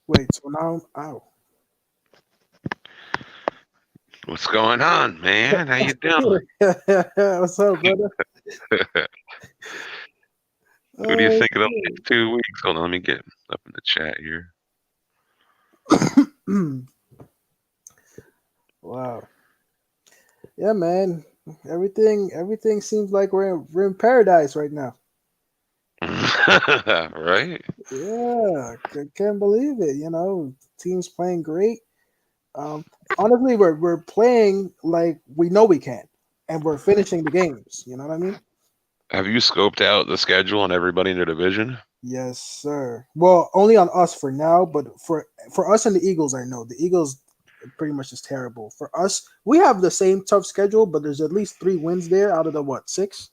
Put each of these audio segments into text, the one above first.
Wait, so now I'm out. What's going on, man? How you doing? What's up, brother? What do you Oh, think of the last 2 weeks? Hold on, let me get up in the chat here. wow. Yeah, man. Everything seems like we're in paradise right now. Right? Yeah, can't believe it. Teams playing great. Um, Honestly, we're playing like we know we can, and we're finishing the games. You know what I mean? Have you scoped out the schedule on everybody in the division? Yes, sir. Well, only on us for now, but for us and the Eagles, I know the Eagles pretty much is terrible. For us, we have the same tough schedule, but there's at least 3 wins there out of the what six,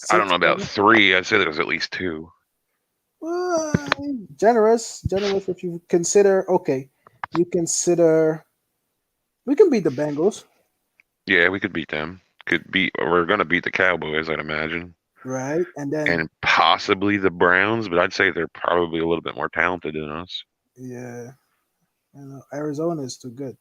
I don't know six, about seven. three. I'd say there's at least two. Well, generous. If you consider, okay, you consider we can beat the Bengals, Yeah, we could beat them. We're gonna beat the Cowboys, I'd imagine. right? And then And possibly the Browns, but I'd say they're probably a little bit more talented than us. yeah, Arizona is too good.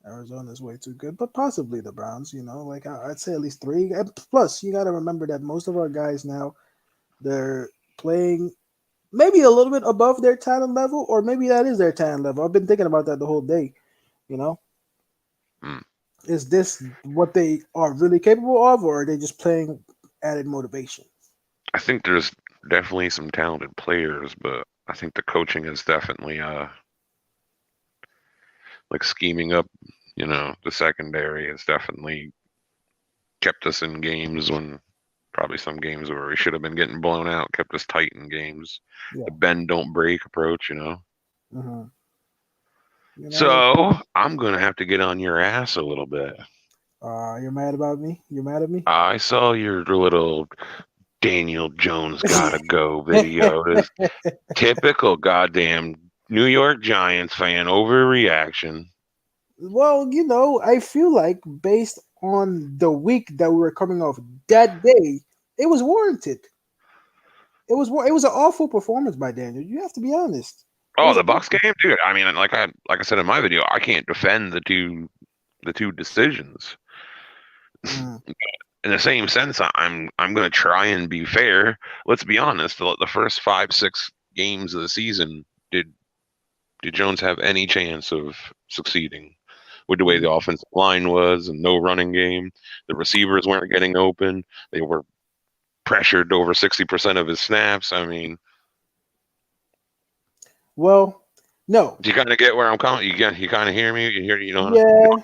Arizona's way too good, but possibly the Browns. Like I'd say at least three. And plus, you got to remember that most of our guys now they're playing maybe a little bit above their talent level, or maybe that is their talent level. I've been thinking about that the whole day. You know, Hmm. is this what they are really capable of, or are they just playing added motivation? I think there's definitely some talented players, but I think the coaching is definitely like scheming up, the secondary has definitely kept us in games when probably some games where we should have been getting blown out, kept us tight in games. Yeah. The bend don't break approach. hmm You know, So I'm gonna have to get on your ass a little bit. you're mad about me. You're mad at me. I saw your little Daniel Jones gotta go video. This typical goddamn New York Giants fan overreaction. Well, I feel like based on the week that we were coming off that day, it was warranted. It was an awful performance by Daniel. You have to be honest. It Oh, was the Bucks awful. game, dude. I mean, like I said in my video, I can't defend the two decisions. Mm. In the same sense, I'm going to try and be fair. Let's be honest. The first 5, 6 games of the season, did did Jones have any chance of succeeding with the way the offensive line was and no running game? The receivers weren't getting open. They were pressured over 60% of his snaps. I mean, Well, no. do you kind of get where I'm coming? You kind of hear me? You hear? You know? Yeah,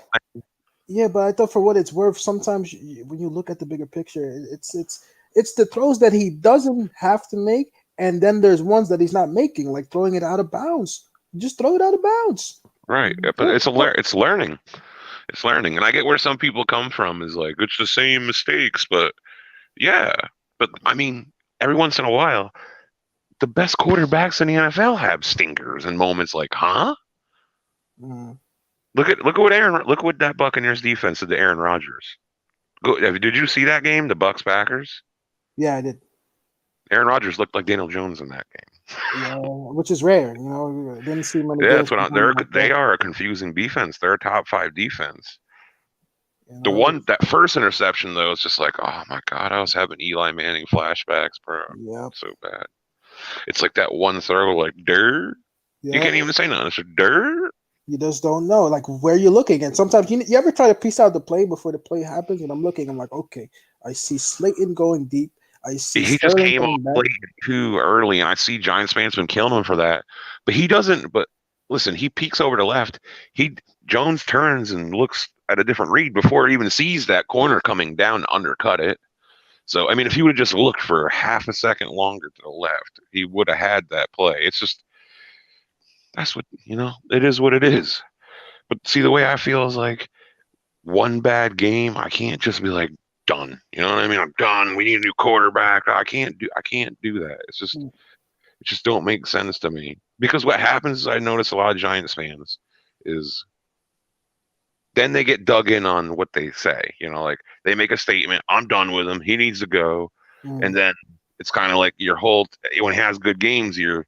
yeah, but I thought for what it's worth, sometimes when you look at the bigger picture, it's the throws that he doesn't have to make, and then there's ones that he's not making, like throwing it out of bounds. Just throw it out of bounds. Right, but Throw- throw- it's learning. It's learning, and I get where some people come from. Is like it's the same mistakes, but yeah, but I mean, every once in a while, the best quarterbacks in the NFL have stinkers and moments like, huh? Mm. Look at what that Buccaneers defense did to Aaron Rodgers. Did you see that game, the Bucks Packers? Yeah, I did. Aaron Rodgers looked like Daniel Jones in that game. Yeah, which is rare. Didn't see many Yeah, games that's what from I, him they're. like They that. are a confusing defense. They're a top five defense. You The know, one that first interception though is just like, oh my god, I was having Eli Manning flashbacks, bro. yep, So bad. It's like that one throw, like dirt. You yep. can't even say nothing. It's just dirt. You just don't know, like where you're looking. And sometimes you ever try to piece out the play before the play happens. And I'm looking, I'm like, okay, I see Slayton going deep. I see He just Sterling came off coming back. late too early, and I see Giants fans been killing him for that. But he doesn't. But listen, he peeks over to left. He Jones turns and looks at a different read before he even sees that corner coming down to undercut it. So I mean, if he would have just looked for half a second longer to the left, he would have had that play. It's just that's what It is what it is. But see, the way I feel is like one bad game, I can't just be like done. You know what I mean? I'm done. We need a new quarterback. I can't do that. It just don't make sense to me. Because what happens is I notice a lot of Giants fans is then they get dug in on what they say. Like they make a statement, I'm done with him. He needs to go. And Mm, then it's kind of like your whole when he has good games, you're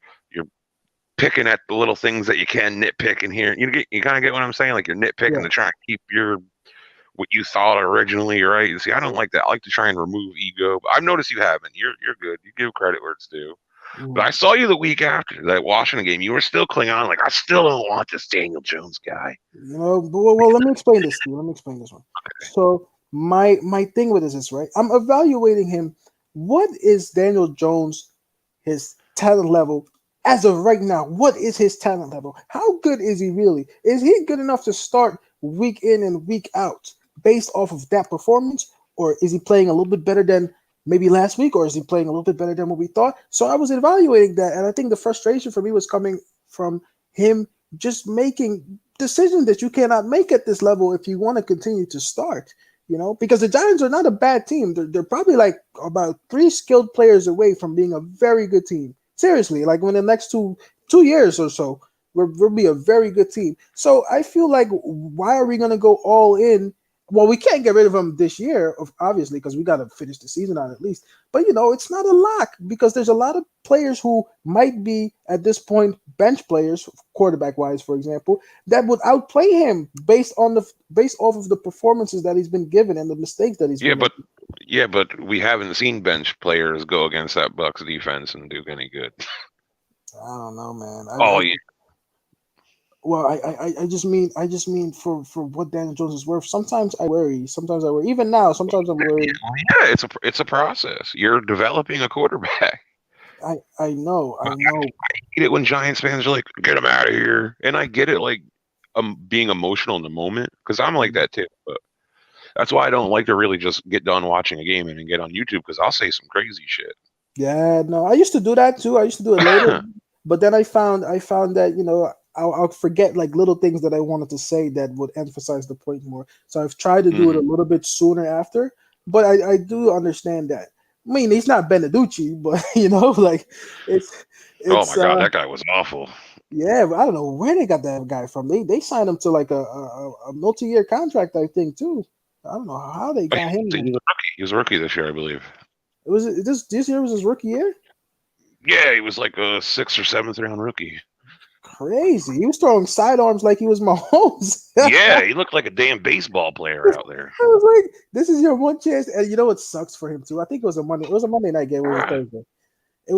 picking at the little things that you can nitpick in here. You kind of get what I'm saying? Like you're nitpicking Yeah. to try and keep your what you thought originally, right? See, I don't like that. I like to try and remove ego. But I've noticed you haven't. You're good. You give credit where it's due. But Mhm. I saw you the week after that Washington game. You were still clinging on, like I still don't want this Daniel Jones guy. But, well, let me explain this to you. Let me explain this one. So my thing with this is right. I'm evaluating him. What is Daniel Jones, his talent level as of right now? What is his talent level? How good is he really? Is he good enough to start week in and week out based off of that performance, or is he playing a little bit better than maybe last week, or is he playing a little bit better than what we thought? So I was evaluating that, and I think the frustration for me was coming from him just making decisions that you cannot make at this level if you want to continue to start. Because the Giants are not a bad team. They're probably like about three skilled players away from being a very good team. Seriously, like when the next two years or so, we'll be a very good team. So I feel like why are we gonna go all in? Well, we can't get rid of them this year, obviously, because we got to finish the season on at least. But it's not a lock because there's a lot of players who might be at this point bench players, quarterback wise, for example, that would outplay him based off of the performances that he's been given and the mistakes that he's Yeah, been but making. we haven't seen bench players go against that Bucks defense and do any good. I don't know, man. Oh yeah, Well, I just mean for what Daniel Jones is worth. Sometimes I worry. Sometimes I worry. Even now, sometimes I'm worried. yeah. It's a process. You're developing a quarterback. I know. Hate it when Giants fans are like, "Get him out of here," and I get it, like being emotional in the moment because I'm like that too. But that's why I don't like to really just get done watching a game and then get on YouTube because I'll say some crazy shit. Yeah, no, I used to do that too. I used to do it later, but then I found that I'll forget like little things that I wanted to say that would emphasize the point more. So I've tried to do it a Hmm. little bit sooner after, but I do understand that. I mean, he's not Beneducci, but like it's Oh it's my god, that guy was awful. yeah, but I don't know where they got that guy from. They signed him to like a multi-year contract, I think too. I don't know how they got him He there. was a rookie. He was a rookie this year, I believe. This year was his rookie year. Yeah, he was like a sixth or seventh round rookie. Crazy. He was throwing sidearms like he was Mahomes. I Yeah, he looked like a damn baseball player out there. was like, "This is your one chance." And you know what sucks for him too? I think it was a Monday. It was a Monday night game. Or was it Thursday? It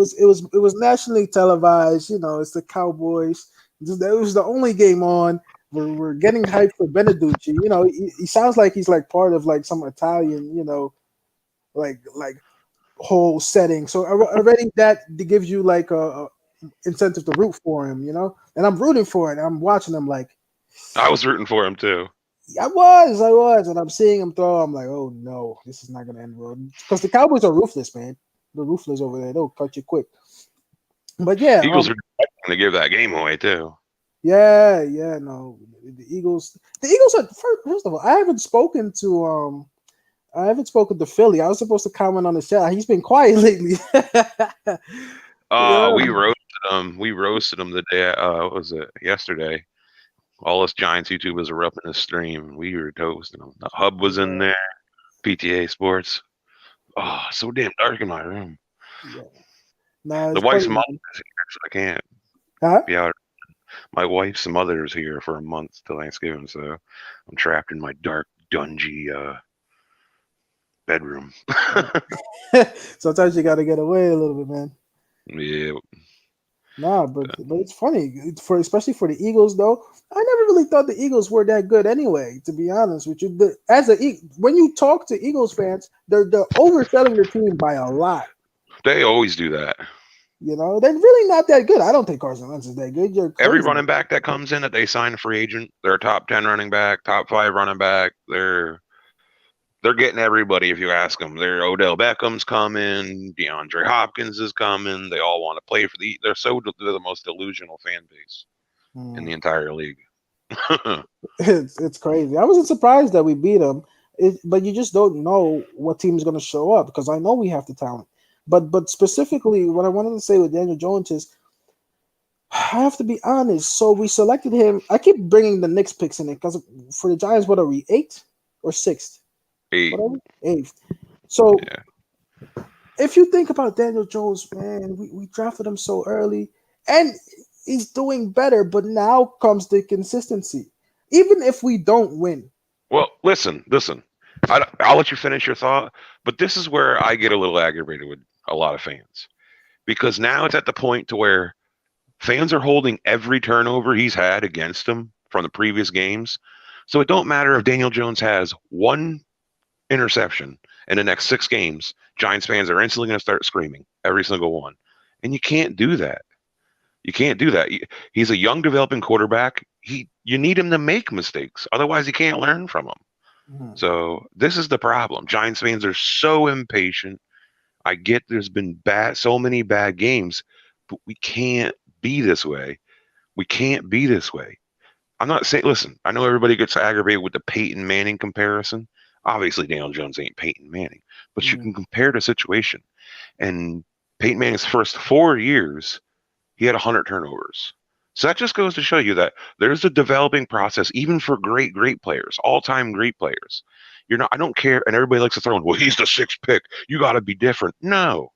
was nationally televised. It's the Cowboys. That was the only game on. We're getting hyped for Beneducci. He sounds like he's like part of like some Italian. Like whole setting. So already that gives you like a incentive to root for him. And I'm rooting for it. I'm watching him like. I was rooting for him too. I was, and I'm seeing him throw. I'm like, oh no, this is not gonna end well. Because the Cowboys are ruthless, man. They're ruthless over there. They'll cut you quick. But yeah, Eagles were going to give that game away too. yeah, no, the Eagles. The Eagles are first of all. I haven't spoken to Philly. I was supposed to comment on the chat. He's been quiet lately. Yeah, We roasted him. We roasted him the day. What was it? Yesterday. All us Giants YouTubers are up in the stream. We were toasting him. The Hub was in there. PTA Sports. Oh, so damn dark in my room. yeah. Nah, The it's wife's funny, mother man. is here, so I can't Huh? be out. My wife's mother is here for a month till Thanksgiving, so I'm trapped in my dark, dungy bedroom. Sometimes you gotta get away a little bit, man. Yeah, Nah, but it's funny for especially for the Eagles though. I never really thought the Eagles were that good anyway. To be honest with you, when you talk to Eagles fans, they're overselling the team by a lot. they always do that. They're really not that good. I don't think Carson Wentz is that good. You're Every crazy. running back that comes in that they sign a free agent, they're a top 10 running back, top 5 running back. They're getting everybody if you ask them. They're Odell Beckham's coming, DeAndre Hopkins is coming. They all want to play for they're the most delusional fan base in the Hmm. entire league. It's crazy. I wasn't surprised that we beat them, but you just don't know what team is going to show up because I know we have the talent. But specifically, what I wanted to say with Daniel Jones is I have to be honest. So we selected him. I keep bringing the Knicks picks in it because for the Giants, what are we, eighth or sixth? Eight. What are we? Eighth. So Yeah. if you think about Daniel Jones, man, we drafted him so early, and he's doing better, but now comes the consistency. Even if we don't win. Well, listen. I'll let you finish your thought, but this is where I get a little aggravated with a lot of fans because now it's at the point to where fans are holding every turnover he's had against him from the previous games. So it don't matter if Daniel Jones has one interception in the next 6 games. Giants fans are instantly going to start screaming every single one, and you can't do that. You can't do that. He's a young developing quarterback. You need him to make mistakes, otherwise you can't learn from him. Mhm. So this is the problem. Giants fans are so impatient. I get there's been so many bad games, but we can't be this way. We can't be this way. I'm not saying, listen, I know everybody gets aggravated with the Peyton Manning comparison. Obviously, Daniel Jones ain't Peyton Manning, but you Mhm. can compare the situation. And Peyton Manning's first 4 years, he had 100 turnovers. So that just goes to show you that there's a developing process, even for great players, all-time great players. You're not. I don't care. And everybody likes to throw in, well, he's the sixth pick. You got to be different. No,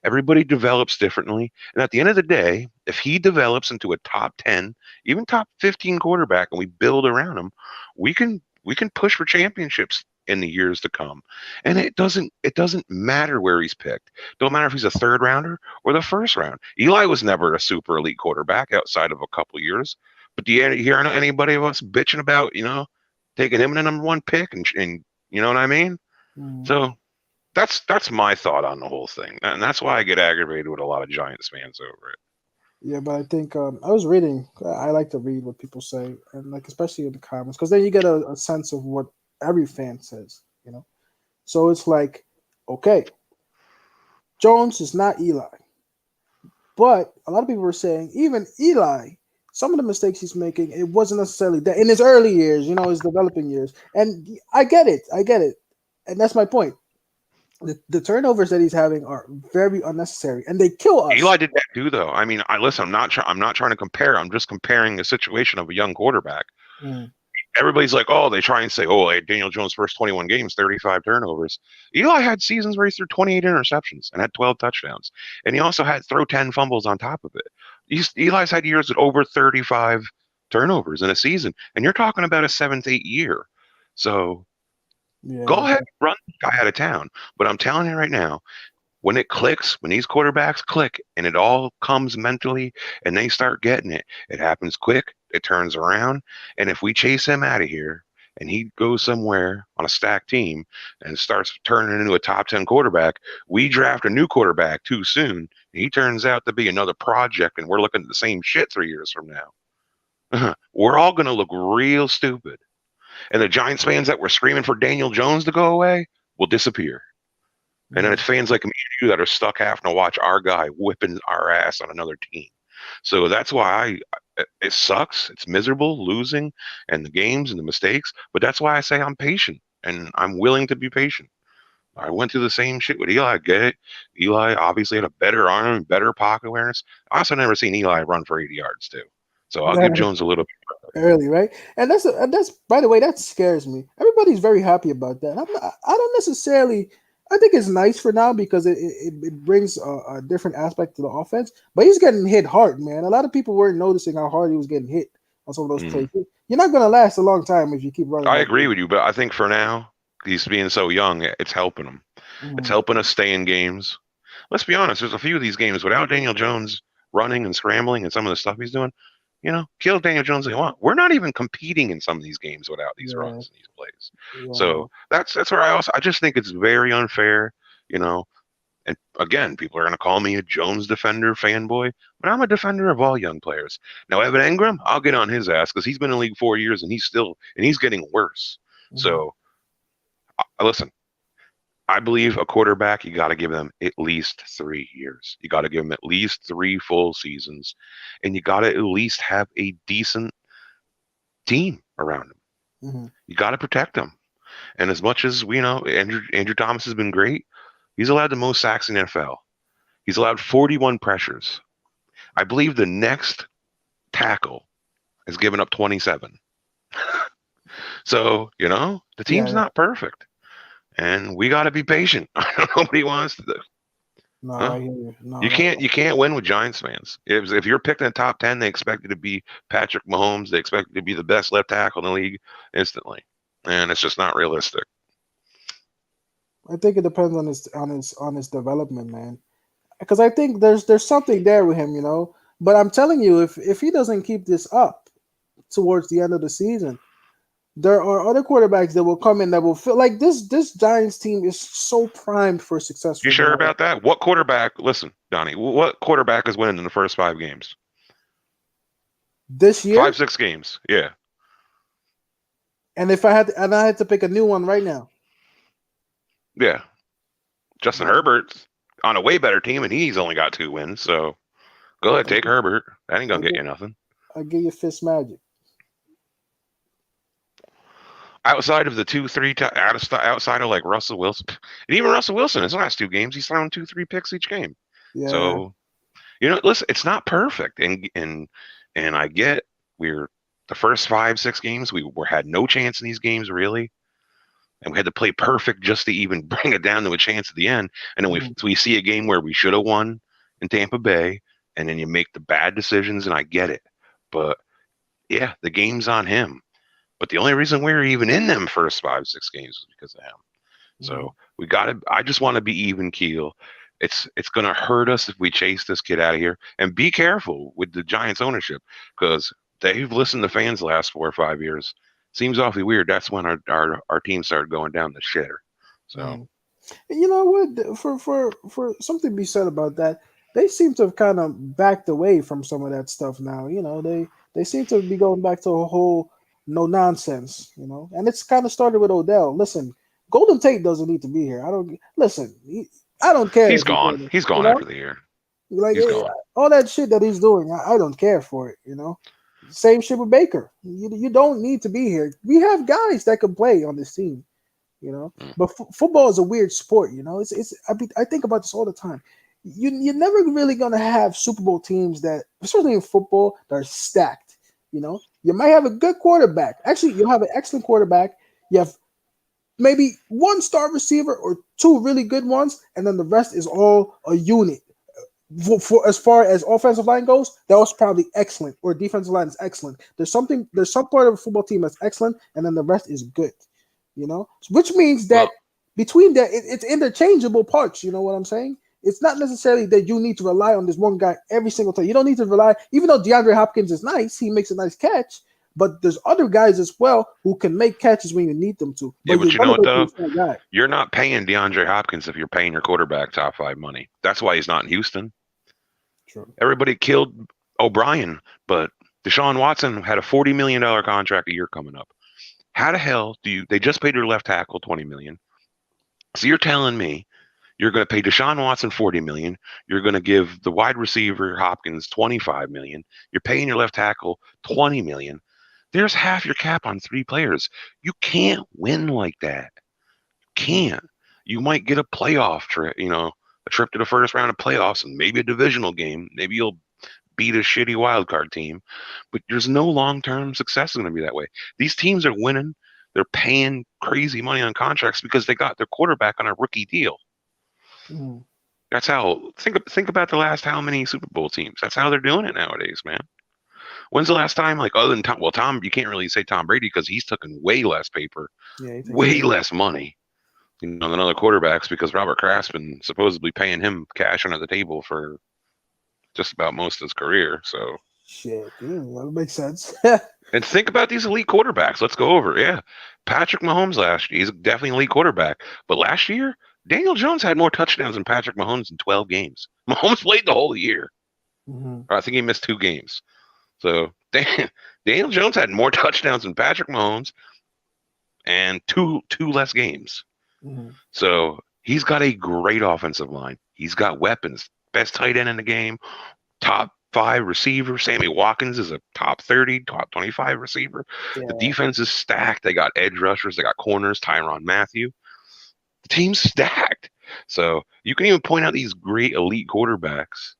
everybody develops differently. And at the end of the day, if he develops into a top 10, even top 15 quarterback, and we build around him, we can push for championships in the years to come. And it doesn't matter where he's picked. Don't matter if he's a third rounder or the first round. Eli was never a super elite quarterback outside of a couple years. But do you hear anybody of us bitching about, taking him in the number one pick and you know what I mean? Mhm. So that's my thought on the whole thing, and that's why I get aggravated with a lot of Giants fans over it. Yeah, but I think I was reading. I like to read what people say, and like especially in the comments, because then you get a sense of what every fan says. So it's like, okay, Jones is not Eli, but a lot of people were saying even Eli, some of the mistakes he's making, it wasn't necessarily that in his early years, his developing years, and I get it, and that's my point. The turnovers that he's having are very unnecessary, and they kill us. Eli did that too, though. I mean, I listen. I'm not trying to compare. I'm just comparing the situation of a young quarterback. Mm, Everybody's like, oh, they try and say, oh, like Daniel Jones' first 21 games, 35 turnovers. Eli had seasons where he threw 28 interceptions and had 12 touchdowns, and he also had throw 10 fumbles on top of it. Eli's had years with over 35 turnovers in a season, and you're talking about a 7th, 8th year. So go yeah. ahead, run the guy out of town. But I'm telling you right now, when it clicks, when these quarterbacks click and it all comes mentally and they start getting it, it happens quick, it turns around. And if we chase him out of here and he goes somewhere on a stacked team and starts turning into a top 10 quarterback, we draft a new quarterback too soon. And he turns out to be another project and we're looking at the same shit 3 years from now. We're all going to look real stupid. And the Giants fans that were screaming for Daniel Jones to go away will disappear. And then Yeah. it's fans like me and you that are stuck having to watch our guy whipping our ass on another team. So that's why it sucks. It's miserable losing and the games and the mistakes. But that's why I say I'm patient and I'm willing to be patient. I went through the same shit with Eli. I get it. Eli obviously had a better arm, better pocket awareness. I also never seen Eli run for 80 yards too. So I'll give Jones a little. Early, right? And that's by the way, that scares me. Everybody's very happy about that. I don't necessarily. I think it's nice for now because it brings a different aspect to the offense. But he's getting hit hard, man. A lot of people weren't noticing how hard he was getting hit on some of those Mm, plays. You're not gonna last a long time if you keep running I like agree this. with you, but I think for now, he's being so young, it's helping him. It's Mhm. helping us stay in games. Let's be honest, there's a few of these games without Daniel Jones running and scrambling and some of the stuff he's doing, kill Daniel Jones if you want. We're not even competing in some of these games without these Yeah, runs and these plays. yeah, So that's where I just think it's very unfair, you know. And again, people are gonna call me a Jones defender fanboy, but I'm a defender of all young players. Now Evan Engram, I'll get on his ass because he's been in the league 4 years and he's getting worse. hmm So listen, I believe a quarterback, you got to give them at least 3 years. You got to give them at least 3 full seasons, and you got to at least have a decent team around him. hmm You got to protect them. And as much as we know, Andrew Thomas has been great. He's allowed the most sacks in the NFL. He's allowed 41 pressures. I believe the next tackle has given up 27. So the yeah, team's yeah. not perfect, and we got to be patient. Nobody wants to. No, Huh? I hear you. No, You no, can't win with Giants fans. If you're picked in the top 10, they expect you to be Patrick Mahomes. They expect you to be the best left tackle in the league instantly, and it's just not realistic. I think it depends on his development, man. Because I think there's something there with him, you know. But I'm telling you, if he doesn't keep this up towards the end of the season, there are other quarterbacks that will come in that will feel like this Giants team is so primed for success You from sure now on. about that? What quarterback? Listen, Donnie. What quarterback is winning in the first 5 games? This Five, year. 6 games. Yeah, And if I had to pick a new one right now, yeah. Justin Herbert's on a way better team, and he's only got 2 wins. So go ahead, I take Herbert. That ain't I gonna get give you nothing. I give you Fist Magic. Outside of the 2, 3, outside of like Russell Wilson, and even Russell Wilson, his last 2 games, he's thrown 2, 3 picks each game. Yeah. So listen, it's not perfect, and I get we're the first 5, 6 games had no chance in these games really, and we had to play perfect just to even bring it down to a chance at the end. And then we Mhm. we see a game where we should have won in Tampa Bay, and then you make the bad decisions, and I get it, but yeah, the game's on him. But the only reason we were even in them first 5, 6 games was because of him. So Mhm. we got to. I just want to be even keel. It's going to hurt us if we chase this kid out of here. And be careful with the Giants ownership because they've listened to fans the last 4 or 5 years. Seems awfully weird. That's when our team started going down the shitter. So Mhm. And you know what? For something to be said about that, they seem to have kind of backed away from some of that stuff now. You know, they seem to be going back to a whole no nonsense. You know, and it's kind of started with Odell. Listen, Golden Tate doesn't need to be here. I don't listen. I don't care he's if he's gone. doing it. He's You gone know, after the year. like He's gone. all that shit that he's doing, I don't care for it. You know, same shit with Baker. You don't need to be here. We have guys that can play on this team, you know. Mm. But football is a weird sport, you know. I think about this all the time. You're never really gonna have Super Bowl teams that, especially in football, that are stacked. You know, you might have a good quarterback. Actually, you'll have an excellent quarterback. You have maybe one star receiver or two really good ones, and then the rest is all a unit. For as far as offensive line goes, that was probably excellent, or defensive line is excellent. There's some part of a football team that's excellent, and then the rest is good. You know, which means that Well, between that, it's interchangeable parts. You know what I'm saying? It's not necessarily that you need to rely on this one guy every single time. You don't need to rely, even though DeAndre Hopkins is nice, he makes a nice catch. But there's other guys as well who can make catches when you need them to. yeah, But you're but you know gonna what go to though? the same guy. You're not paying DeAndre Hopkins if you're paying your quarterback top 5 money. That's why he's not in Houston. True. Everybody killed O'Brien, but Deshaun Watson had a $40 million contract a year coming up. How the hell do you? They just paid their left tackle $20 million. So you're telling me you're going to pay Deshaun Watson $40 million. You're going to give the wide receiver Hopkins $25 million. You're paying your left tackle $20 million. There's half your cap on 3 players. You can't win like that. Mhm. Can't. You might get a playoff trip, a trip to the first round of playoffs and maybe a divisional game. Maybe you'll beat a shitty wild card team, but there's no long term success going to be that way. These teams are winning. They're paying crazy money on contracts because they got their quarterback on a rookie deal. Mhm. That's how think about the last how many Super Bowl teams. That's how they're doing it nowadays, man. When's the last time, like other than Tom? Well, Tom, you can't really say Tom Brady because he's taken way less paper, Yeah, he takes way way. less money, than other quarterbacks because Robert Kraft's been supposedly paying him cash under the table for just about most of his career. So Shit, yeah, that makes sense. And think about these elite quarterbacks. Let's go over. Yeah. Patrick Mahomes last year, he's definitely an elite quarterback. But last year, Daniel Jones had more touchdowns than Patrick Mahomes in 12 games. Mahomes played the whole year. Mhm. I think he missed 2 games. So Daniel Jones had more touchdowns than Patrick Mahomes and two less games. Mhm. So he's got a great offensive line. He's got weapons. Best tight end in the game, top 5 receiver. Sammy Watkins is a top 30, top 25 receiver. The Yeah. defense is stacked. They got edge rushers. They got corners, Tyron Matthew. The team's stacked. So you can even point out these great elite quarterbacks,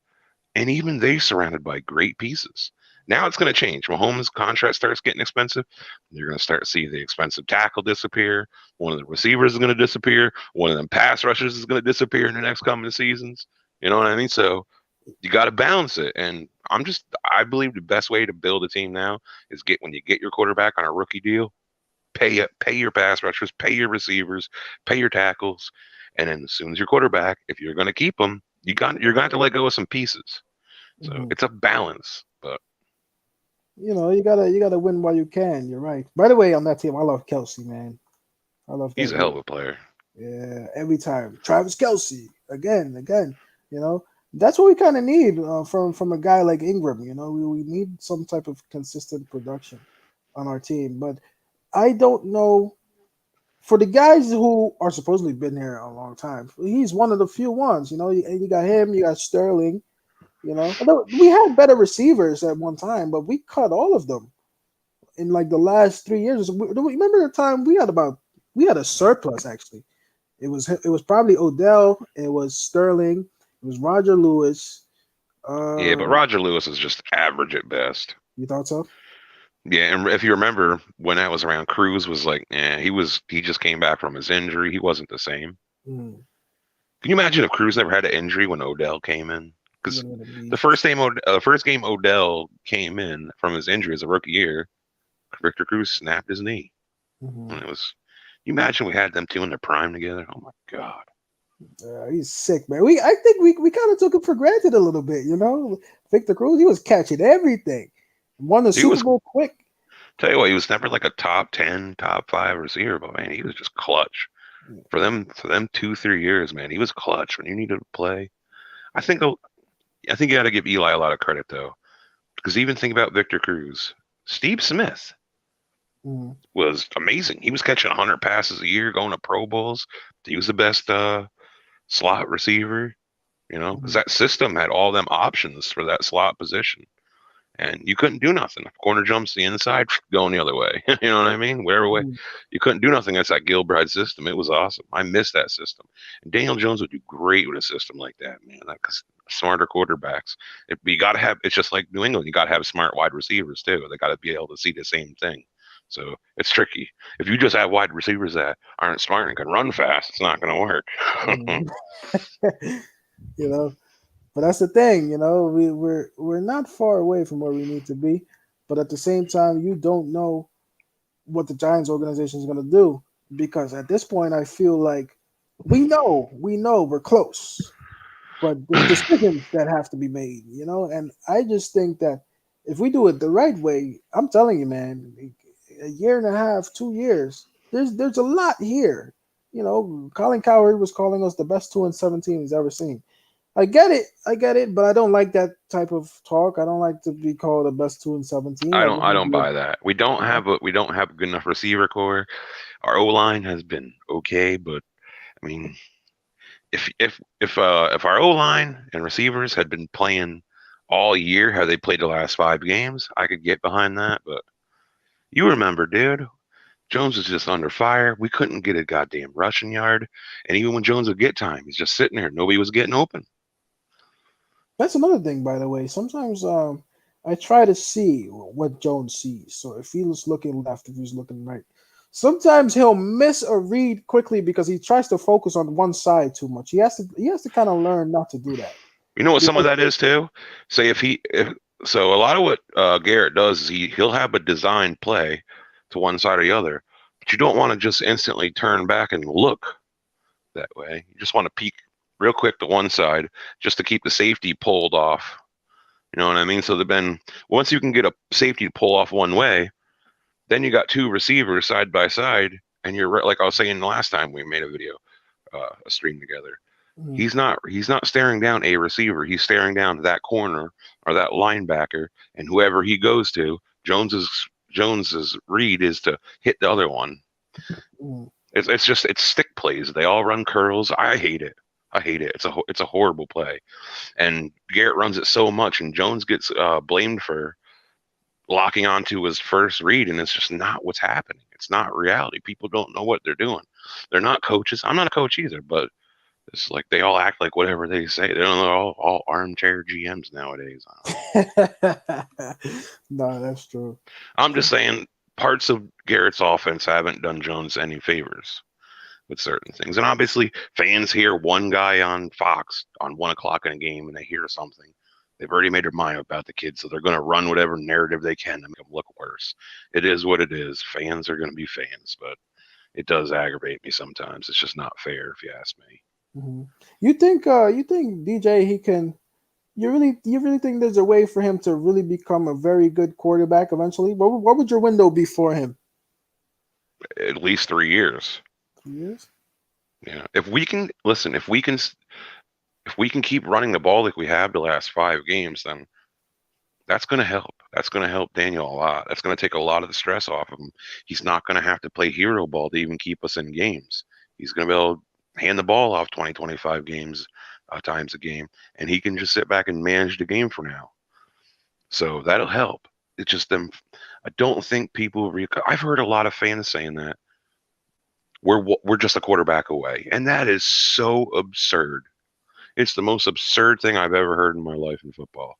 and even they surrounded by great pieces. Now it's going to change. Mahomes' contract starts getting expensive. You're going to start to see the expensive tackle disappear. One of the receivers is going to disappear. One of them pass rushers is going to disappear in the next coming seasons. You know what I mean? So you got to balance it. And I believe the best way to build a team now is when you get your quarterback on a rookie deal, pay your pass rushers, pay your receivers, pay your tackles, and then as soon as your quarterback, if you're going to keep them, you're going to have to let go of some pieces. So Mhm. it's a balance, but You gotta win while you can. You're right. By the way, on that team, I love Kelsey, man. I love he's that a hell dude. of a player. Yeah, every time Travis Kelsey again, again. You know, that's what we kind of need from a guy like Ingram. We need some type of consistent production on our team. But I don't know for the guys who are supposedly been here a long time. He's one of the few ones. And you got him, you got Sterling. Although we had better receivers at one time, but we cut all of them in like the last 3 years. Remember the time we had a surplus actually. It was probably Odell. It was Sterling. It was Roger Lewis. Yeah, but Um, Roger Lewis is just average at best. you thought so? Yeah, and if you remember when that was around, Cruz was like, he just came back from his injury. He wasn't the same. Mm, Can you imagine if Cruz never had an injury when Odell came in? he Because would have been a the beast. first game Odell came in from his injury as a rookie year, Victor Cruz snapped his knee, Hmm. and it was. Can you imagine we had them two in their prime together? Oh my God, He's sick, man. I think we kind of took him for granted a little bit. Victor Cruz, he was catching everything. Won the he Super was. Bowl quick. Tell you what, he was never like a top 10, top five receiver, but man, he was just clutch for them 2, 3 years. Man, he was clutch when you needed to play. I think I think you got to give Eli a lot of credit though, because even think about Victor Cruz, Steve Smith Mm, was amazing. He was catching 100 passes a year, going to Pro Bowls. He was the best slot receiver, because mhm, that system had all them options for that slot position. And you couldn't do nothing. If corner jumps the inside, going the other way. You know what I mean? Whatever way. mhm, You couldn't do nothing against that Gilbride system. It was awesome. I miss that system. And Daniel Jones would do great with a system like that, man. Because smarter quarterbacks. You got to have. It's just like New England. You got to have smart wide receivers too. They got to be able to see the same thing. So it's tricky. If you just have wide receivers that aren't smart and can run fast, it's not going to work. mhm. you know, but that's the thing. We're not far away from where we need to be, but at the same time, you don't know what the Giants organization is going to do because at this point, I feel like we know we're close, but there's decisions that have to be made. And I just think that if we do it the right way, I'm telling you, man, a year and a half, 2 years, there's a lot here. Colin Cowherd was calling us the best 2-17 he's ever seen. I get it, but I don't like that type of talk. I don't like to be called the best 2-17. I'd I rather don't be, buy that. you We don't have a good enough receiver core. Our O line has been okay, but I mean, if our O line and receivers had been playing all year, how they played the last 5 games, I could get behind that. But you remember, dude, Jones was just under fire. We couldn't get a goddamn rushing yard, and even when Jones would get time, he's just sitting there. Nobody was getting open. That's another thing, by the way. Sometimes I try to see what Jones sees. So if he's looking left, if he's looking right, sometimes he'll miss a read quickly because he tries to focus on one side too much. He has to kind of learn not to do that You know what some of because that is too? Say if so, a lot of what Garrett does is he'll have a designed play to one side or the other, but you don't want to just instantly turn back and look that way. You just want to peek real quick to one side just to keep the safety pulled off. You know what I mean? So then once you can get a safety to pull off one way, then you got two receivers side by side, and you're like I was saying the last time we made a video, a stream together. mm, He's not staring down a receiver. He's staring down that corner or that linebacker, and whoever he goes to, Jones's read is to hit the other one. mm, It's stick plays. They all run curls. I hate it. I hate it. It's a horrible play. And Garrett runs it so much, and Jones gets blamed for locking onto his first read, and it's just not what's happening. It's not reality. People don't know what they're doing. They're not coaches. I'm not a coach either, but it's like they all act like whatever they say. They're all armchair GMs nowadays. no, that's true. I'm just saying parts of Garrett's offense haven't done Jones any favors. with certain things. And obviously, fans hear one guy on Fox on 1 o'clock in a game and they hear something. They've already made their mind about the kid, so they're going to run whatever narrative they can to make them look worse. It is what it is. Fans are going to be fans, but it does aggravate me sometimes. It's just not fair, if you ask me. Hmm. You think DJ he can? You really think there's a way for him to really become a very good quarterback eventually? What would your window be for him? At least 3 years. 3 years. Yeah. If we can listen, if we can keep running the ball like we have the last 5 games, then that's going to help. That's going to help Daniel a lot. That's going to take a lot of the stress off of him. He's not going to have to play hero ball to even keep us in games. He's going to be able to hand the ball off 20, 25 games times a game, and he can just sit back and manage the game for now. So that'll help. It's just them. I don't think people. I've heard a lot of fans saying that we're just a quarterback away, and that is so absurd. It's the most absurd thing I've ever heard in my life in football.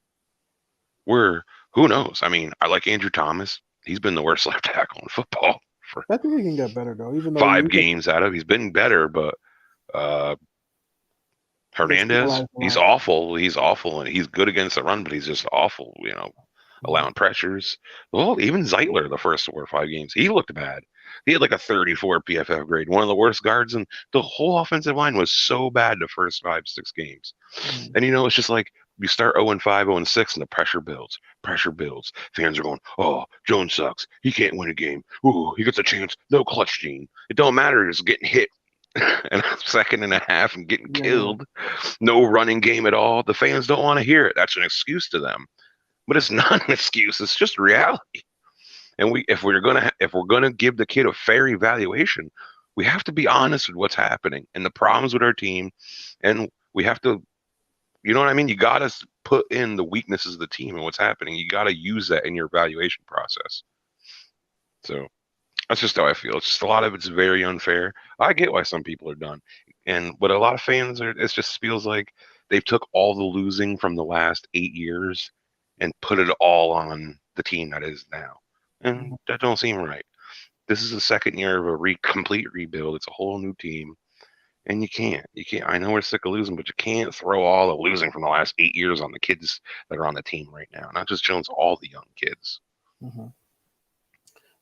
We're who knows? I mean, I like Andrew Thomas. He's been the worst left tackle in football for I think he can get better though, even though five games out of. He's been better, but uh, he gets Hernandez, penalized a he's lot. awful. He's awful, and he's good against the run, but he's just awful. Mhm. Allowing pressures. Well, even Zeitler, the first 4 or 5 games, he looked bad. He had like a 34 PFF grade, one of the worst guards, and the whole offensive line was so bad the first 5, 6 games. Mhm. And it's just like you start 0-5, 0-6, and the pressure builds. Pressure builds. Fans are going, "Oh, Jones sucks. He can't win a game. Ooh, he gets a chance. No clutch gene. It don't matter. It's getting hit." And a second and a half and getting Yeah. killed. No running game at all. The fans don't want to hear it. That's an excuse to them, but it's not an excuse. It's just reality. And if we're gonna give the kid a fair evaluation, we have to be honest with what's happening and the problems with our team, and we have to, you know what I mean. You got to put in the weaknesses of the team and what's happening. You got to use that in your evaluation process. So that's just how I feel. It's just a lot of it's very unfair. I get why some people are done, but a lot of fans are. It just feels like they've took all the losing from the last 8 years and put it all on the team that is now, and Mhm. that don't seem right. This is the second year of a complete rebuild. It's a whole new team, and you can't. I know we're sick of losing, but you can't throw all the losing from the last 8 years on the kids that are on the team right now. Not just Jones, all the young kids. Mhm.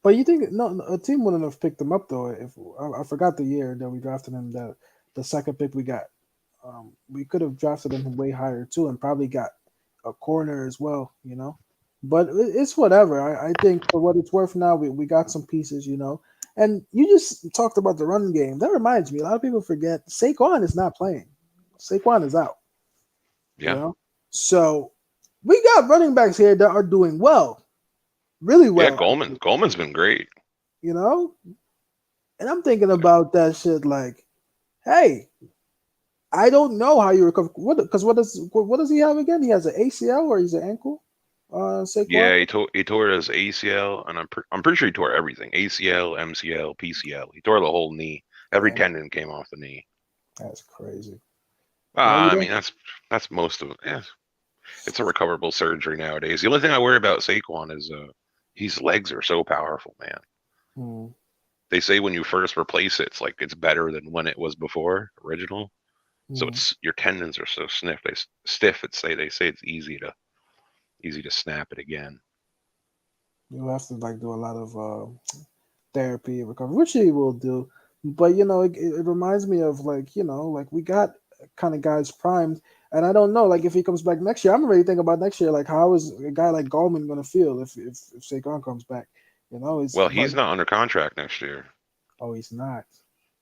But you think no, a team wouldn't have picked him up though if I forgot the year that we drafted him. That the second pick we got, we could have drafted him way higher too, and probably got a corner as well. But it's whatever. I think for what it's worth now, we got some pieces. And you just talked about the run game. That reminds me, a lot of people forget Saquon is not playing. Saquon is out. You Yeah, know, so we got running backs here that are doing well, really yeah. well. Goldman's been great. You know, and I'm thinking about that shit like, hey, I don't know how you recover. Because what does he have again? He has an ACL or he's an ankle. Saquon. Yeah, he tore his ACL, and I'm pretty sure he tore everything: ACL, MCL, PCL. He tore the whole knee. Every Damn, tendon came off the knee. that's crazy. Yeah, you I don't. mean, that's most of it. Yeah, it's a recoverable surgery nowadays. The only thing I worry about Saquon is his legs are so powerful, man. Hmm, They say when you first replace it, it's like it's better than when it was before original. So hmm. it's your tendons are so stiff. They say it's easy to snap it again. You'll have to like do a lot of therapy and recovery, which he will do. But it reminds me of like we got kind of guys primed, and I don't know like if he comes back next year. I'm already thinking about next year. Like how is a guy like Gallman gonna feel if Saquon comes back? It's Well, but he's not under contract next year. oh, he's not.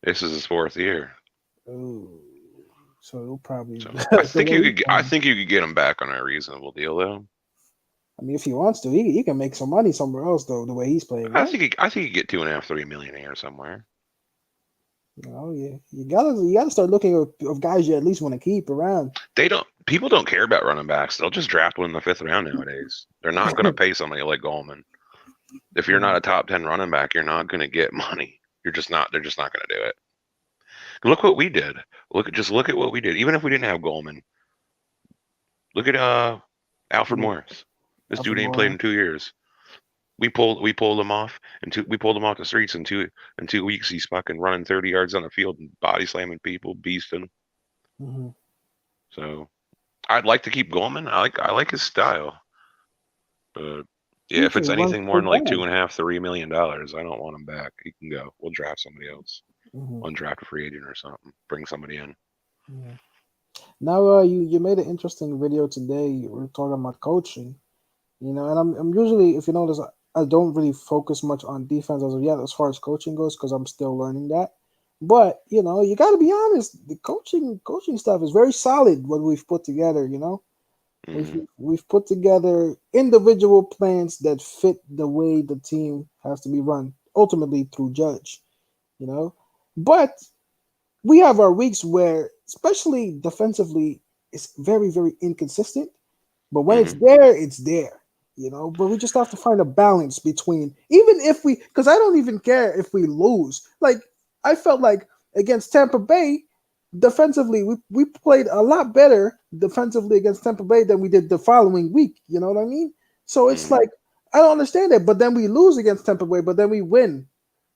This is his 4th year. Oh, so he'll probably So I the think way you he's could I playing. think you could get him back on a reasonable deal though. I mean, if he wants to, he can make some money somewhere else though. The way he's playing, I right? think I think you get 2.5, 3 million a year somewhere. Yeah, you gotta start looking of guys you at least want to keep around. They don't People don't care about running backs. They'll just draft one in the 5th round nowadays. They're not going to pay somebody like Goldman. If you're not Mm, a top 10 running back, you're not going to get money. You're just not. They're just not going to do it. Look what we did. Look at what we did. Even if we didn't have Goldman, look at Alfred yeah, Morris. This Alfred dude ain't played Morris. in 2 years. we pulled him off, and we pulled him off the streets in 2 weeks. He's fucking running 30 yards on the field and body slamming people, beasting. Hmm. So I'd like to keep Gorman. I like his style, but yeah, He if it's can run anything more so than like bad. $2.5–3 million, I don't want him back. He can go. We'll draft somebody else, Hmm. undraft a free agent or something. Bring somebody in. Yeah. Now, you made an interesting video today. You were talking about coaching, and I'm usually, if you notice, I don't really focus much on defense as of yet, as far as coaching goes, because I'm still learning that. But you got to be honest. The coaching stuff is very solid. What we've put together, we've Hmm. we've put together individual plans that fit the way the team has to be run, ultimately through Judge. You know, but we have our weeks where, especially defensively, it's very, very inconsistent. But when it's Hmm. there, it's there. But we just have to find a balance between, even if we, because I don't even care if we lose. Like, I felt like against Tampa Bay, defensively, we played a lot better defensively against Tampa Bay than we did the following week. You know what I mean? So it's Hmm. like, I don't understand it. But then we lose against Tampa Bay, but then we win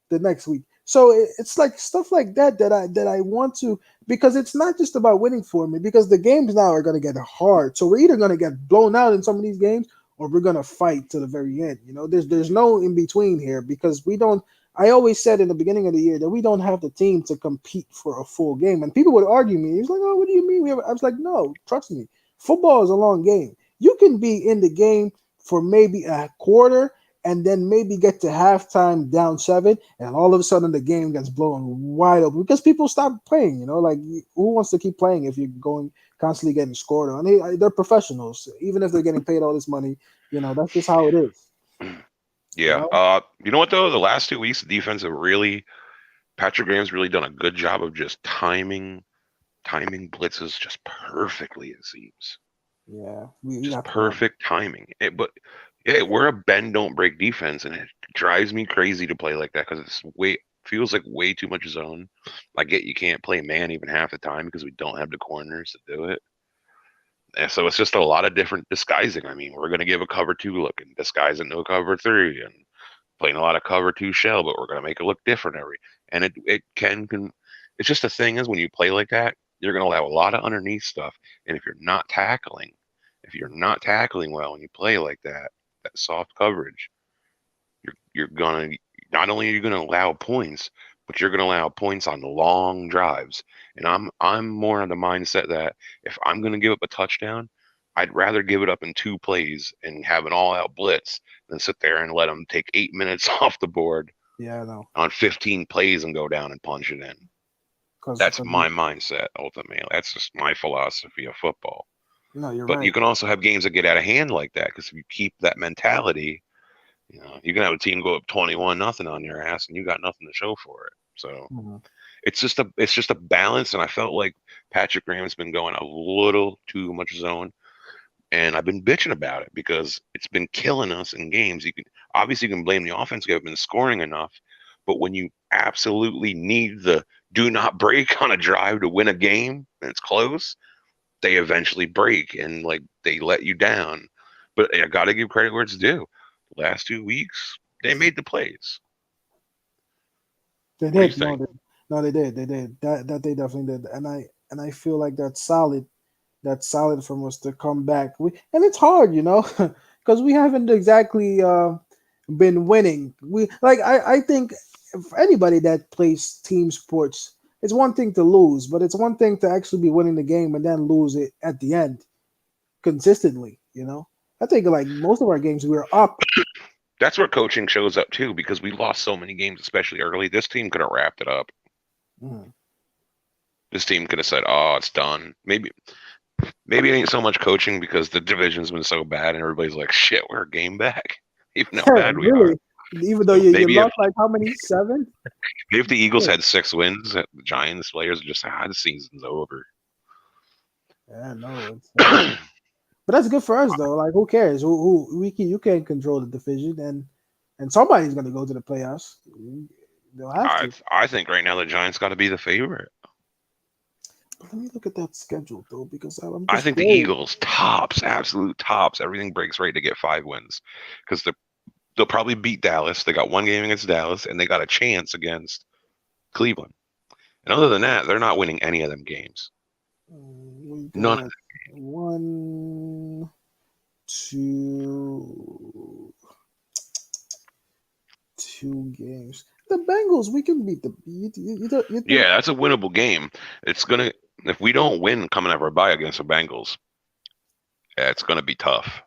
the next week. So it's like stuff like that I want to, because it's not just about winning for me, because the games now are going to get hard. So we're either going to get blown out in some of these games, or we're going to fight to the very end. There's no in between here, because we don't. I always said in the beginning of the year that we don't have the team to compete for a full game, and people would argue me. He's like, "Oh, what do you mean?" I was like, "No, trust me. Football is a long game. You can be in the game for maybe a quarter, and then maybe get to halftime down seven, and all of a sudden the game gets blown wide open because people stop playing. Like, who wants to keep playing if you're going constantly getting scored on? They're professionals, even if they're getting paid all this money. That's just how it is. You Yeah. know? You know what though? The last 2 weeks, the defense have really Patrick Graham's really done a good job of just timing blitzes just perfectly. It seems Yeah, we just got to learn. perfect timing. But yeah, we're a bend don't break defense, and it drives me crazy to play like that because it's way feels like way too much zone. I get you can't play man even half the time because we don't have the corners to do it. And so it's just a lot of different disguising. I mean, we're going to give a cover two look and disguise it into a cover three, and playing a lot of cover two shell, but we're going to make it look different every. And it can. It's just the thing is when you play like that, you're going to allow a lot of underneath stuff, and if you're not tackling well and you play like that, that soft coverage, you're gonna not only are you gonna allow points, but you're gonna allow points on long drives. And I'm more on the mindset that if I'm gonna give up a touchdown, I'd rather give it up in 2 plays and have an all-out blitz than sit there and let them take 8 minutes off the board Yeah, I know. on 15 plays and go down and punch it in. Because That's my mindset ultimately. That's just my philosophy of football. no, you're But you right. can also have games that get out of hand like that because if you keep that mentality, you can have a team go up 21-0 on your ass, and you got nothing to show for it. So Mhm. it's just a balance, and I felt like Patrick Graham's been going a little too much zone, and I've been bitching about it because it's been killing us in games. You can blame the offense; they've been scoring enough, but when you absolutely need the do not break on a drive to win a game, and it's close, they eventually break and like they let you down. But I got to give credit where it's due. The last 2 weeks, they made the plays. They What do you did. think? No, they did. They did. That they definitely did. And I feel like that's solid. That's solid from us to come back. And it's hard, because we haven't exactly been winning. I think for anybody that plays team sports, it's one thing to lose, but it's one thing to actually be winning the game and then lose it at the end consistently. I think like most of our games we were up. That's where coaching shows up too, because we lost so many games, especially early. This team could have wrapped it up. Mhm. This team could have said, "Oh, it's done." Maybe it ain't so much coaching because the division's been so bad, and everybody's like, "Shit, we're a game back," even how bad we are. Really, even though So you maybe if lost like how many? 7? maybe if the Eagles Yeah, had 6 wins, the Giants players would just say, "Ah, the season's over." no, but that's good for us though. Like, who cares? You can't control the division, and somebody's gonna go to the playoffs. They'll have I to. I think right now the Giants got to be the favorite. But let me look at that schedule though, because I'm I just think the worried. Eagles tops, absolute tops. Everything breaks right to get 5 wins because the They'll probably beat Dallas. They got one game against Dallas, and they got a chance against Cleveland. And other than that, they're not winning any of them games. We None. got one, two, two games. The Bengals, we can beat the. You think? Yeah, that's a winnable game. It's gonna if we don't win coming out of our bye against the Bengals, it's gonna be tough.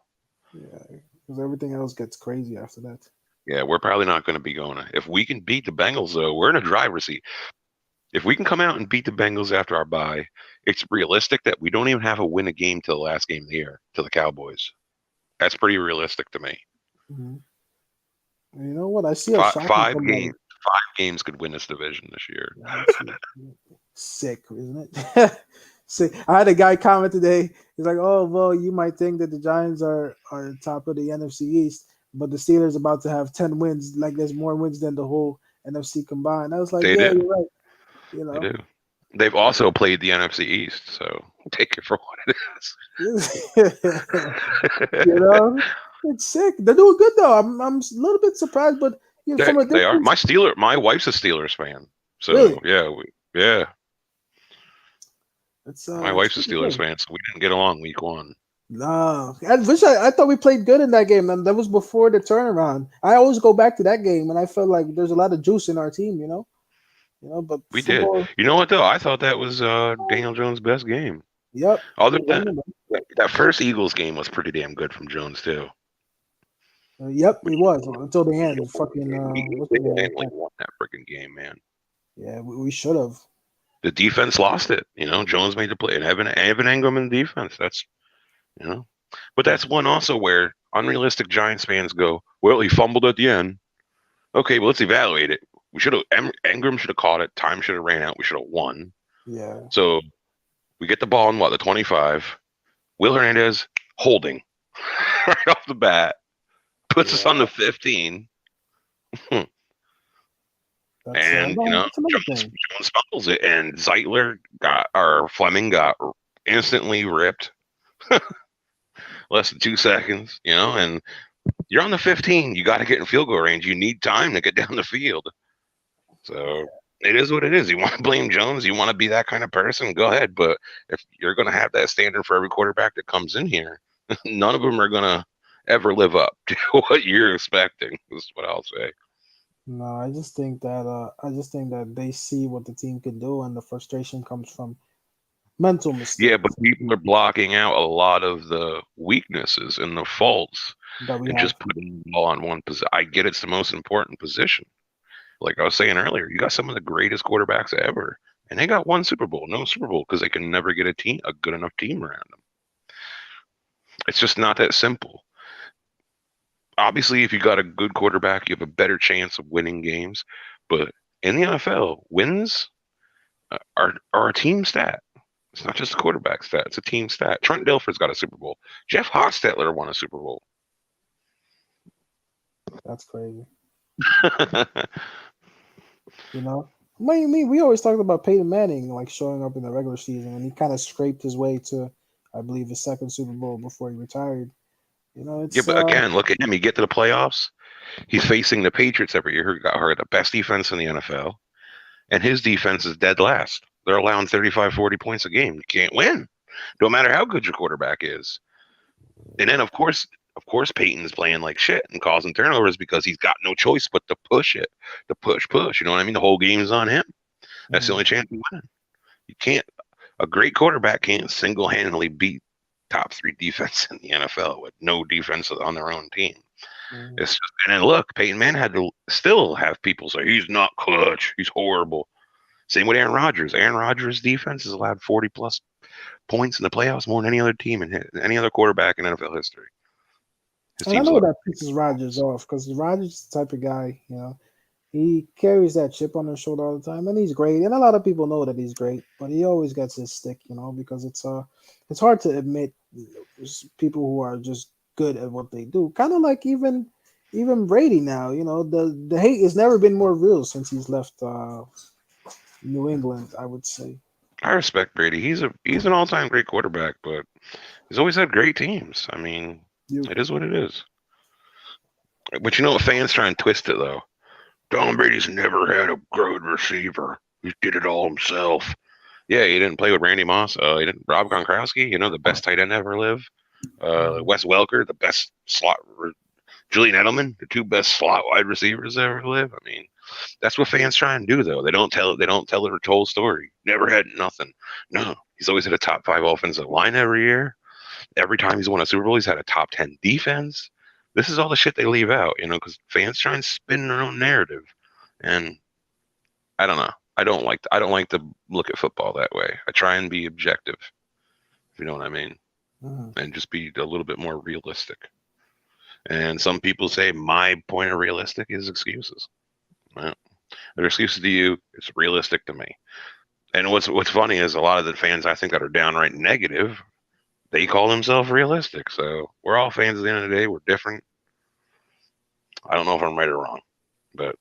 Yeah, because everything else gets crazy after that. Yeah, we're probably not going to be going. If we can beat the Bengals, though, we're in a driver's seat. If we can come out and beat the Bengals after our bye, it's realistic that we don't even have to win a game till the last game of the year to the Cowboys. That's pretty realistic to me. Hmm. You know what? I see a Five, shocking five comeback. games, 5 games could win this division this year. That's sick, isn't it? Sick. I had a guy comment today. He's like, "Oh, well, you might think that the Giants are top of the NFC East, but the Steelers about to have 10 wins. Like there's more wins than the whole NFC combined." I was like, They "Yeah, do. you're right." You They know, do. They've also played the NFC East, so take it for what you it is. know, it's sick. They're doing good though. I'm a little bit surprised, but they, from a they are. distance, My wife's a Steelers fan, so really, yeah, yeah. My it's wife's a pretty Steelers good. fan, so we didn't get along week 1. No, I thought we played good in that game, and that was before the turnaround. I always go back to that game, and I felt like there's a lot of juice in our team, But We did. football, You know what though? I thought that was Daniel Jones' best game. yep, Other I than remember. that first Eagles game was pretty damn good from Jones too. Yep, We it was until the end. Fucking we what's his name? handling won that freaking game, man. Yeah, we should have. The defense lost it. Jones made the play, and Evan Engram in the defense. That's you know, but that's one also where unrealistic Giants fans go, well, he fumbled at the end. Okay, well let's evaluate it. We should have Engram should have caught it. Time should have ran out. We should have won. Yeah, So we get the ball in the 25. Will Hernandez holding right off the bat puts us yeah. on the 15. And No, that's another thing. Jones fumbles it, and Fleming got instantly ripped, less than 2 seconds. And you're on the 15. You got to get in field goal range. You need time to get down the field. So it is what it is. You want to blame Jones? You want to be that kind of person? Go ahead. But if you're going to have that standard for every quarterback that comes in here, none of them are going to ever live up to what you're expecting. Is what I'll say. No, I just think that they see what the team can do, and the frustration comes from mental Yeah, but mistakes people are blocking out a lot of the weaknesses and the faults that we and have. just putting the ball on one position. I get it's the most important position. Like I was saying earlier, you got some of the greatest quarterbacks ever, and they got one Super Bowl, no Super Bowl, because they can never get a good enough team around them. It's just not that simple. Obviously, if you got a good quarterback, you have a better chance of winning games. But in the NFL, wins are a team stat. It's not just a quarterback stat; it's a team stat. Trent Dilfer's got a Super Bowl. Jeff Hostetler won a Super Bowl. That's crazy. You know, we always talked about Peyton Manning like showing up in the regular season, and he kind of scraped his way to, I believe, his second Super Bowl before he retired. Yeah, It's but again, look at him. You get to the playoffs. He's facing the Patriots every year, who got her the best defense in the NFL, and his defense is dead last. They're allowing 35, 40 points a game. You can't win, no matter how good your quarterback is. And then, of course, Peyton's playing like shit and causing turnovers because he's got no choice but to push it, to push. You know what I mean? The whole game's on him. That's the mm, only chance of winning. You can't. A great quarterback can't single-handedly beat top three defense in the NFL with no defense on their own team. mm, It's just, and then look, Peyton Manning had to still have people say he's not clutch, he's horrible. Same with Aaron Rodgers. Aaron Rodgers' defense has allowed 40 plus points in the playoffs more than any other team in any other quarterback in NFL history. His and I team's know allowed that pisses Rodgers off because Rodgers is the type of guy, he carries that chip on his shoulder all the time, and he's great. And a lot of people know that he's great, but he always gets his stick, because it's hard to admit there's people who are just good at what they do. Kind of like even Brady now. The hate has never been more real since he's left New England. I would say. I respect Brady. He's an all-time great quarterback, but he's always had great teams. I mean, You it is what it is. But you know what? Fans try and twist it though. Tom Brady's never had a good receiver. He did it all himself. Yeah, he didn't play with Randy Moss. He didn't. Rob Gronkowski, the best tight end ever live. Mhm. Wes Welker, the best slot. Julian Edelman, the two best slot wide receivers ever live. I mean, that's what fans try and do though. They don't tell. They don't tell the whole story. Never had nothing. No, he's always had a top five offensive line every year. Every time he's won a Super Bowl, he's had a top 10 defense. This is all the shit they leave out, because fans try and spin their own narrative, and I don't know. I don't like to look at football that way. I try and be objective, if you know what I mean, Mhm. and just be a little bit more realistic. And some people say my point of realistic is excuses. Well, they're excuses to you. It's realistic to me. And what's funny is a lot of the fans I think that are downright negative, they call themselves realistic. So we're all fans at the end of the day. We're different. I don't know if I'm right or wrong, but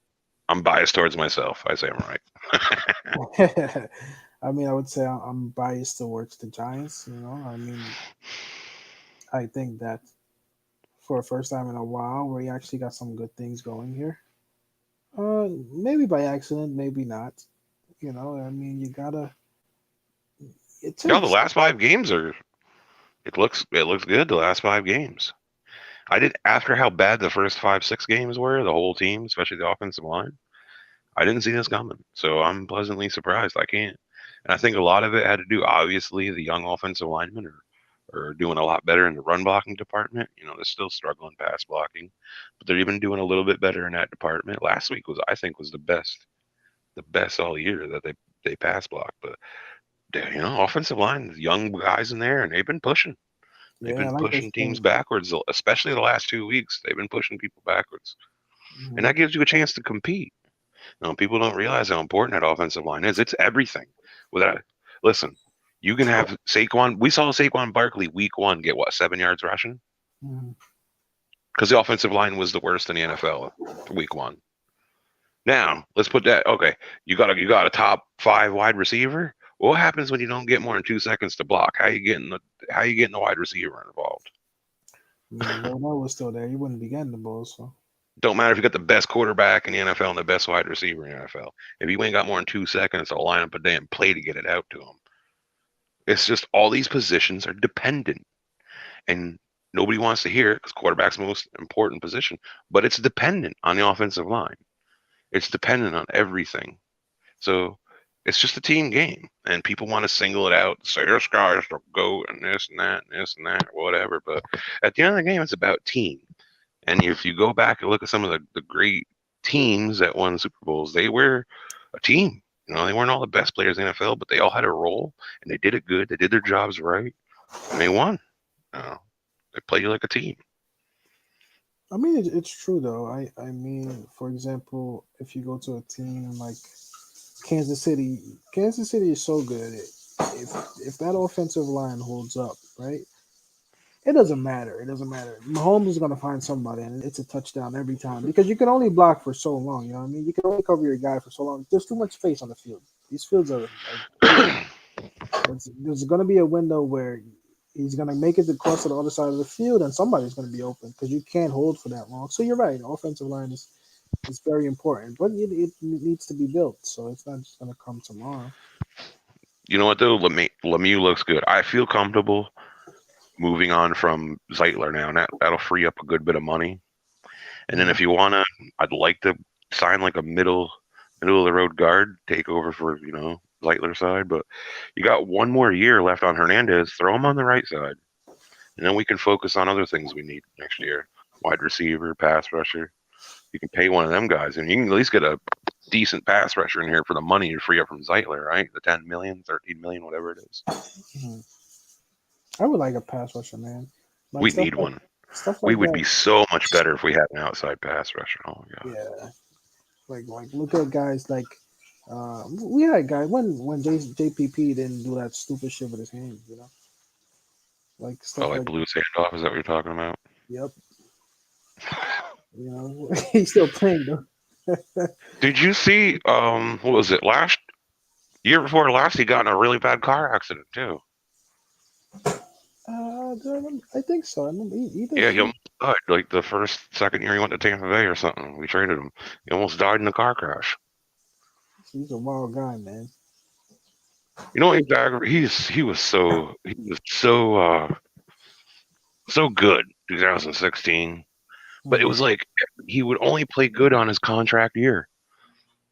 I'm biased towards myself. I say I'm right. I mean, I would say I'm biased towards the Giants. I mean, I think that for a first time in a while, we actually got some good things going here. Maybe by accident, maybe not. I mean, you gotta. It Yeah, the takes. last 5 games are. It looks good. The last 5 games. I did after how bad the first 5 6 games were. The whole team, especially the offensive line. I didn't see this coming, so I'm pleasantly surprised. I can't, and I think a lot of it had to do. Obviously, the young offensive linemen are doing a lot better in the run blocking department. They're still struggling pass blocking, but they're even doing a little bit better in that department. Last week was, I think, was the best all year that they pass blocked. But offensive line, young guys in there, and they've been pushing. They've Yeah, I been like pushing this teams thing. backwards, especially the last 2 weeks. They've been pushing people backwards, and Hmm. that gives you a chance to compete. People don't realize how important that offensive line is. It's everything. Without listen, you can have Saquon. We saw Saquon Barkley week one get what 7 yards rushing Hmm. because the offensive line was the worst in the NFL week one. Now let's put that. Okay, you got a top five wide receiver. What happens when you don't get more than 2 seconds to block? How you getting the wide receiver involved? I mean, if Odell was still there, he wouldn't be getting the ball. So. Don't matter if you got the best quarterback in the NFL and the best wide receiver in the NFL. If you ain't got more than 2 seconds to line up a damn play to get it out to him, it's just all these positions are dependent, and nobody wants to hear it because quarterback's the most important position. But it's dependent on the offensive line. It's dependent on everything. So it's just a team game, and people want to single it out, say this guy's the goat, and this and that, and this and that, or whatever. But at the end of the game, it's about team. And if you go back and look at some of the great teams that won Super Bowls, they were a team. They weren't all the best players in the NFL, but they all had a role and they did it good. They did their jobs right and they won. Uh, they played like a team. I mean, it's true though. I mean, for example, if you go to a team like Kansas City, Kansas City is so good. If that offensive line holds up, right? It doesn't matter. It doesn't matter. Mahomes is gonna find somebody, and it's a touchdown every time because you can only block for so long. You know what I mean? You can only cover your guy for so long. There's too much space on the field. These fields are big. There's gonna be a window where he's gonna make it across to the other side of the field, and somebody's gonna be open because you can't hold for that long. So you're right. The offensive line is very important, but it needs to be built. So it's not just gonna come tomorrow. You know what though? Lemieux looks good. I feel comfortable moving on from Zeitler now, and that'll free up a good bit of money. And then Mhm. if you wanna, I'd like to sign like a middle of the road guard, take over for Zeitler's side. But you got one more year left on Hernandez. Throw him on the right side, and then we can focus on other things we need next year: wide receiver, pass rusher. You can pay one of them guys, and you can at least get a decent pass rusher in here for the money you free up from Zeitler, right? The 10 million, 13 million, whatever it is. Mhm. I would like a pass rusher, man. Like We need one. stuff We like would that. be so much better if we had an outside pass rusher. Oh my god. Yeah, like look at guys like we had guys when JPP didn't do that stupid shit with his hands, like Oh, stuff like like blue handoff, is that what you're talking about? yep, he's still playing though. Did you see what was it, last year before last he got in a really bad car accident too? I think so. I remember he did Yeah, he too. Like the second year he went to Tampa Bay or something. We traded him. He almost died in a car crash. He's a wild guy, man. You know, he was so good 2016, but it Mm. was like he would only play good on his contract year.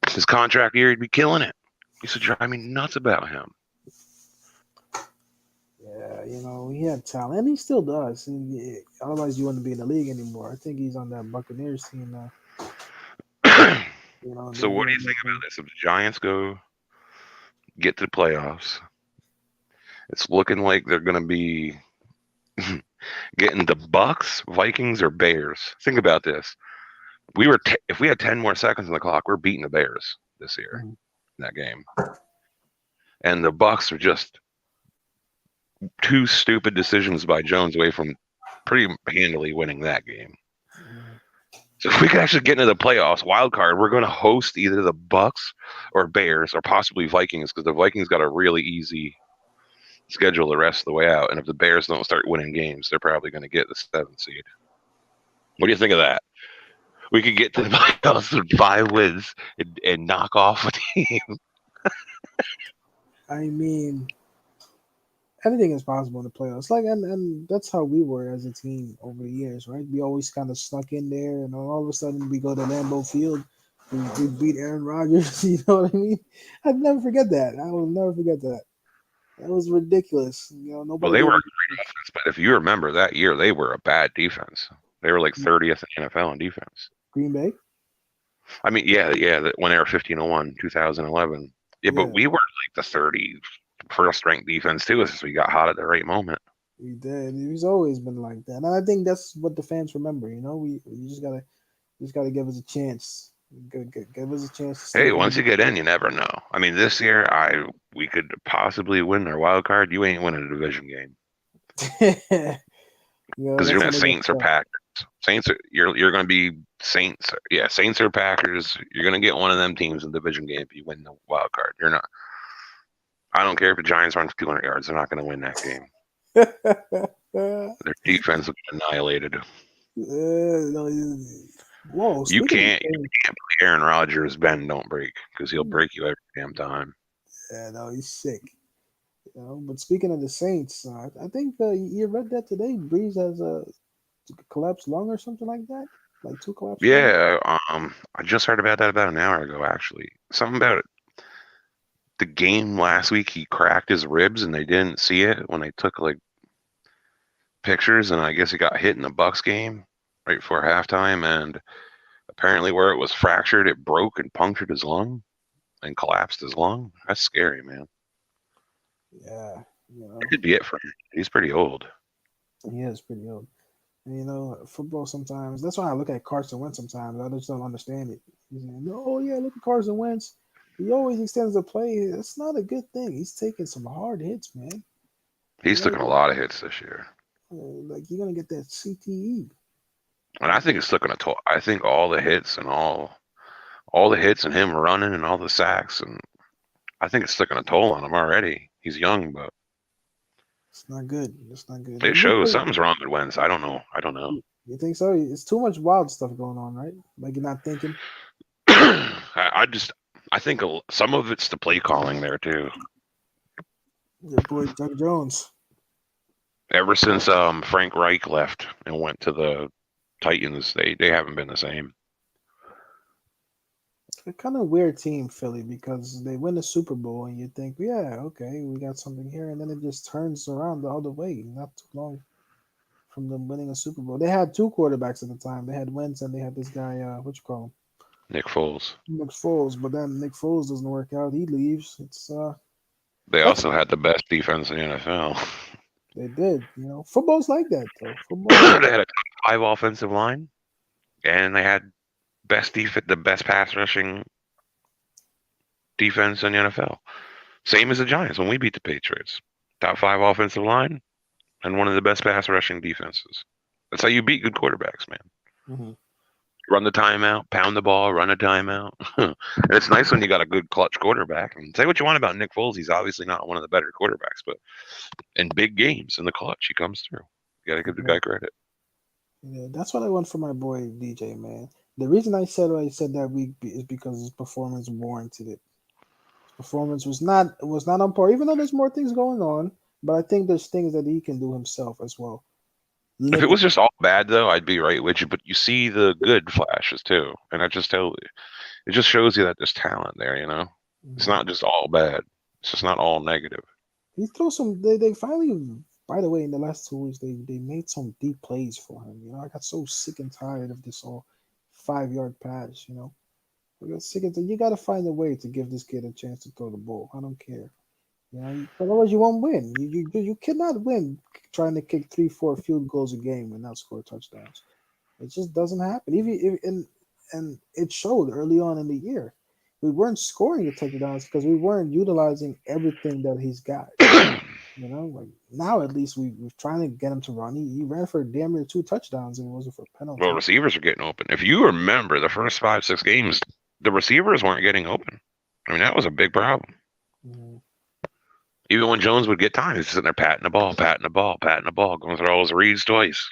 His contract year, he'd be killing it. Used to drive me nuts about him. Yeah, he had talent, and he still does. Otherwise, you wouldn't be in the league anymore. I think he's on that Buccaneers team now. So They're what do you doing think nothing. about this? If the Giants get to the playoffs, it's looking like they're going to be getting the Bucks, Vikings, or Bears. Think about this. If we had 10 more seconds on the clock, we're beating the Bears this year Mhm. in that game. And the Bucks are just two stupid decisions by Jones away from pretty handily winning that game. Mhm. So if we could actually get into the playoffs, wild card, we're going to host either the Bucks or Bears or possibly Vikings because the Vikings got a really easy schedule the rest of the way out. And if the Bears don't start winning games, they're probably going to get the 7th seed. What do you think of that? We could get to the playoffs with 5 wins and knock off a team. I mean, anything is possible in the playoffs. Like, and that's how we were as a team over the years, right? We always kind of snuck in there, and all of a sudden we go to Lambeau Field, we beat Aaron Rodgers. You know what I mean? I'd never forget that. I will never forget that. That was ridiculous. Well, Nobody they gave were a us great offense, but if you remember that year, they were a bad defense. They were like 30th in the NFL in defense. Green Bay. I mean, yeah, when they were 15-1, 2011. Yeah, but Yeah, we were like the 31st ranked defense too, since we got hot at the right moment. we did. He's always been like that, and I think that's what the fans remember. We just gotta give us a chance. Give us a chance to Hey, step once in. you get in, you never know. I mean, this year, we could possibly win our wild card. You ain't winning a division game because you're That's gonna when have it gets Saints or tough. Packers. You're gonna be Saints. Yeah, Saints or Packers. You're gonna get one of them teams in the division game if you win the wild card. You're not. I don't care if the Giants run for 200 yards. They're not gonna win that game. Their defense will get annihilated. No, whoa, You speaking of can't things, play Aaron Rodgers bend don't break because he'll break you every damn time. yeah, no, he's sick. But speaking of the Saints, I think you read that today. Breeze has a collapsed lung or something like that, like two collapsed lungs. Yeah, I just heard about that about an hour ago. Actually, something about it. The game last week, he cracked his ribs, and they didn't see it when they took like pictures. And I guess he got hit in the Bucks game right before halftime, and apparently where it was fractured, it broke and punctured his lung and collapsed his lung. That's scary, man. Yeah, That could be it for him. He's pretty old. he is pretty old. And, football sometimes. That's why I look at Carson Wentz sometimes. I just don't understand it. He's saying, oh yeah, look at Carson Wentz. He always extends the play. That's not a good thing. He's taking some hard hits, man. You're He's gonna taken a get lot of hits this year. like you're gonna get that CTE. And I think it's taken a toll. I think all the hits and all the hits and him running and all the sacks and I think it's taking a toll on him already. He's young, but It's not good. It's not good. it And shows something's wrong with Wentz. I don't know. I don't know. you think so? It's too much wild stuff going on, right? Like you're not thinking. I think some of it's the play calling there too. Your boy Doug Jones. Ever since Frank Reich left and went to the Titans, they haven't been the same. A kind of weird team, Philly, because they win the Super Bowl and you think, yeah, okay, we got something here, and then it just turns around the other way. Not too long from them winning a Super Bowl. They had two quarterbacks at the time. They had Wentz and they had this guy, what you call Nick Foles. him, Nick Foles. But then Nick Foles doesn't work out. He leaves. They That's also had the best defense in the NFL. they did. Football's like that though. Football. They had a top 5 offensive line, and they had the best pass rushing defense in the NFL. Same as the Giants when we beat the Patriots. Top 5 offensive line and one of the best pass rushing defenses. That's how you beat good quarterbacks, man. Hmm. Run the timeout, pound the ball, run a timeout. And it's nice when you got a good clutch quarterback. And say what you want about Nick Foles, he's obviously not one of the better quarterbacks, but in big games in the clutch, he comes through. You got to give the Yeah, guy credit. Yeah, that's what I want for my boy DJ, man. The reason I said that week is because his performance warranted it. His performance was not on par, even though there's more things going on. But I think there's things that he can do himself as well. If it Limit. was just all bad though, I'd be right with you. But you see the good flashes too, and I just tell it just shows you that there's talent there. It's Mhm. not just all bad. It's just not all negative. He throws some. They finally. By the way, in the last 2 weeks, they made some deep plays for him. I got so sick and tired of this all 5 yard pass. I got sick of it. You got to find a way to give this kid a chance to throw the ball. I don't care. Otherwise you won't win. You cannot win trying to kick 3, 4 field goals a game and not score touchdowns. It just doesn't happen. Even if, and it showed early on in the year. We weren't scoring the touchdowns because we weren't utilizing everything that he's got. Like now at least we're trying to get him to run. He ran for damn near 2 touchdowns if it wasn't for Well, penalties. receivers are getting open. If you remember the first 5, 6 games, the receivers weren't getting open. I mean, that was a big problem. Mm, Even when Jones would get time, he's sitting there patting the ball, patting the ball, patting the ball, going through all his reads twice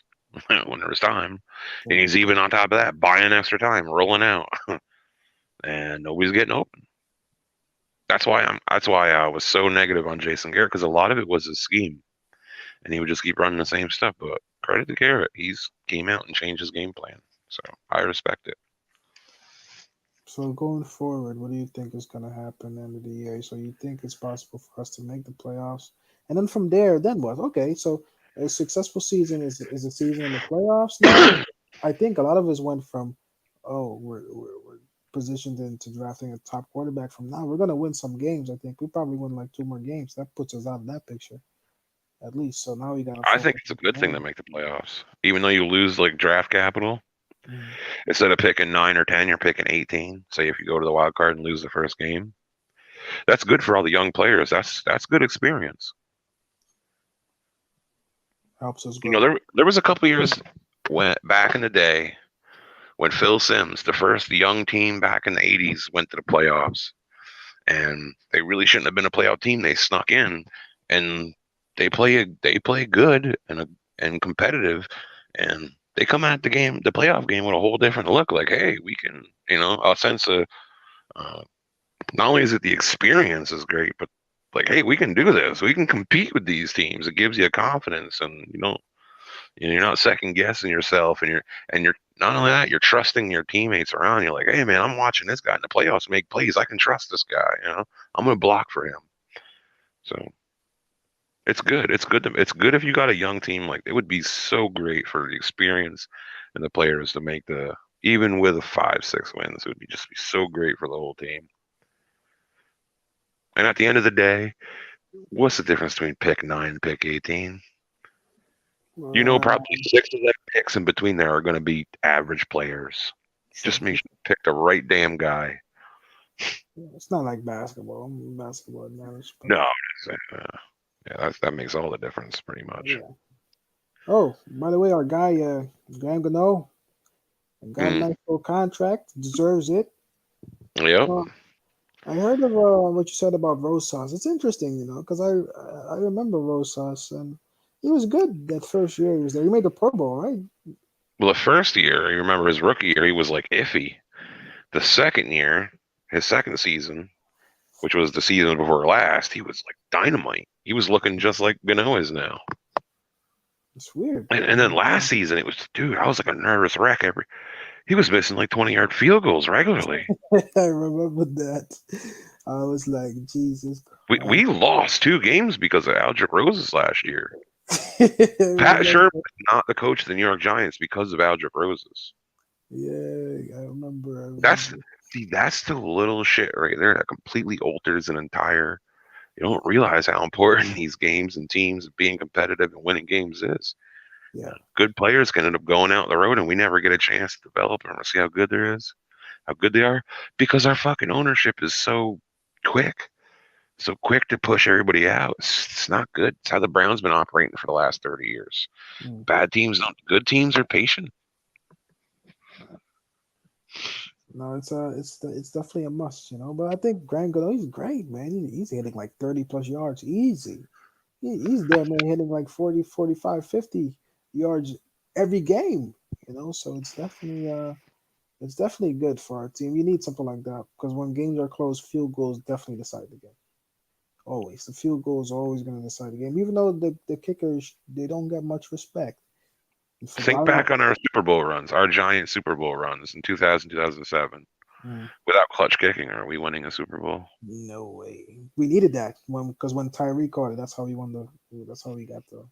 when there was time. And yeah. he's even on top of that, buying extra time, rolling out, and nobody's getting open. That's why I was so negative on Jason Garrett because a lot of it was his scheme, and he would just keep running the same stuff. But credit to Garrett, he's came out and changed his game plan, so I respect it. So going forward, what do you think is going to happen end of the year? So you think it's possible for us to make the playoffs, and then from there, then what? Okay, so a successful season is a season in the playoffs. Now, I think a lot of us went from, oh, we're positioned into drafting a top quarterback. From now, we're going to win some games. I think we probably win like 2 more games. That puts us out of that picture at least. So now we got to I think focus it's a on good thing to winning. make the playoffs, even though you lose like draft capital. Mm. Instead of picking 9 or 10, you're picking 18. Say if you go to the wild card and lose the first game, that's good for all the young players. That's good experience. Helps us You know, grow. there was a couple years when back in the day when Phil Simms, the first young team back in the '80s, went to the playoffs, and they really shouldn't have been a playoff team. They snuck in, and they play good and competitive, and they come at the playoff game with a whole different look. Like, hey, we can, a sense of uh, not only is it the experience is great, but like, hey, we can do this. We can compete with these teams. It gives you a confidence, and you're not second guessing yourself, and you're not only that, you're trusting your teammates around you. Like, hey, man, I'm watching this guy in the playoffs make plays. I can trust this guy. I'm gonna block for him. So it's good. It's good if you got a young team. Like, it would be so great for the experience and the players to make the even with a 5, 6 wins. It would be so great for the whole team. And at the end of the day, what's the difference between pick 9 and pick 18? Probably Uh, 6 of them picks in between there are going to be average players. True. Just make sure you pick the right damn guy. It's not like basketball. Basketball matters, but No, yeah, that makes all the difference pretty much. yeah. Oh, by the way, our guy Graham Gano got a Mm, nice little contract. Deserves it. yep. Uh, I heard of what you said about Rosas. It's interesting, because I remember Rosas and he was good that first year he was there. He made the Pro Bowl, right? Well, the first year, you remember his rookie year, he was like iffy. The second year, his second season, which was the season before last, he was like dynamite. He was looking just like Gano is now. It's weird. And then last season, it was, dude, I was like a nervous wreck. He was missing like 20-yard field goals regularly. I remember that. I was like, Jesus We Christ. lost 2 games because of Algic Roses last year. I Pat Sherman remember. is not the coach of the New York Giants because of Algic Roses. Yeah, I remember. I That's remember. that's the little shit right there that completely alters an entire. You don't realize how important these games and teams being competitive and winning games is. Yeah. Good players can end up going out the road, and we never get a chance to develop them or see how good there is, how good they are, because our fucking ownership is quick, so quick to push everybody out. It's not good. It's how the Browns been operating for the last 30 years. Mm. Bad teams don't. Good teams are patient. No, it's definitely a must. But I think Grant Gano, he's great, man. He's hitting like 30 plus yards easy. He's damn near hitting like 40, 45, 50 yards every game. So it's definitely good for our team. You need something like that because when games are close, field goals definitely decide the game. Always, the field goal is always going to decide the game. Even though the kickers they don't get much respect. For the, I Think remember, back on our Super Bowl runs, our giant Super Bowl runs in 2000, 2007. mm, Without clutch kicking, are we winning a Super Bowl? no way. We needed that when Tyree caught it, that's how we won the. That's how we got the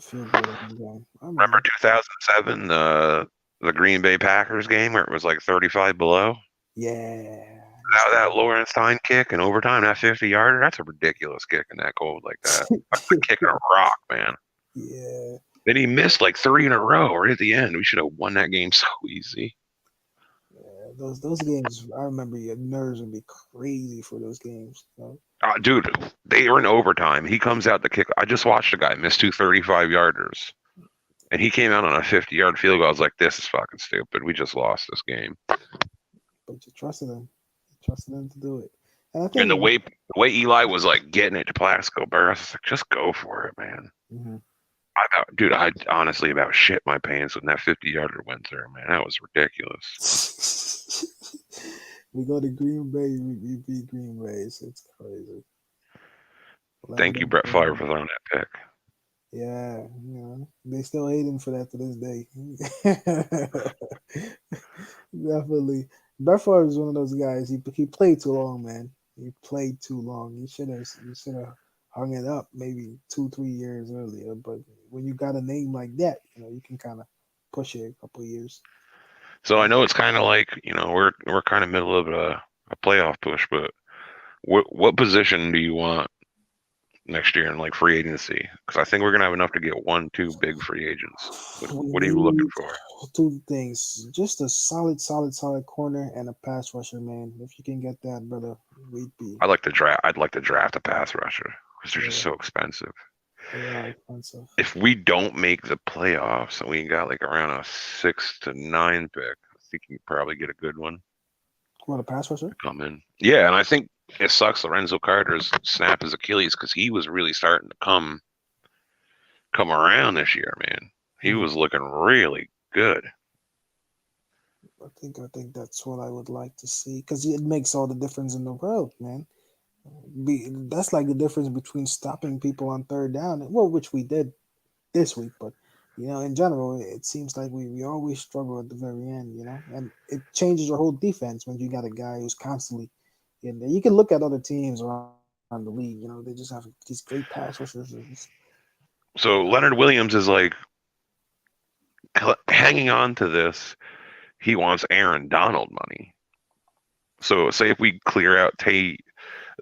field goal in the game. I Remember remember. 2007, the Green Bay Packers game where it was like 35 below? Yeah, I used That to. Lawrence Tyne kick in overtime, that 50-yarder, that's a ridiculous kick in that cold like that. That's like kicking a rock, man. Yeah, Then he missed like three in a row right at the end. We should have won that game so easy. yeah. Those games, I remember your nerves would be crazy for those games. Dude, they were in overtime. He comes out the kick. I just watched a guy miss two 35-yarders, and he came out on a 50-yard field goal. I was like, this is fucking stupid. We just lost this game. But you trusted them to do it. And I And the think, way the way Eli was like getting it to Plaxico Burress, I was like, just go for it, man. mhm. Dude, I honestly about shit my pants when that 50-yarder went through, man. That was ridiculous. We go to Green Bay, we beat Green Bay. It's crazy. Thank you, London, Brett Favre, for throwing that pick. yeah, they still hating for that to this day. Definitely, Brett Favre is one of those guys. He played too long, man. He played too long. He should have hung it up maybe 2 3 years earlier. But when you got a name like that, you can kind of push it a couple years. So I know it's kind of like we're kind of middle of a playoff push, but what position do you want next year in like free agency? Because I think we're gonna have enough to get one, two big free agents. We What are you looking need for? two things: just a solid corner and a pass rusher, man. If you can get that, brother, we'd be. I'd like to draft. I'd like to draft a pass rusher because they're just Yeah, so expensive. they are expensive. If we don't make the playoffs and we got like around a 6 to 9 pick, I think you can probably get a good one What, a pass rusher? to come in. Yeah, and I think it sucks Lorenzo Carter's snap his Achilles because he was really starting to come around this year, man. He Hmm. was looking really good. I think that's what I would like to see because it makes all the difference in the world, man. That's like the difference between stopping people on third down, well, which we did this week, but in general, it seems like we always struggle at the very end, and it changes your whole defense when you got a guy who's constantly in there. You can look at other teams around the league, they just have these great pass rushers. So Leonard Williams is like hanging on to this. He wants Aaron Donald money. So say if we clear out Tate,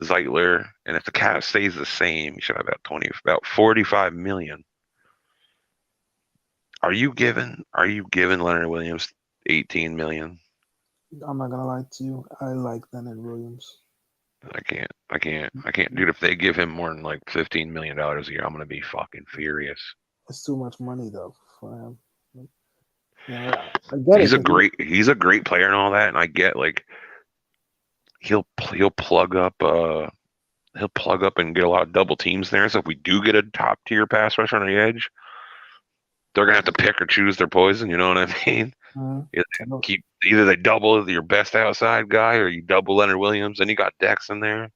Zeitler, and if the cap stays the same, you should have about 45 million. Are you giving Leonard Williams 18 million? I'm not gonna lie to you, I like Leonard Williams. I can't. Dude, if they give him more than like $15 million a year, I'm gonna be fucking furious. It's too much money though for him. I get it He's a because great player and all that, and I get like he'll plug up and get a lot of double teams there. So if we do get a top tier pass rusher on the edge, they're gonna have to pick or choose their poison. You know what I mean? Either I know. they double your best outside guy, or you double Leonard Williams. Then you got Dex in there.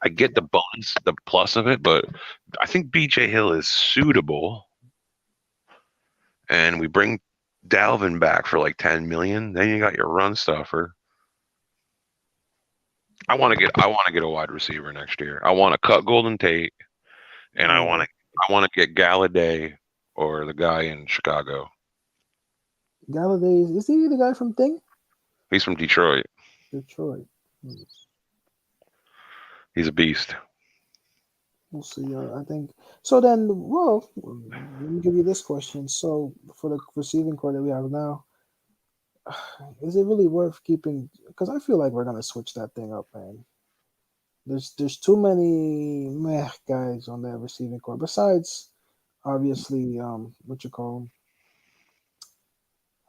I get the bonus, the plus of it, but I think BJ Hill is suitable, and we bring Dalvin back for like 10 million. Then you got your run stuffer. I want to get a wide receiver next year. I want to cut Golden Tate, and I want Oh, to I want to get Galladay or the guy in Chicago. Galladay, is he the guy from Thing? He's from Detroit. Detroit. Hmm. He's a beast. We'll see. I think so. Then, well, let me give you this question. So, for the receiving core that we have now, is it really worth keeping? Because I feel like we're gonna switch that thing up, man. There's too many meh guys on that receiving core. Besides, obviously, what you call him?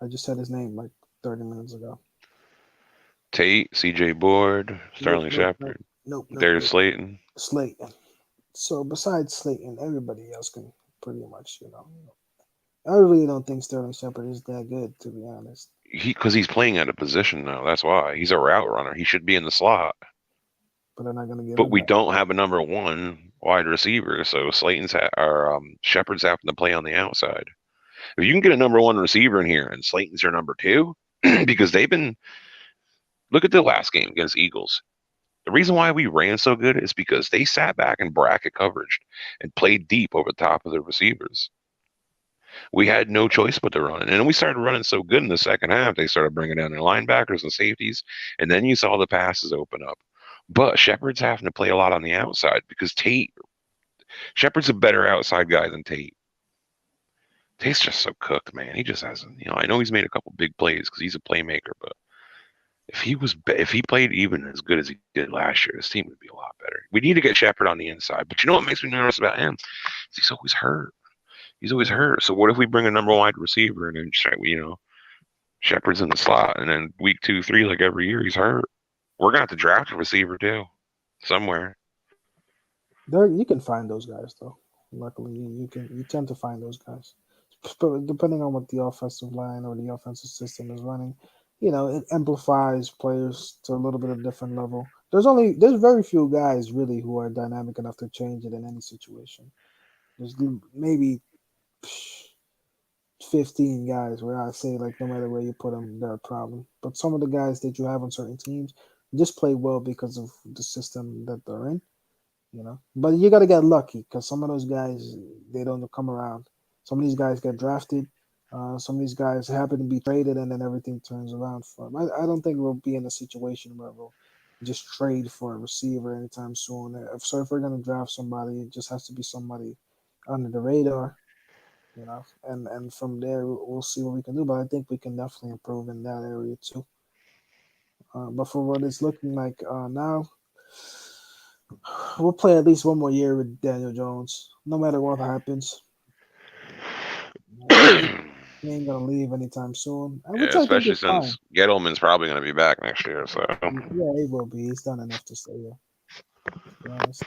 I just said his name like 30 minutes ago. Tate, C.J. Board, Nope, Sterling nope, nope, Shepard, nope, nope, Darius nope. Slayton. Slayton. So besides Slayton, everybody else can pretty much, I really don't think Sterling Shepard is that good, to be honest. Because he's playing at a position now. That's why he's a route runner. He should be in the slot. But they're not going to give But him we that. don't have a number one wide receiver, so Shepard's having to play on the outside. If you can get a number one receiver in here and Slayton's your number two, because they've been look at the last game against Eagles. The reason why we ran so good is because they sat back in bracket coverage and played deep over the top of the receivers. We had no choice but to run it. And then we started running so good in the second half, they started bringing down their linebackers and safeties, and then you saw the passes open up. But Shepard's having to play a lot on the outside because Shepard's a better outside guy than Tate. Tate's just so cooked, man. He just hasn't, I know he's made a couple big plays because he's a playmaker, but if he played even as good as he did last year, this team would be a lot better. We need to get Shepard on the inside. But you know what makes me nervous about him? He's always hurt. He's always Yeah. hurt. So what if we bring a number one wide receiver and then Shepard's in the slot, and then week 2, 3, like every year, he's hurt. We're gonna have to draft a receiver too, somewhere. There, you can find those guys though. Luckily, you tend to find those guys. But depending on what the offensive line or the offensive system is running, it amplifies players to a little bit of different level. There's very few guys really who are dynamic enough to change it in any situation. There's maybe 15 guys where I say like no matter where you put them, they're a problem. But some of the guys that you have on certain teams just play well because of the system that they're in. But you got to get lucky because some of those guys they don't come around. Some of these guys get drafted. Some of these guys happen to be traded, and then everything turns around for them. I don't think we'll be in a situation where we'll just trade for a receiver anytime soon. If we're gonna draft somebody, it just has to be somebody under the radar, and from there we'll see what we can do. But I think we can definitely improve in that area too. But for what it's looking like now, we'll play at least one more year with Daniel Jones, no matter what happens. He, Yeah, he ain't gonna leave anytime soon, which I think especially is fine. since Gettleman's probably gonna be back next year. So Yeah, he will be. He's done enough to stay here. To be honest,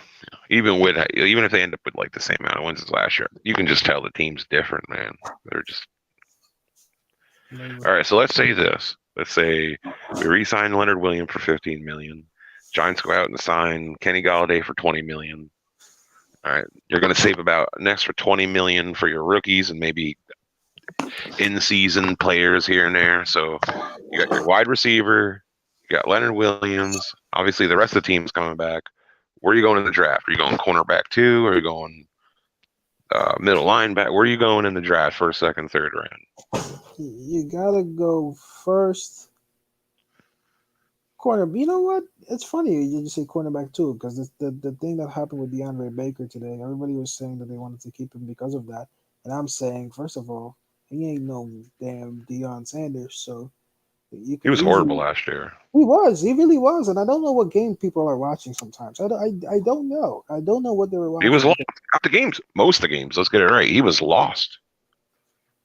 even if they end up with like the same amount of wins as last year, you can just tell the team's different, man. They're just maybe. all right. So let's say this. Let's say we re-sign Leonard Williams for 15 million. Giants go out and sign Kenny Galladay for 20 million. All right, you're going to save about an extra 20 million for your rookies and maybe in-season players here and there. So you got your wide receiver, you got Leonard Williams. Obviously, the rest of the team's coming back. Where are you going in the draft? Are you going cornerback two? Or are you going middle linebacker? Where are you going in the draft? First, second, third round? You gotta go first. Corner. You know what? It's funny you just say cornerback too, because the thing that happened with DeAndre Baker today, everybody was saying that they wanted to keep him because of that, and I'm saying first of all, he ain't no damn Deion Sanders, so you He could was horrible easily. last year. He really was, and I don't know what game people are watching sometimes. I don't know. I don't know what they were He was watching lost because at the games. Most of the games. Let's get it right. He was lost.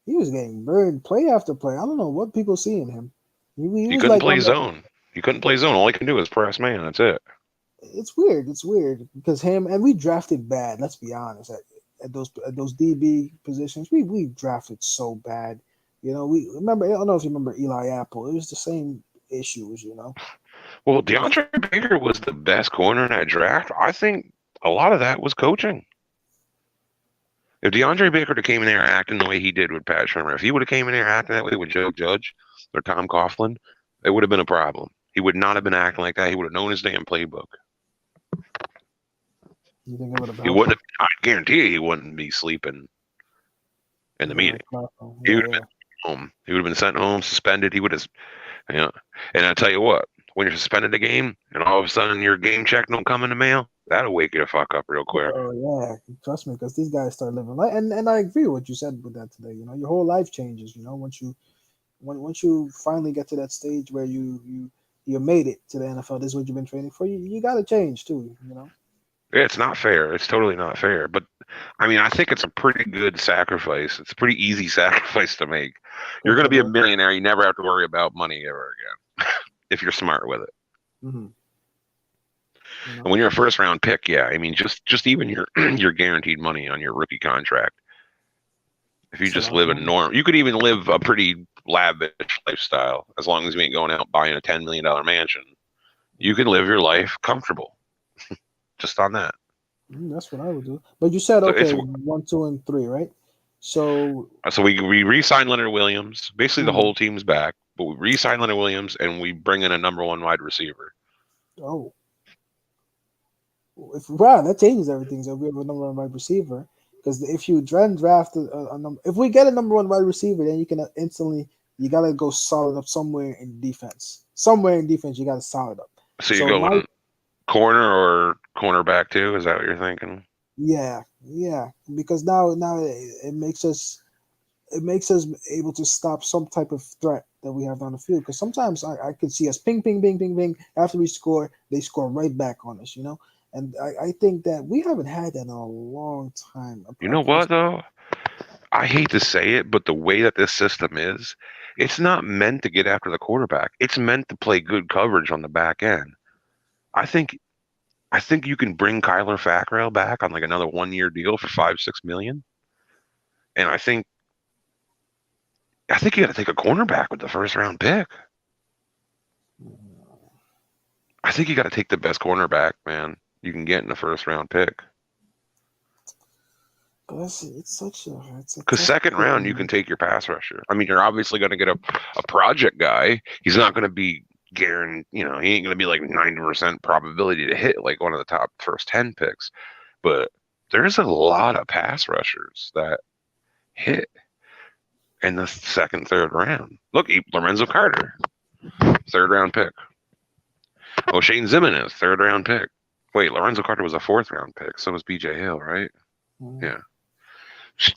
he was getting burned play after play. I don't know what people see in him. He He was couldn't like play on the. zone. He couldn't play zone. All he can do is press man. That's it. It's weird. It's weird because him and we drafted bad. Let's be honest. At those DB positions, we drafted so bad. We remember. I don't know if you remember Eli Apple. It was the same issues. Well, With DeAndre Baker was the best corner in that draft. I think a lot of that was coaching. If DeAndre Baker came in there acting the way he did with Pat Shermer, if he would have came in there acting that way with Joe Judge or Tom Coughlin, it would have been a problem. He would not have been acting like that. He would have known his damn playbook. you think it would have He helped? wouldn't. I guarantee you, he wouldn't be sleeping in the meeting. He Yeah, would have yeah. been home. He would have been sent home, suspended. He would have, you know. And I tell you what, when you're suspended a game and all of a sudden your game check don't come in the mail, that'll wake you the fuck up real quick. Oh yeah, trust me, because these guys start living life, and I agree with what you said with that today. Your whole life changes. Once you finally get to that stage where you made it to the NFL. This is what you've been training for. You got to change too. It's not fair. It's totally not fair. But I mean, I think it's a pretty good sacrifice. It's a pretty easy sacrifice to make. You're Think going to it be a is. millionaire. You never have to worry about money ever again if you're smart with it. Hmm. You And know, when you're a first round pick, yeah, I mean, just even your your guaranteed money on your rookie contract, If you It's a just lot of live a money. norm, you could even live a pretty lavish lifestyle as long as you ain't going out buying a $10 million mansion. You can live your life comfortable just on that. That's what I would do. But you said So okay, it's 1, 2, and 3, right? So so we re-sign Leonard Williams. Basically, the mm, whole team's back, but we re-sign Leonard Williams and we bring in a number one wide receiver. oh, if wow, that changes everything. So we have a number one wide receiver because if you draft a number, if we get a number one wide receiver, then you can instantly you gotta go solid up somewhere in defense. Somewhere in defense, you gotta solid up. So you So my going corner or cornerback too? Is that what you're thinking? yeah, yeah, because now it makes us able to stop some type of threat that we have on the field. Because sometimes I could see us ping, ping, ping, ping, ping. After we score, they score right back on us, you know? And I think that we haven't had that in a long time. You know what though? I hate to say it, but the way that this system is, it's not meant to get after the quarterback. It's meant to play good coverage on the back end. I think I think you can bring Kyler Fackrell back on like another 1 year deal for 5, 6 million. And I think you got to take a cornerback with the first round pick. I think you got to take the best cornerback, man, you can get in the first round pick. But it's a Because tough second pick, round, you can man. take your pass rusher. I mean, you're obviously going to get a project guy. He's not going to be guaranteed, he ain't going to be like 90% probability to hit like one of the top first 10 picks. But there's a lot of pass rushers that hit in the second, third round. Look, Lorenzo Carter, third round pick. O'Shane Zimenez, third round pick. Wait, Lorenzo Carter was a fourth round pick. So was BJ Hill, right? Mm, Yeah.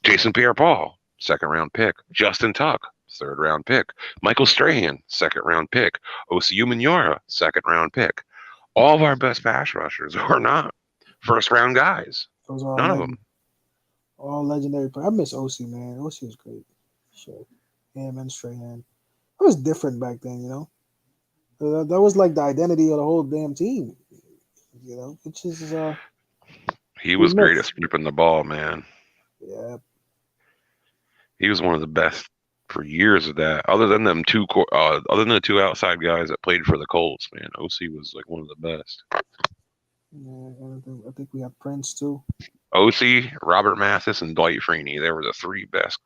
Jason Pierre-Paul, second round pick. Justin Tuck, third round pick. Michael Strahan, second round pick. Osiu Minora, second round pick. All of our best pass rushers are not first round guys. those are None of them. all legendary. I miss OC, man. OC was great. Sure. Him and Strahan. It was different back then, you know? That was like the identity of the whole damn team, you know? Which is, He we was great at miss. stripping the ball, man. Yeah. He was one of the best for years of that. Other than the two outside guys that played for the Colts, man, OC was like one of the best. Yeah, I think we have Prince too. OC, Robert Mathis, and Dwight Freeney. They were the three best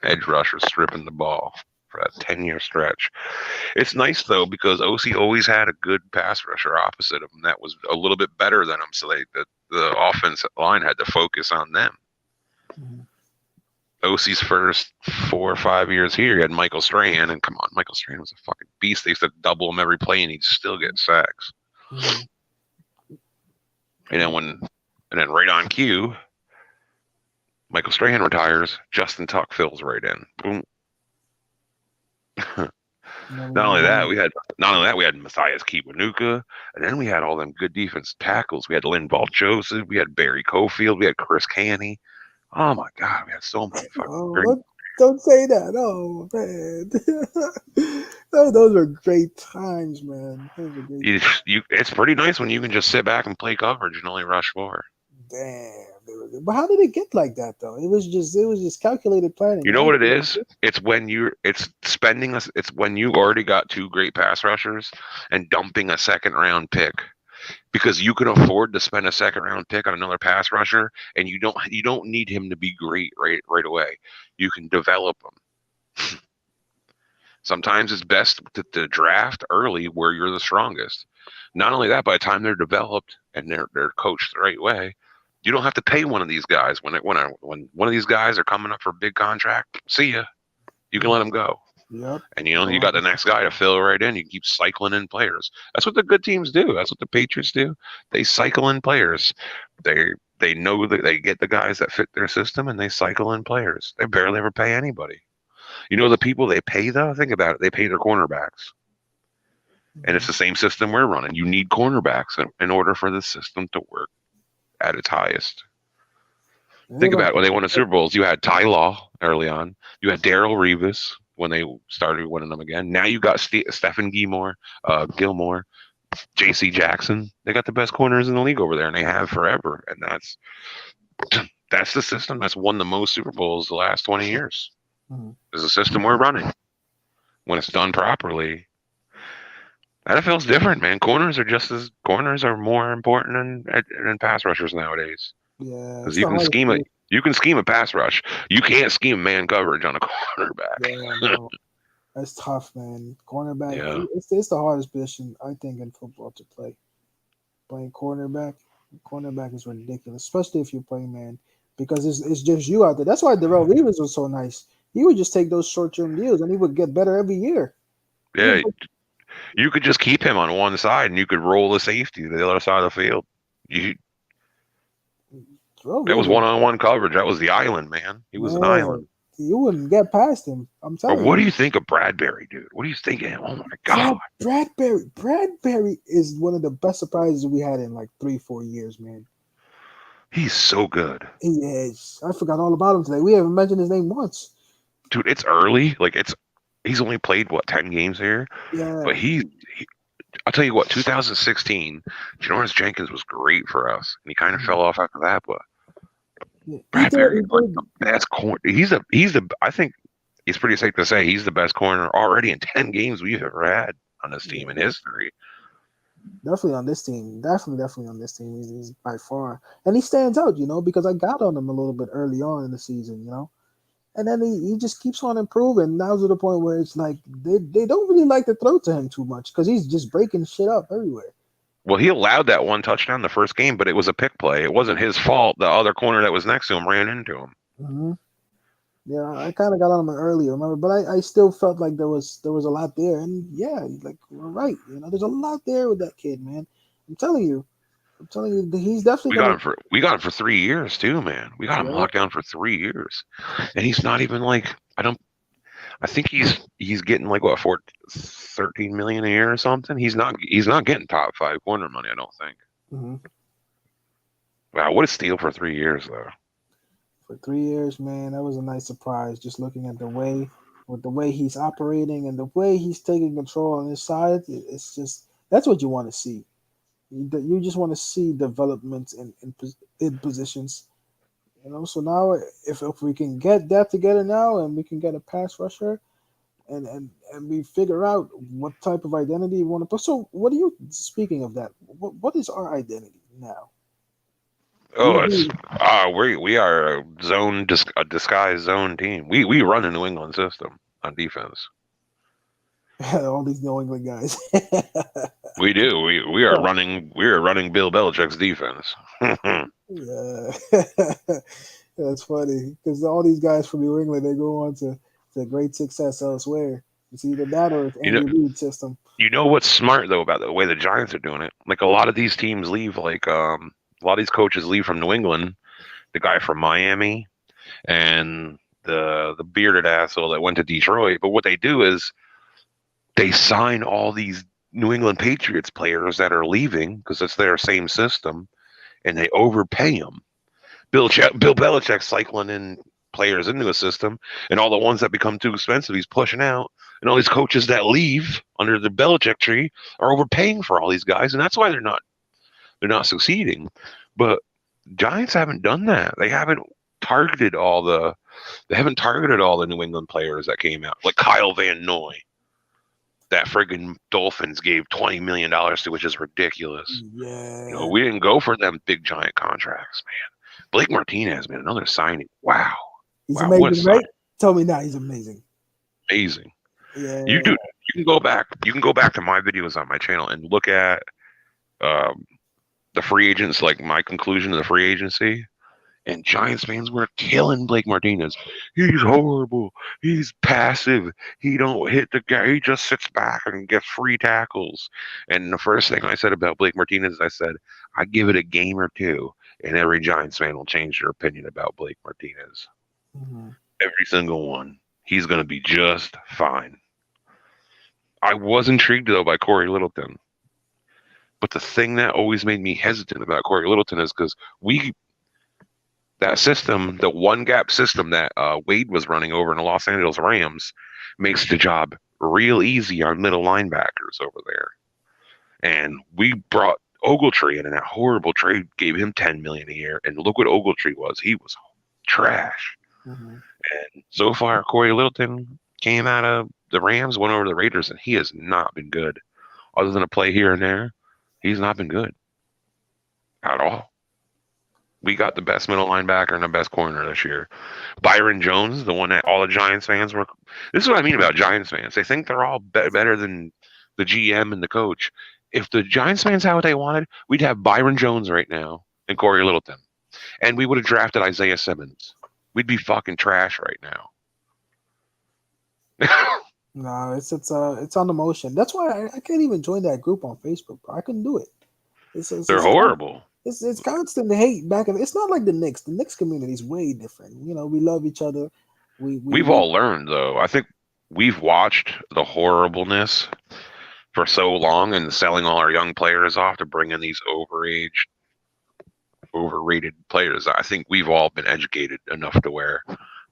edge rushers stripping the ball for that 10-year stretch. It's nice though because OC always had a good pass rusher opposite of him that was a little bit better than him, so the offensive line had to focus on them. Mhm. OC's first 4 or 5 years here, he had Michael Strahan, and come on, Michael Strahan was a fucking beast. They used to double him every play, and he'd still get sacks. Mhm. And then right on cue, Michael Strahan retires. Justin Tuck fills right in. Boom. Never Not know only how. that, we had Matthias Kiwanuka, and then we had all them good defensive tackles. We had Linval Joseph, we had Barry Cofield, we had Chris Canny. Oh my God, we had so many fucking Oh, great. don't say that. Oh man, those were great times, man. Those were great You, times. it's pretty nice when you can just sit back and play coverage and only rush four. Damn, they were good. But how did it get like that though? It was just calculated planning, You know right? what it is? It's when you already got two great pass rushers and dumping a second round pick because you can afford to spend a second round pick on another pass rusher and you don't need him to be great right away. You can develop him. Sometimes it's best to draft early where you're the strongest. Not only that, by the time they're developed and they're coached the right way, you don't have to pay one of these guys when one of these guys are coming up for a big contract. See ya. You can let them go. Yep. And you Go got the on. next guy to fill right in. You keep cycling in players. That's what the good teams do. That's what the Patriots do. They cycle in players. They know that they get the guys that fit their system and they cycle in players. They barely ever pay anybody. You know the people they pay though? Think about it. They pay their cornerbacks. And it's Mhm. the same system we're running. You need cornerbacks in order for the system to work at its highest. Yeah, Think about but it. When they won the Super Bowls, you had Ty Law early on. You had Daryl Reeves when they started winning them again. Now you got Stephen Gilmore, J.C. Jackson. They got the best corners in the league over there, and they have forever. And that's that's the system that's won the most Super Bowls the last 20 years. Mhm. Is the system we're running when it's done properly. NFL's different, man. Corners are more important than pass rushers nowadays Yeah, because it's the hardest position. you can scheme a pass rush. You can't scheme man coverage on a Yeah, cornerback. no, that's tough, man. Cornerback, Yeah, it's the hardest position I think in football to play. Playing cornerback is ridiculous, especially if you play man, because it's just you out there. That's why Darrell Reeves was so nice. He would just take those short term deals, and he would get better every year. He yeah. would You could just keep him on one side, and you could roll the safety to the other side of the field. You Darrell That was Reeves, one-on-one coverage. That was the island, man. He was an man. island. You wouldn't get past him. I'm But telling what do you. you think of Bradbury, dude? What do you think of him? Oh my God, Bradbury is one of the best surprises we had in like 3 4 years, man. he's so good, He is. I forgot all about him today. We haven't mentioned his name once. dude. It's early. He's only played what 10 games here, but Yeah, he I'll tell you what. 2016, Janoris Jenkins was great for us, and he kind of mhm. fell off after that. But Yeah. He did. Bradbury He is like did. the best corner. He's the. I think it's pretty safe to say he's the best corner already in 10 games we've ever had on this team in Yeah, history. definitely on this team. Definitely on this team. He's by far, and he stands out. Because I got on him a little bit early on in the season. And then he just keeps on improving. Now to the point where it's like they don't really like to throw to him too much because he's just breaking shit up everywhere. Well, he allowed that one touchdown the first game, but it was a pick play. It wasn't his fault. The other corner that was next to him ran into him. hmm Yeah, I kind of got on him earlier, remember, but I still felt like there was a lot there, and yeah, like we're right. There's a lot there with that kid, man. I'm telling you, he's definitely We gonna. got him for 3 years too, man. We got him Yeah, locked down for 3 years, and he's not even like I don't. I think he's getting like what 13 million a year or something. He's not getting top five corner money. I don't think. hmm Wow, what a steal for 3 years though. for 3 years, man, that was a nice surprise. Just looking at the way he's operating and the way he's taking control on his side, it's just that's what you want to see. You just want to see developments in positions. So now if we can get that together now and we can get a pass rusher and we figure out what type of identity you want to put. So what are you speaking of that? What is our identity now? Oh, We it's do we are a disguised zone team. We run a New England system on defense. all these New England guys. We do. We are running Bill Belichick's defense. Yeah, that's funny because all these guys from New England they go on to great success elsewhere. It's either that or it's you know Andy Reid system. you know what's smart though about the way the Giants are doing it? Like a lot of these teams leave a lot of these coaches leave from New England, the guy from Miami and the bearded asshole that went to Detroit. But what they do is they sign all these New England Patriots players that are leaving because it's their same system and they overpay them. Bill Belichick cycling in players into a system, and all the ones that become too expensive, he's pushing out. And all these coaches that leave under the Belichick tree are overpaying for all these guys, and that's why they're not succeeding. But Giants haven't done that. Targeted all the they haven't targeted all the New England players that came out, like Kyle Van Noy, that friggin' Dolphins gave $20 million to, which is ridiculous. Yeah, We didn't go for them big giant contracts, man. Blake Martinez, man, another signing. Wow. he's Wow, what a amazing, sign. right? Tell me now, he's amazing. Amazing. You Yeah. do you can go back to my videos on my channel and look at um, the free agents, like my conclusion of the free agency. And Giants fans were killing Blake Martinez. He's horrible. He's passive. He don't hit the guy. He just sits back and gets free tackles. And the first thing I said about Blake Martinez, I said, I give it a game or two, and every Giants fan will change their opinion about Blake Martinez. Mhm. Every single one. He's going to be just fine. I was intrigued, though, by Corey Littleton. But the thing that always made me hesitant about Corey Littleton is because that system, the one gap system that Wade was running over in the Los Angeles Rams, makes the job real easy on middle linebackers over there. And we brought Ogletree and in that horrible trade gave him 10 million a year, and look what Ogletree was. He was trash. Hmm. And so far, Corey Littleton came out of the Rams, went over to the Raiders, and he has not been good. Other than a play here and there, he's not been good at all. We got the best middle linebacker and the best corner this year. Byron Jones, the one that all the Giants fans were. This is what I mean about Giants fans. They think they're all better than the GM and the coach. If the Giants fans had what they wanted, we'd have Byron Jones right now and Corey Littleton, and we would have drafted Isaiah Simmons. We'd be fucking trash right now. No, it's on the motion. That's why I can't even join that group on Facebook, bro. I couldn't do it. It's it's They're it's, con- horrible. it's constant hate back and it's not like the Knicks. The Knicks community is way different. You know, we love each other. We've We all learned though. I think we've watched the horribleness for so long and selling all our young players off to bring in these overrated players. I think we've all been educated enough to where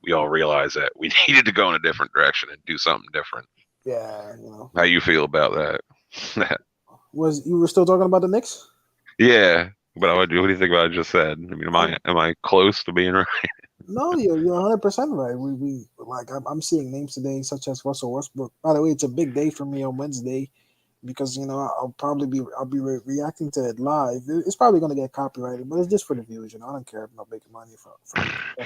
we all realize that we needed to go in a different direction and do something different. yeah, you know. How you feel about that? Was you were still talking about the Knicks? Yeah, but what do you think about what I just said? I mean, Um, am I close to being right? no, you're 100% right. We like I'm seeing names today such as Russell Westbrook. By the way, it's a big day for me on Wednesday because you know I'll be reacting to it live. It's probably gonna get copyrighted, but it's just for the views. You know, I don't care if I'm not making money from stuff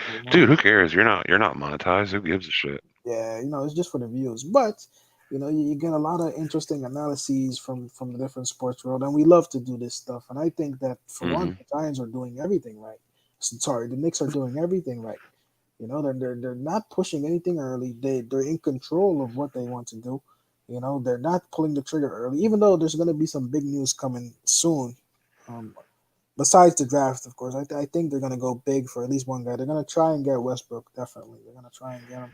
anymore. Dude, who cares? You're not monetized. Who gives a shit? Yeah, you know, it's just for the views. But you know, you get a lot of interesting analyses from the different sports world, and we love to do this stuff. And I think that for one, Hmm. the Giants are doing everything right. Sorry, the Knicks are doing everything right. You know, they're not pushing anything early. They're in control of what they want to do. You know, they're not pulling the trigger early, even though there's going to be some big news coming soon. Um, Besides the draft, of course, I think they're going to go big for at least one guy. They're going to try and get Westbrook. Definitely, they're going to try and get him.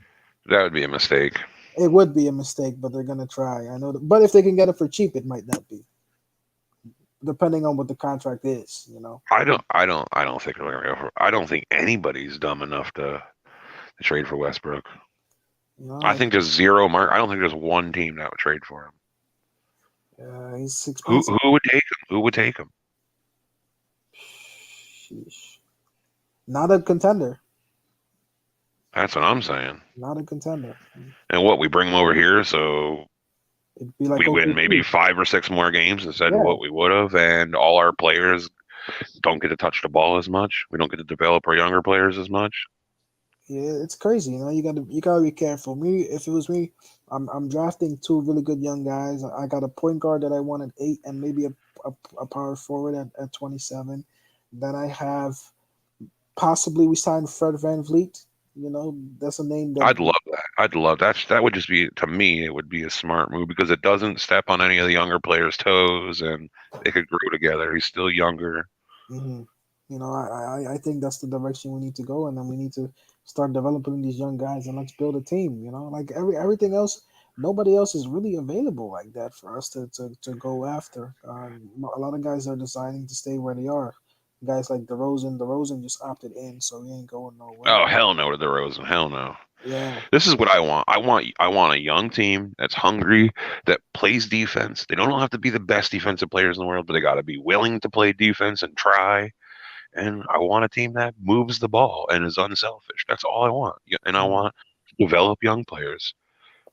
That would be a mistake. It would be a mistake, but they're gonna try. I know, but if they can get it for cheap, it might not be, depending on what the contract is. You know. I don't think they're gonna go for. I don't think anybody's dumb enough to trade for Westbrook. You know, I think there's zero mark. I don't think there's one team that would trade for him. he's Who expensive. who would take him? Who would take him? Sheesh. Not a contender. That's what I'm saying. Not a contender. And what we bring him over here, so It'd be like we win maybe OKC. 5 or 6 more games instead of Yeah, what we would have, and all our players don't get to touch the ball as much. We don't get to develop our younger players as much. yeah, it's crazy. You know, you gotta be careful. Me, if it was me, I'm drafting two really good young guys. I got a point guard that I want at 8, and maybe a power forward at 27. Then I have possibly we signed Fred Van Vliet. You know, that's a name that I'd love that. I'd love that. That would just be to me. It would be a smart move because it doesn't step on any of the younger players' toes, and they could grow together. He's still younger. hmm You know, I think that's the direction we need to go, and then we need to start developing these young guys, and let's build a team. You know, like everything else, nobody else is really available like that for us to go after. A lot of guys are deciding to stay where they are. Guys like DeRozan just opted in, so he ain't going nowhere. Oh hell no to the Rosen. Hell no. Yeah. This is what I want. I want a young team that's hungry, that plays defense. They don't have to be the best defensive players in the world, but they got to be willing to play defense and try. And I want a team that moves the ball and is unselfish. That's all I want. Yeah, and I Mhm. want to develop young players.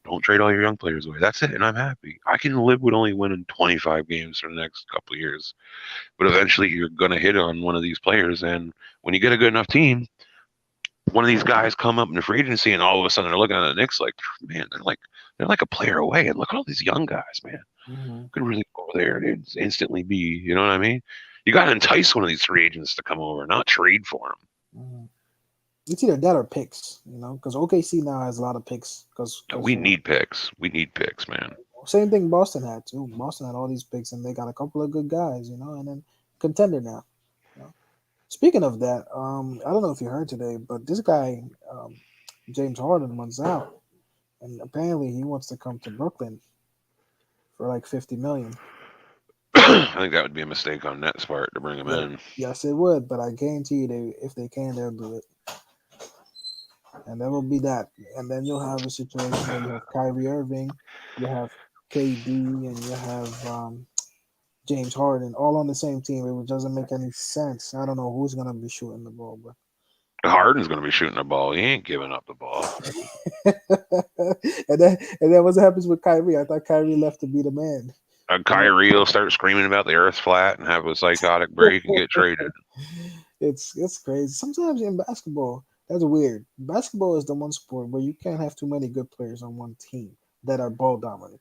Don't trade all your young players away. That's it, and I'm happy. I can live with only winning 25 games for the next couple of years, but eventually you're gonna hit on one of these players, and when you get a good enough team, one of these guys come up in the free agency, and all of a sudden they're looking at the Knicks like, man, they're like a player away, and look at all these young guys, man. Mhm. Could really go over there and instantly be, you know what I mean? You got to entice one of these free agents to come over, not trade for them. Mhm. It's either that or picks, you know, because OKC now has a lot of picks. Because We need picks. We need picks, man. same thing Boston had too. Boston had all these picks, and they got a couple of good guys, you know, and then contender now. You know? Speaking of that, I don't know if you heard today, but this guy, James Harden, wants out, and apparently he wants to come to Brooklyn for like 50 million. I think that would be a mistake on Nets' part to bring him Yeah, in. yes, it would, but I guarantee you, they if they can, they'll do it, and that will be that. And then you'll have a situation where you have Kyrie Irving, you have KD, and you have James Harden, all on the same team. It doesn't make any sense. I don't know who's gonna be shooting the ball, but Harden's going to be shooting the ball. He ain't giving up the ball. and then what happens with Kyrie? I thought Kyrie left to be the man. No. Kyrie will start screaming about the Earth's flat and have a psychotic break and get traded. It's crazy. Sometimes in basketball, that's weird. Basketball is the one sport where you can't have too many good players on one team that are ball dominant.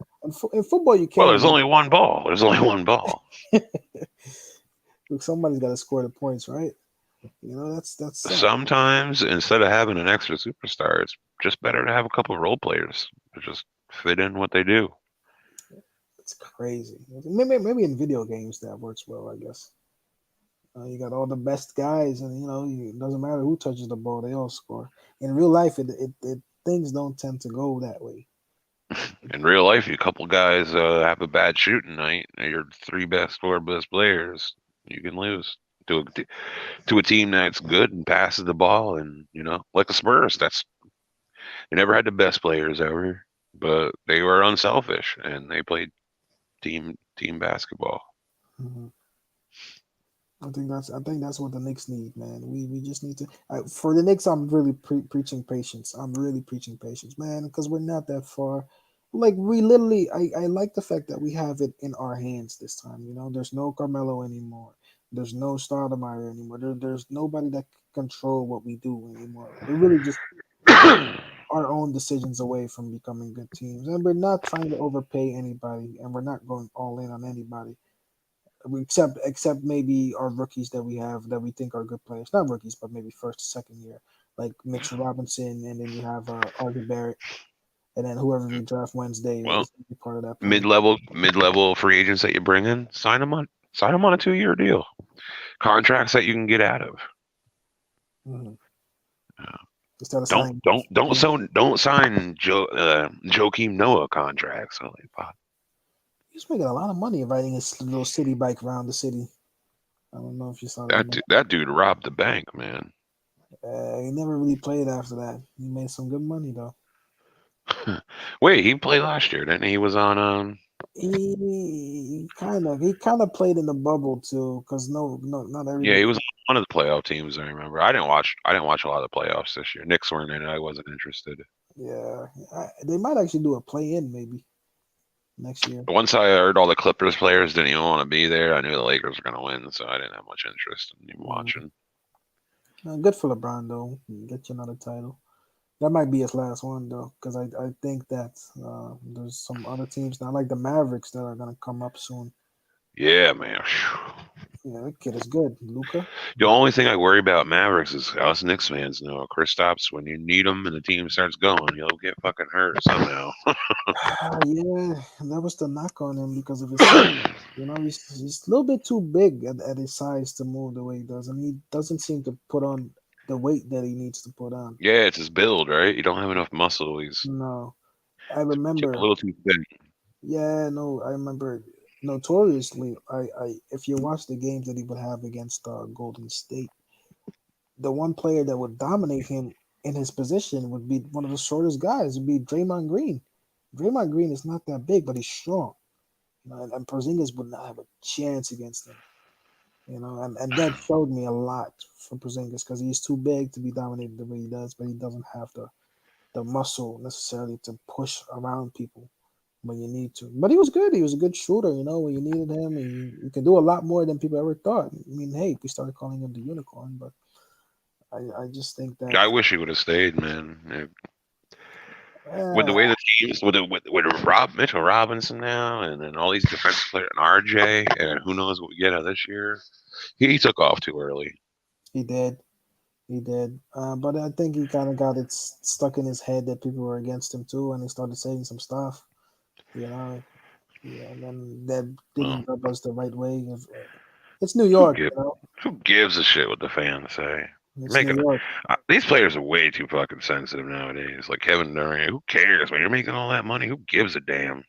In football, you Well, can. there's only one ball. There's only one ball. Look, somebody's got to score the points, right? That's sad. Sometimes instead of having an extra superstar, it's just better to have a couple of role players to just fit in what they do. It's crazy. Maybe in video games that works well, I guess. You got all the best guys, and it doesn't matter who touches the ball; they all score. In real life, it things don't tend to go that way. In real life, a couple guys have a bad shooting night. Your three best, four best players, you can lose to a team that's good and passes the ball, and like the Spurs. They never had the best players ever, but they were unselfish and they played team basketball. Hmm. I think that's what the Knicks need, man. We just need to for the Knicks. I'm really preaching patience. I'm really preaching patience, man, because we're not that far. Like we literally, I like the fact that we have it in our hands this time. There's no Carmelo anymore. There's no Stoudemire anymore. There's nobody that can control what we do anymore. We're really just our own decisions away from becoming good teams, and we're not trying to overpay anybody, and we're not going all in on anybody except maybe our rookies that we have that we think are good players. Not rookies, but maybe first, second year, like Mitchell Robinson, and then you have Arthur Barrett, and then whoever we draft Wednesday Well, is gonna be part of that plan. mid level free agents that you bring in, sign them on a 2-year deal. Contracts that you can get out of. Mm-hmm. Uh, Instead of don't signing, don't don't so don't sign Joakim Noah contracts. So like, fuck. he's making a lot of money riding his little city bike around the city. I don't know if you saw that. That dude robbed the bank, man. He never really played after that. He made some good money though. Wait, he played last year, didn't he? He was on He kind of played in the bubble too, because no, not yeah, everybody. he was on one of the playoff teams. I remember. I didn't watch a lot of the playoffs this year. Knicks weren't in it. I wasn't interested. Yeah, they might actually do a play in maybe next year. Once I heard all the Clippers players didn't even want to be there, I knew the Lakers were going to win, so I didn't have much interest in even Mm. watching. Good for LeBron though. Get you another title. That might be his last one though, because I think that there's some other teams now, like the Mavericks, that are gonna come up soon. Yeah, man. Yeah, that kid is good, Luca. The only thing I worry about Mavericks is us Knicks fans know Kristaps, when you need him and the team starts going, he'll get fucking hurt somehow. Yeah, that was the knock on him because of his size. He's a little bit too big at his size to move the way he does, and he doesn't seem to put on the weight that he needs to put on. Yeah, it's his build, right? You don't have enough muscle. He's No, I a remember. little too thin. Yeah, no, I remember. Notoriously, if you watch the games that he would have against Golden State, the one player that would dominate him in his position would be one of the shortest guys. Would be Draymond Green. Draymond Green is not that big, but he's strong. And Porzingis would not have a chance against him. And that showed me a lot for Porzingis because he's too big to be dominated the way he does, but he doesn't have the muscle necessarily to push around people when you need to. But he was good. He was a good shooter. When you needed him, he could do a lot more than people ever thought. I mean, hey, we started calling him the unicorn, but I just think that I wish he would have stayed, man. With the uh, way the teams, with Mitchell Robinson now, and then all these defensive players, and RJ, and who knows what we get out of this year. He took off too early. he did. He did. But I think he kind of got it stuck in his head that people were against him too, and he started saying some stuff. You know, yeah, and then that Well, didn't rub us the right way. It's New who York, gives who gives a shit what the fans say? You're It's New making York. these players are way too fucking sensitive nowadays. Like Kevin Durant, who cares when you're making all that money? Who gives a damn?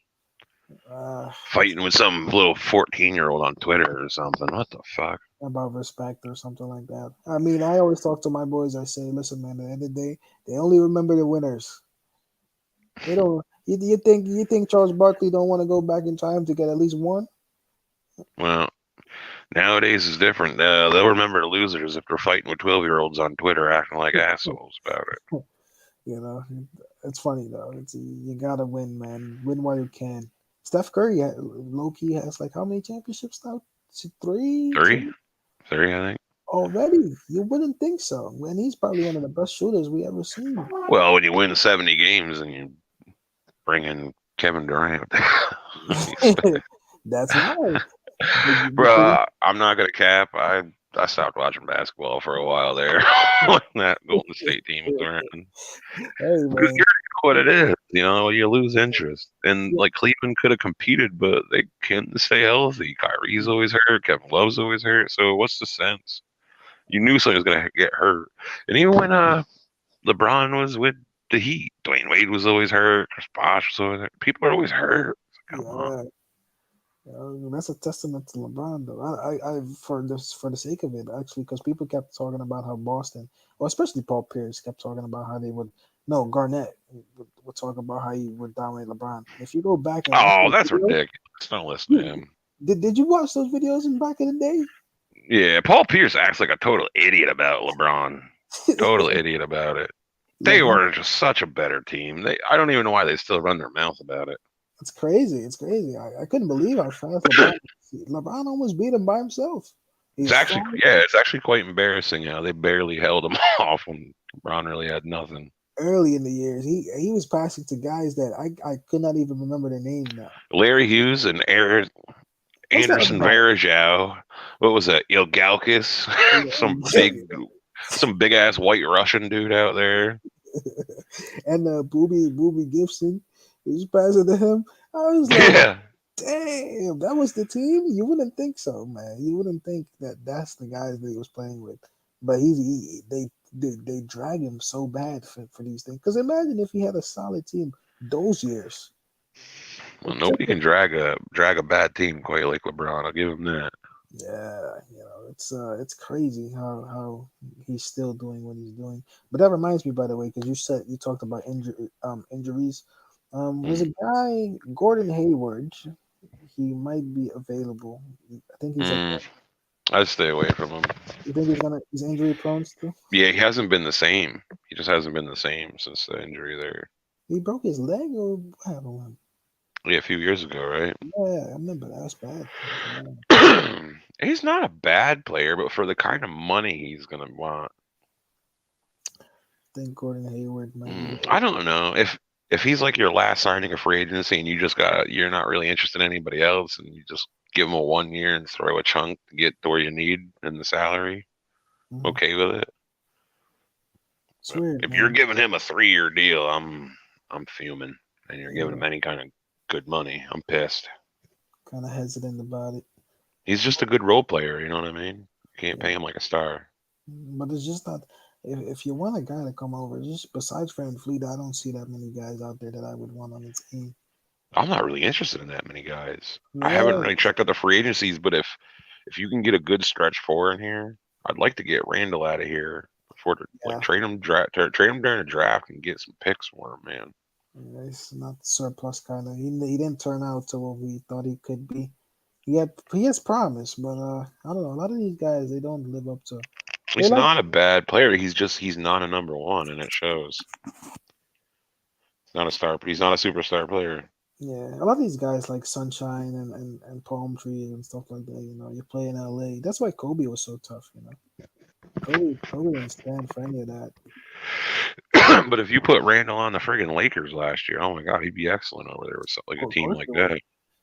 Uh, Fighting with some little 14-year-old on Twitter or something. What the fuck? about respect or something like that. I mean, I always talk to my boys. I say, listen, man. At the end of the day, they only remember the winners. They don't. You think Charles Barkley don't want to go back in time to get at least one? Well, nowadays is different. They'll remember the losers if they're fighting with 12-year-olds on Twitter acting like assholes about it. You know, it's funny though. It's you gotta win, man. Win while you can. Steph Curry, low key has like how many championships now? Is it three, Three, two three, I think. already. You wouldn't think so. And he's probably one of the best shooters we ever seen. Well, when you win 70 games and you bring in Kevin Durant, That's right. But bro, I'm not gonna cap. I stopped watching basketball for a while there when that Golden State team was around. hey Because man, you know what it is, you lose interest. And yeah, like Cleveland could have competed, but they couldn't stay healthy. Kyrie's always hurt. Kevin Love's always hurt. So what's the sense? You knew somebody was gonna get hurt. And even when LeBron was with the Heat, Dwayne Wade was always hurt. Chris Bosh was always hurt. People are always hurt. Come on. yeah. That's a testament to LeBron, though. I for the sake of it, actually, because people kept talking about how Boston, or especially Paul Pierce, kept talking about how they would. No, Garnett would talk about how he would dominate LeBron. If you go back and watch Oh, those that's videos, ridiculous. Don't listen to you, him. did you watch those videos in back in the Yeah, Paul Pierce acts like a total idiot about LeBron. Total day? idiot about it. They LeBron, were just such a better team. I don't even know why they still run their mouth about it. it's crazy. It's crazy. I couldn't believe how fast LeBron almost beat him by himself. It's He's actually, strong. yeah, it's actually quite embarrassing how they barely held him off when LeBron really had nothing. Early in the years, he was passing to guys that I could not even remember their name now. Larry Hughes and What's that other Anderson guy? Varejao. What was that? Ilgauskas, some big ass white Russian dude out there. And Booby Gibson was passing to him. I was like, Yeah, damn, that was the team. You wouldn't think so, man. You wouldn't think that that's the guys that he was playing with. But they drag him so bad for these things. Because imagine if he had a solid team those years. well, Check nobody it. can drag a bad team quite like LeBron. I'll give him that. Yeah, it's crazy how he's still doing what he's doing. But that reminds me, by the way, because you talked about injuries. There's Mm, a guy, Gordon Hayward. He might be available. I think he's like, mm, I'd stay away from him. you think he's injury prone still? Yeah, he hasn't been the same. He just hasn't been the same since the injury there. He broke his leg or what happened with him? Yeah, a few years ago, right? Yeah, I remember that. That's bad. That's bad. He's not a bad player, but for the kind of money he's gonna want, I think Gordon Hayward might be the I best. don't know if he's like your last signing of free agency and you're not really interested in anybody else and you just give him a 1 year and throw a chunk to get to where you need in the salary. Mhm. Okay with it. It's But weird, if you're man. giving him a 3 year deal, I'm fuming. And you're giving Yeah, him any kind of good money, I'm pissed. kind of hesitant about it. He's just a good role player. You know what I mean? You can't Yeah. pay him like a star. But it's just not. If you want a guy to come over, just besides Fred Fleet, I don't see that many guys out there that I would want on the team. I'm not really interested in that many guys. I haven't Yeah, really checked out the free agencies, but if you can get a good stretch four in here, I'd like to get Randall out of here before like yeah, trade him during the draft and get some picks for him, man. yeah. He's not surplus kind of. He didn't turn out to what we thought he could be. He has promise, but I don't know. A lot of these guys they don't live up to. They He's like not a bad player. He's not a number one, and it shows. He's not a star, but he's not a superstar player. yeah. A lot of these guys like sunshine and palm trees and stuff like that. You play in L.A. That's why Kobe was so tough. Kobe didn't stand for any of that. But if you put Randall on the friggin' Lakers last year, oh my god, he'd be excellent over there with like a Of team course like they would, that.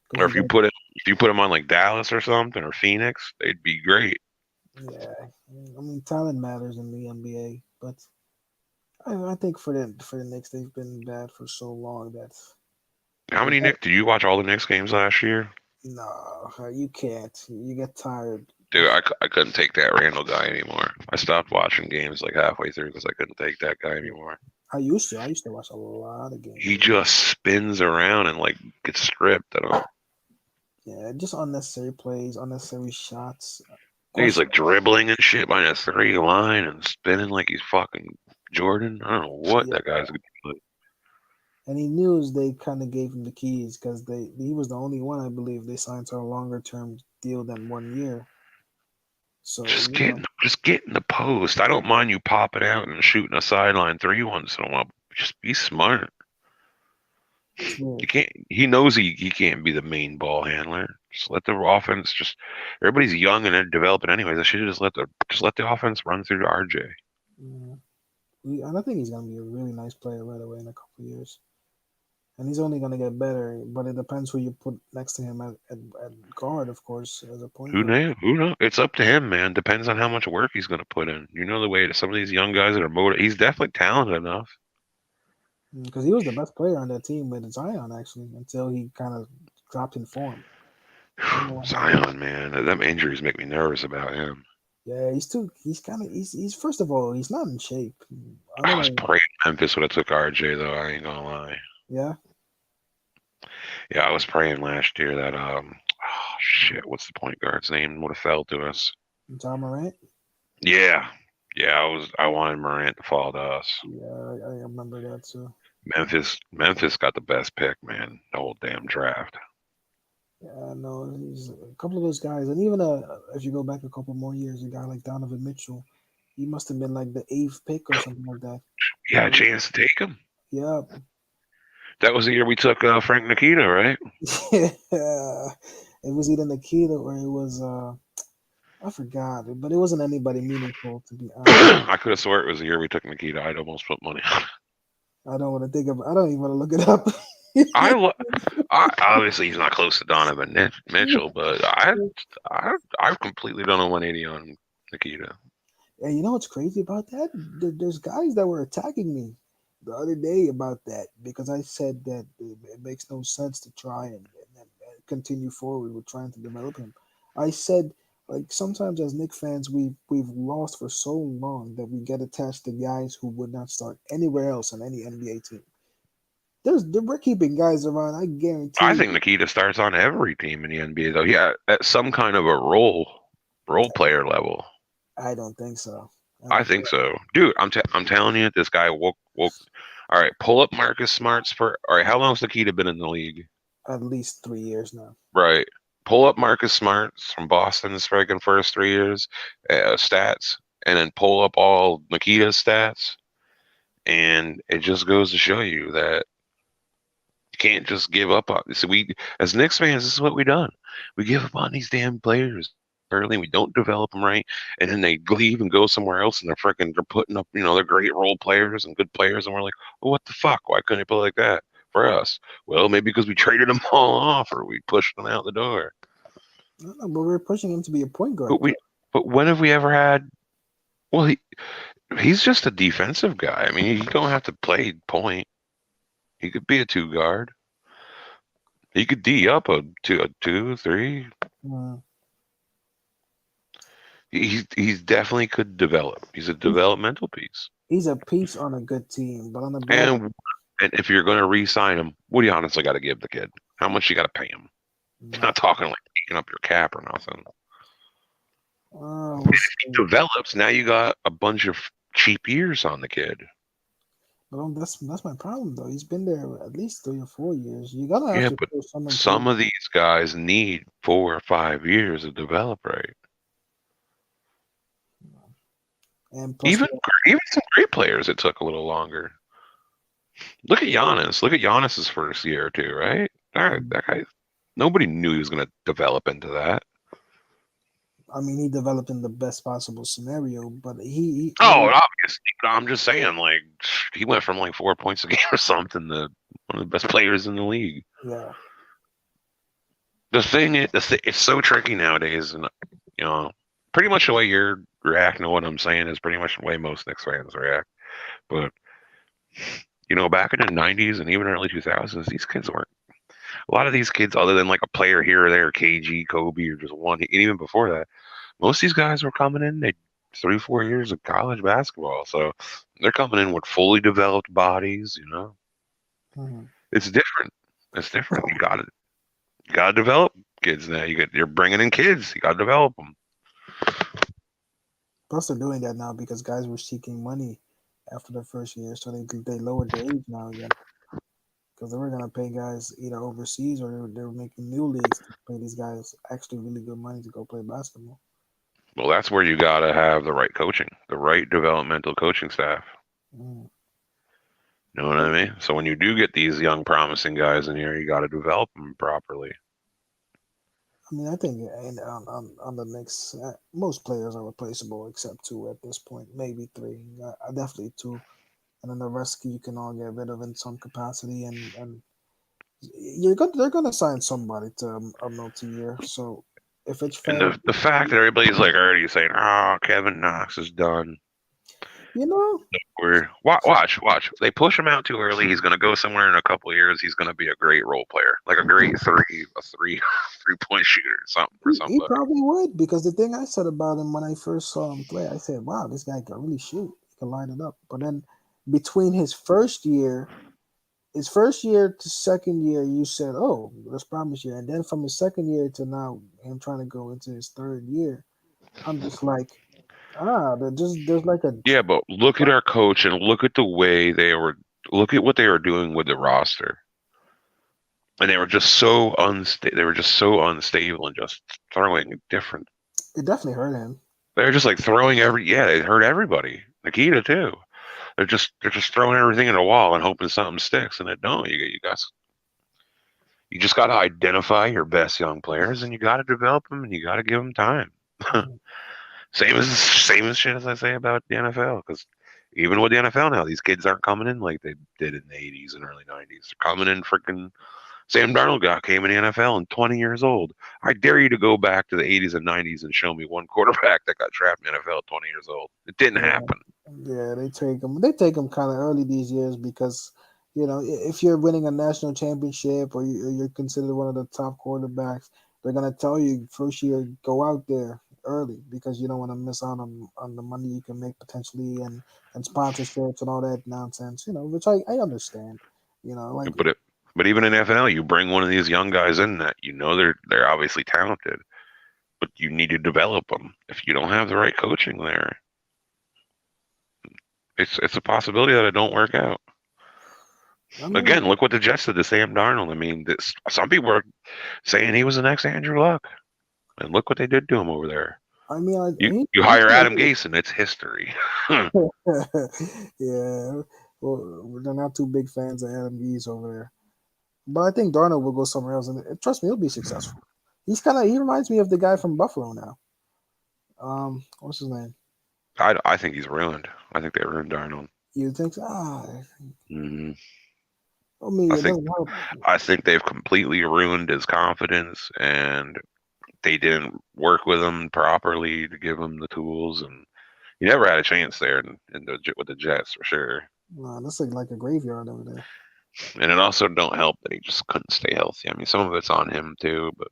because Or you got if you put him on like Dallas or something or Phoenix, they'd be great. yeah. I mean, talent matters in the NBA, but I think for the Knicks, they've been bad for so long that How they many got Nick? Did you watch all the Knicks games last year? no. You can't. You get tired. Dude, I couldn't take that Randall guy anymore. I stopped watching games like halfway through because I couldn't take that guy anymore. I used to watch a lot of games. He just spins around and like gets stripped. I don't. Yeah, just unnecessary plays, unnecessary shots. He's Question. like dribbling and shit by the 3 line and spinning like he's fucking Jordan. I don't know what Yeah, that guy's doing. and he knew they kind of gave him the keys because he was the only one I believe they signed to a longer term deal than 1 year. So Just get in the post. I don't mind you popping out and shooting a sideline three once in a while. Just be smart. true. You can't. He knows he can't be the main ball handler. Just let the offense. Just everybody's young and they're developing anyways. I should just let the offense run through RJ. Yeah. And I think he's gonna be a really nice player right away in a couple of years. And he's only gonna get better. But it depends who you put next to him at guard, of course, as a point Who guard. knows? Who knows? It's up to him, man. Depends on how much work he's going to put in. You know the way to some of these young guys that are motivated. He's definitely talented enough. Because he was the best player on that team with Zion actually until he kind of dropped in form. I don't know what happened. Zion, man, them injuries make me nervous about him. Yeah, he's too. He's kind of. He's first of all, he's not in shape. I don't I was know. praying Memphis would have took RJ though. I ain't gonna lie. Yeah, Yeah, I was praying last year that oh shit, what's the point guard's name would have fell to us. John Morant. Yeah, yeah, I wanted Morant to fall to us. Yeah, I remember that too. Memphis got the best pick, man. The whole damn draft. Yeah, I know. He's a couple of those guys, and even if you go back a couple more years, a guy like Donovan Mitchell, he must have been like the eighth pick or something like that. You had a chance to take him. Yeah, That was the year we took Frank Nikita, right? yeah. It was either Nikita or it was I forgot, but it wasn't anybody meaningful to be honest. I could have swore it was the year we took Nikita. I'd almost put money on it. I don't want to think of. I don't even want to look it up. I, lo- I obviously he's not close to Donovan Mitchell, but I've completely done a 180 on Nikita. And you know what's crazy about that? There's guys that were attacking me the other day about that because I said that it makes no sense to try and continue forward with trying to develop him. I said like sometimes as Knicks fans we've lost for so long that we get attached to guys who would not start anywhere else on any NBA team. We're keeping guys around. I I guarantee. think Nikita starts on every team in the NBA though. Yeah, at some kind of a role player level. I don't think so. I I don't think think so, dude. I'm telling you, this guy woke. All right, pull up Marcus Smart's for. All right, how long has Nikita been in the league? at least 3 years now. Right. Pull up Marcus Smart's from Boston's freaking first 3 years stats, and then pull up all Nikita's stats, and it just goes to show you that you can't just give up on. So we, as Knicks fans, this is what we done. We give up on these damn players early. We don't develop them right, and then they leave and go somewhere else, and they're putting up, they're great role players and good players, and we're like, well, what the fuck? Why couldn't they play like that for us? Well, maybe because we traded them all off or we pushed them out the door. I don't know, but we're pushing him to be a point guard But though. we, but when have we ever had? Well, he's just a defensive guy. I mean, he don't have to play point. He could be a two guard. He could D up a two, three. Uh, He's definitely could develop. He's a he's, developmental piece. he's a piece on a good team, but on a bad. And if you're going to re-sign him, what do you honestly got to give the kid? How much you got to pay him? No. Not talking like taking up your cap or nothing. We'll If he see. develops, now you got a bunch of cheap years on the kid. But that's my problem though. He's been there at least 3 or 4 years. You're gonna have Yeah, to but show some some improvement. of these guys need 4 or 5 years to develop right. And plus, Even even some great players, it took a little longer. Look at Giannis. Look at Giannis's first year or two, right? All right, that guy. Nobody knew he was going to develop into that. I mean, he developed in the best possible scenario, but he Oh, always, obviously. But I'm just saying, like, he went from like 4 points a game or something to one of the best players in the league. yeah. The thing is, it's so tricky nowadays, and pretty much the way you're reacting to what I'm saying is pretty much the way most Knicks fans react. But back in the '90s and even early 2000s, these kids weren't. A lot of these kids, other than like a player here or there, KG, Kobe, or just one, and even before that, most of these guys were coming in. They 3, 4 years of college basketball, so they're coming in with fully developed bodies. Mhm. It's different. It's different. You got to develop kids now. You're bringing in kids. You got to develop them. Plus, they're doing that now because guys were seeking money after their first year, so they lowered the age now again. because they were gonna pay guys either overseas or they were making new leagues to pay these guys actually really good money to go play basketball. Well, that's where you got to have the right coaching, the right developmental coaching staff. Mm. You know what I mean? So when you do get these young, promising guys in here, you got to develop them properly. I mean, I think on the Knicks, most players are replaceable except two at this point, maybe three. Definitely two, and then the rest you can all get rid of in some capacity. And they're gonna sign somebody to a multi-year. So if it's And fair, the fact that everybody's like already saying, "Oh, Kevin Knox is done." you know, Watch. They push him out too early. He's gonna go somewhere in a couple of years. He's gonna be a great role player, like a great three-point shooter, something for he somebody. probably would because the thing I said about him when I first saw him play, I said, "Wow, this guy can really shoot. He can line it up." But then between his first year to second year, you said, "Oh, let's promise you," and then from his second year to now, him trying to go into his third year, I'm just like, there's like a Yeah, but look at our coach and look at the way they were. Look at what they were doing with the roster, and they were just so unstable. They were just so unstable and just throwing different. it definitely hurt him. They were just like throwing every. Yeah, it hurt everybody. Nikita too. They're just throwing everything at a wall and hoping something sticks, and it don't. You just got to identify your best young players, and you got to develop them, and you got to give them time. Mhm. Same as shit as I say about the NFL, because even with the NFL now, these kids aren't coming in like they did in the '80s and early '90s. They're coming in freaking. Sam Darnold came in the NFL and 20 years old. I dare you to go back to the '80s and '90s and show me one quarterback that got drafted in the NFL at 20 years old. It didn't Yeah, happen. yeah, they take him. They take him kind of early these years because if you're winning a national championship or you're considered one of the top quarterbacks, they're gonna tell you first year go out there early because you don't want to miss out on the money you can make potentially and sponsorships and all that nonsense. Which I understand. Like But it, but even in NFL, you bring one of these young guys in that you know they're obviously talented, but you need to develop them. If you don't have the right coaching there, it's a possibility that it don't work out. I mean, Again, look what the Jets did to Sam Darnold. I mean, some people are saying he was the next Andrew Luck, and look what they did to him over there. You he's hire Adam good. Gase, and it's history. Yeah, well, they're not too big fans of Adam Gase over there. But I think Darnold will go somewhere else, and trust me, he'll be successful. He reminds me of the guy from Buffalo now. What's his name? I think he's ruined. I think they ruined Darnold. You think? Hmm I mean, I it think doesn't help. I think they've completely ruined his confidence, and they didn't work with him properly to give him the tools, and he never had a chance there with the Jets for sure. That's like a graveyard over there. And it also don't help that he just couldn't stay healthy. I mean, some of it's on him too, but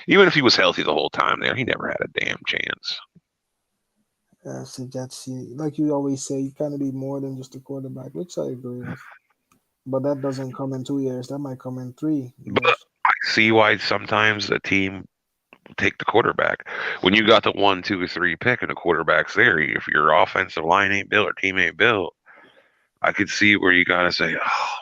even if he was healthy the whole time there, he never had a damn chance. So that's like you always say, you kind of be more than just a quarterback, which I agree with. But that doesn't come in 2 years. That might come in three But years. I see why sometimes the team will take the quarterback. When you got the 1, 2, 3 pick and the quarterback's there, if your offensive line ain't built or team ain't built, I could see where you gotta say, "Oh,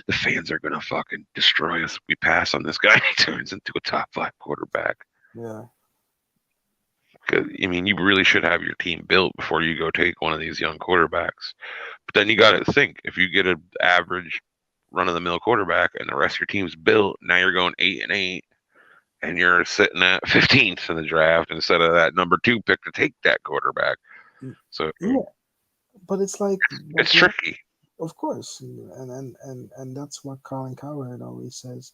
the fans are gonna fucking destroy us if we pass on this guy. And he turns into a top 5 quarterback." Yeah. 'Cause, I mean, you really should have your team built before you go take one of these young quarterbacks. But then you got to think if you get an average run of the mill quarterback and the rest of your team's built, now you're going 8-8 and you're sitting at 15th in the draft instead of that number 2 pick to take that quarterback. So Yeah, but it's like it's like tricky. of course, and that's what Colin Cowherd always says.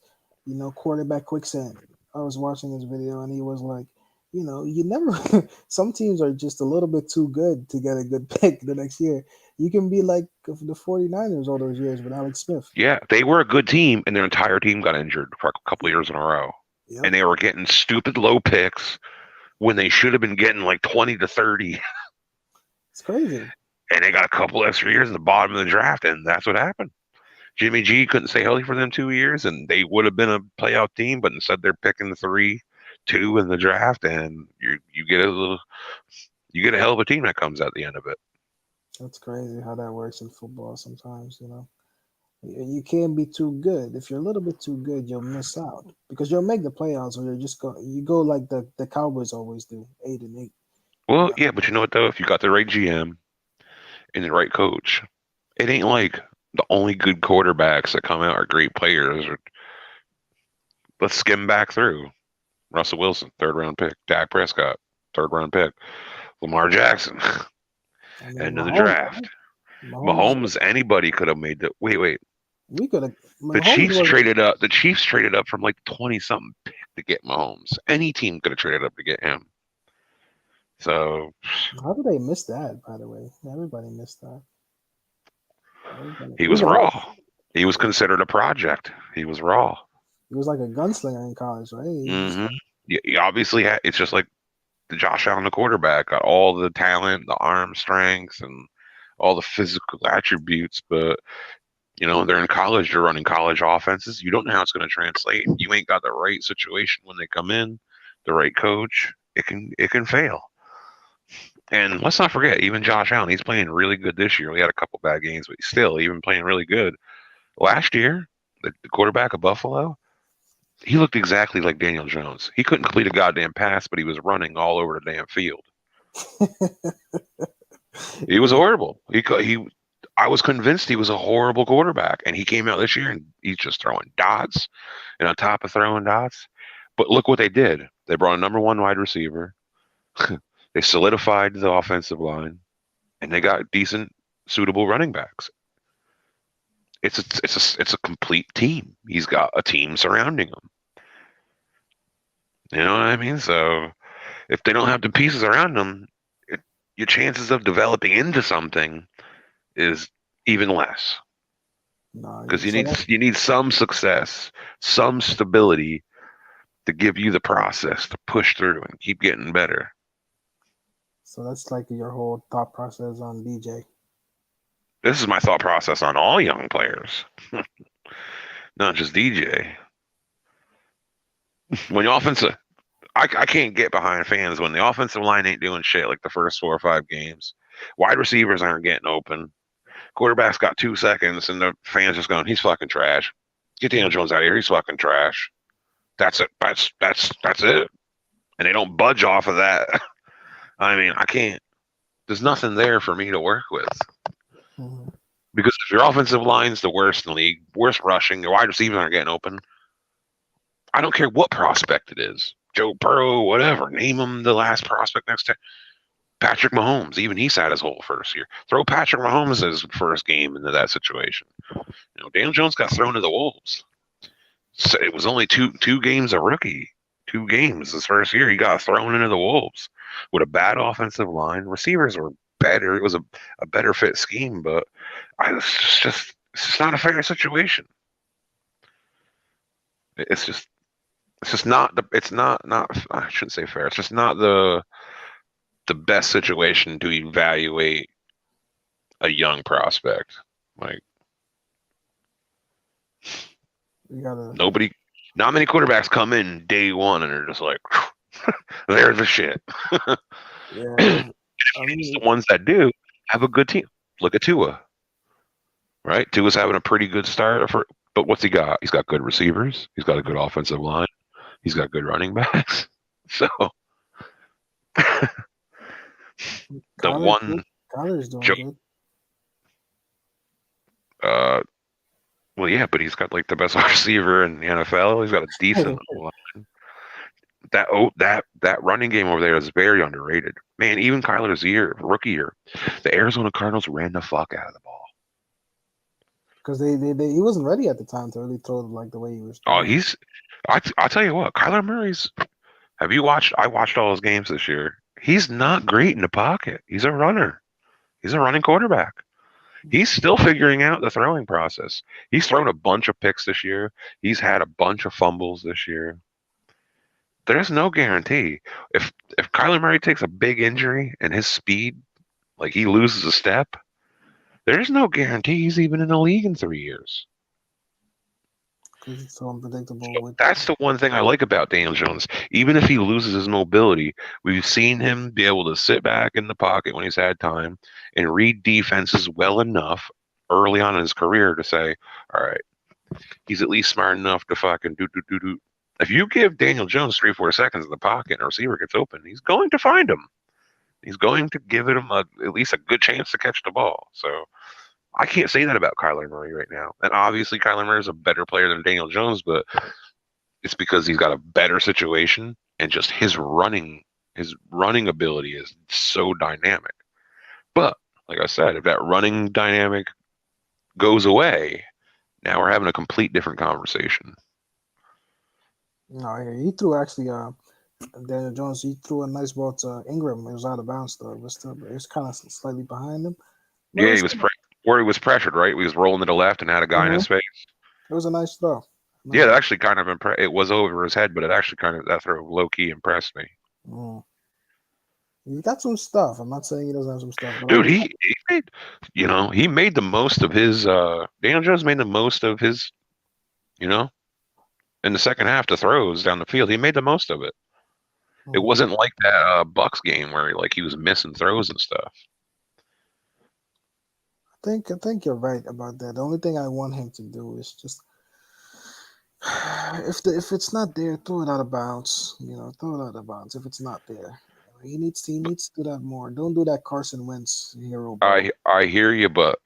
Quarterback quicksand. I was watching his video and he was like, you never. Some teams are just a little bit too good to get a good pick the next year. You can be like the 49ers all those years with Alex Smith. Yeah, they were a good team and their entire team got injured for a couple of years in a row. Yep, And they were getting stupid low picks when they should have been getting like 20 to 30. it's crazy. And they got a couple extra years in the bottom of the draft, and that's what happened. Jimmy G couldn't stay healthy for them 2 years, and they would have been a playoff team, but instead they're picking the 3, 2 in the draft, and you get a hell of a team that comes at the end of it. That's crazy how that works in football sometimes. You can't be too good. If you're a little bit too good, you'll miss out because you'll make the playoffs, or you go like the Cowboys always do, 8-8. Well, Yeah, yeah, but you know what though? If you got the right GM and the right coach, it ain't like the only good quarterbacks that come out are great players. Let's skim back through. Russell Wilson, third round pick. Dak Prescott, third round pick. Lamar Jackson, I mean end of the Mahomes, draft. Mahomes, Mahomes, anybody could have made the wait. we could have. The Mahomes Chiefs was. traded up. The Chiefs traded up from like 20 something pick to get Mahomes. Any team could have traded up to get him. So How did they miss that? By the way, everybody missed that. Everybody. he was Even us. raw. He was considered a project. He was raw. He was like a gunslinger in college, right? He just hmm You obviously it's just like the Josh Allen, the quarterback, got all the talent, the arm strength, and all the physical attributes. But they're in college. They're running college offenses. You don't know how it's going to translate. You ain't got the right situation when they come in, the right coach. It can fail. And let's not forget, even Josh Allen, he's playing really good this year. We had a couple bad games, but he's still even playing really good. Last year, the quarterback of Buffalo, he looked exactly like Daniel Jones. He couldn't complete a goddamn pass, but he was running all over the damn field. He was yeah. horrible. I was convinced he was a horrible quarterback, and he came out this year and he's just throwing dots, and on top of throwing dots. But look what they did. They brought a number one wide receiver. They solidified the offensive line, and they got decent, suitable running backs. It's a complete team. He's got a team surrounding him. You know what I mean? So if they don't have the pieces around them, your chances of developing into something is even less No, because you so need you need some success, some stability to give you the process to push through and keep getting better. that's like your whole thought process on DJ. This is my thought process on all young players, not just DJ. When the offensive, I can't get behind fans when the offensive line ain't doing shit like the first 4 or 5 games. Wide receivers aren't getting open. Quarterback's got 2 seconds, and the fans just going, "He's fucking trash. Get Daniel Jones out of here. He's fucking trash." That's it. That's it. And they don't budge off of that. I mean, I can't. There's nothing there for me to work with Mhm. because if your offensive line's the worst in the league, worst rushing, your wide receivers aren't getting open. I don't care what prospect it is, Joe Burrow, whatever. Name him the last prospect next to Patrick Mahomes. Even he sat his whole first year. Throw Patrick Mahomes' first game into that situation. Daniel Jones got thrown to the wolves. So it was only two games a rookie. 2 games his first year. He got thrown into the wolves with a bad offensive line. Receivers were better. It was a better fit scheme, but it's just not a fair situation. It's just not not I shouldn't say fair. It's just not the best situation to evaluate a young prospect. Like You gotta, nobody, not many quarterbacks come in day one and are just like, they're the shit. yeah. It's I mean, the ones that do have a good team. Look at Tua, right? Tua's having a pretty good start but what's he got? He's got good receivers. He's got a good offensive line. He's got good running backs. So the Kyler's one good. Kyler's doing Joe, good. uh, well, yeah, but he's got like the best receiver in the NFL. He's got a decent line. That running game over there is very underrated. Man, even Kyler's rookie year, the Arizona Cardinals ran the fuck out of the ball. Because he wasn't ready at the time to really throw like the way he was Oh, throwing. I'll tell you what, Kyler Murray's. Have you watched? I watched all his games this year. He's not great in the pocket. He's a runner. He's a running quarterback. He's still figuring out the throwing process. He's thrown a bunch of picks this year. He's had a bunch of fumbles this year. There's no guarantee. If Kyler Murray takes a big injury and his speed, like he loses a step, there's no guarantee he's even in the league in 3 years. Because it's so unpredictable. With That's the one thing I like about Daniel Jones. Even if he loses his mobility, we've seen him be able to sit back in the pocket when he's had time and read defenses well enough early on in his career to say, all right, he's at least smart enough to fucking do. If you give Daniel Jones 3 4 seconds in the pocket and a receiver gets open, he's going to find him. He's going to give him at least a good chance to catch the ball. So I can't say that about Kyler Murray right now. And obviously, Kyler Murray is a better player than Daniel Jones, but it's because he's got a better situation and just his running ability is so dynamic. But like I said, if that running dynamic goes away, now we're having a complete different conversation. No, he threw actually. Daniel Jones, he threw a nice ball to Ingram. It was out of bounds though. It was kind of slightly behind him, but it Yeah, was still, where he was pressured, right? He was rolling to the left and had a guy in mhm, his face. it was a nice throw. Yeah, Nice. that actually kind of it was over his head, but it actually kind of that throw low key impressed me. Mm. He got some stuff. I'm not saying he doesn't have some stuff, but Dude, he made he made the most of his Daniel Jones made the most of his you know in the second half the throws down the field. He made the most of it. It mm, wasn't like that Bucks game where he was missing throws and stuff. I think you're right about that. The only thing I want him to do is just if it's not there, throw it out of bounds. Throw it out of bounds if it's not there. He needs to do that more. Don't do that Carson Wentz hero ball. I hear you, but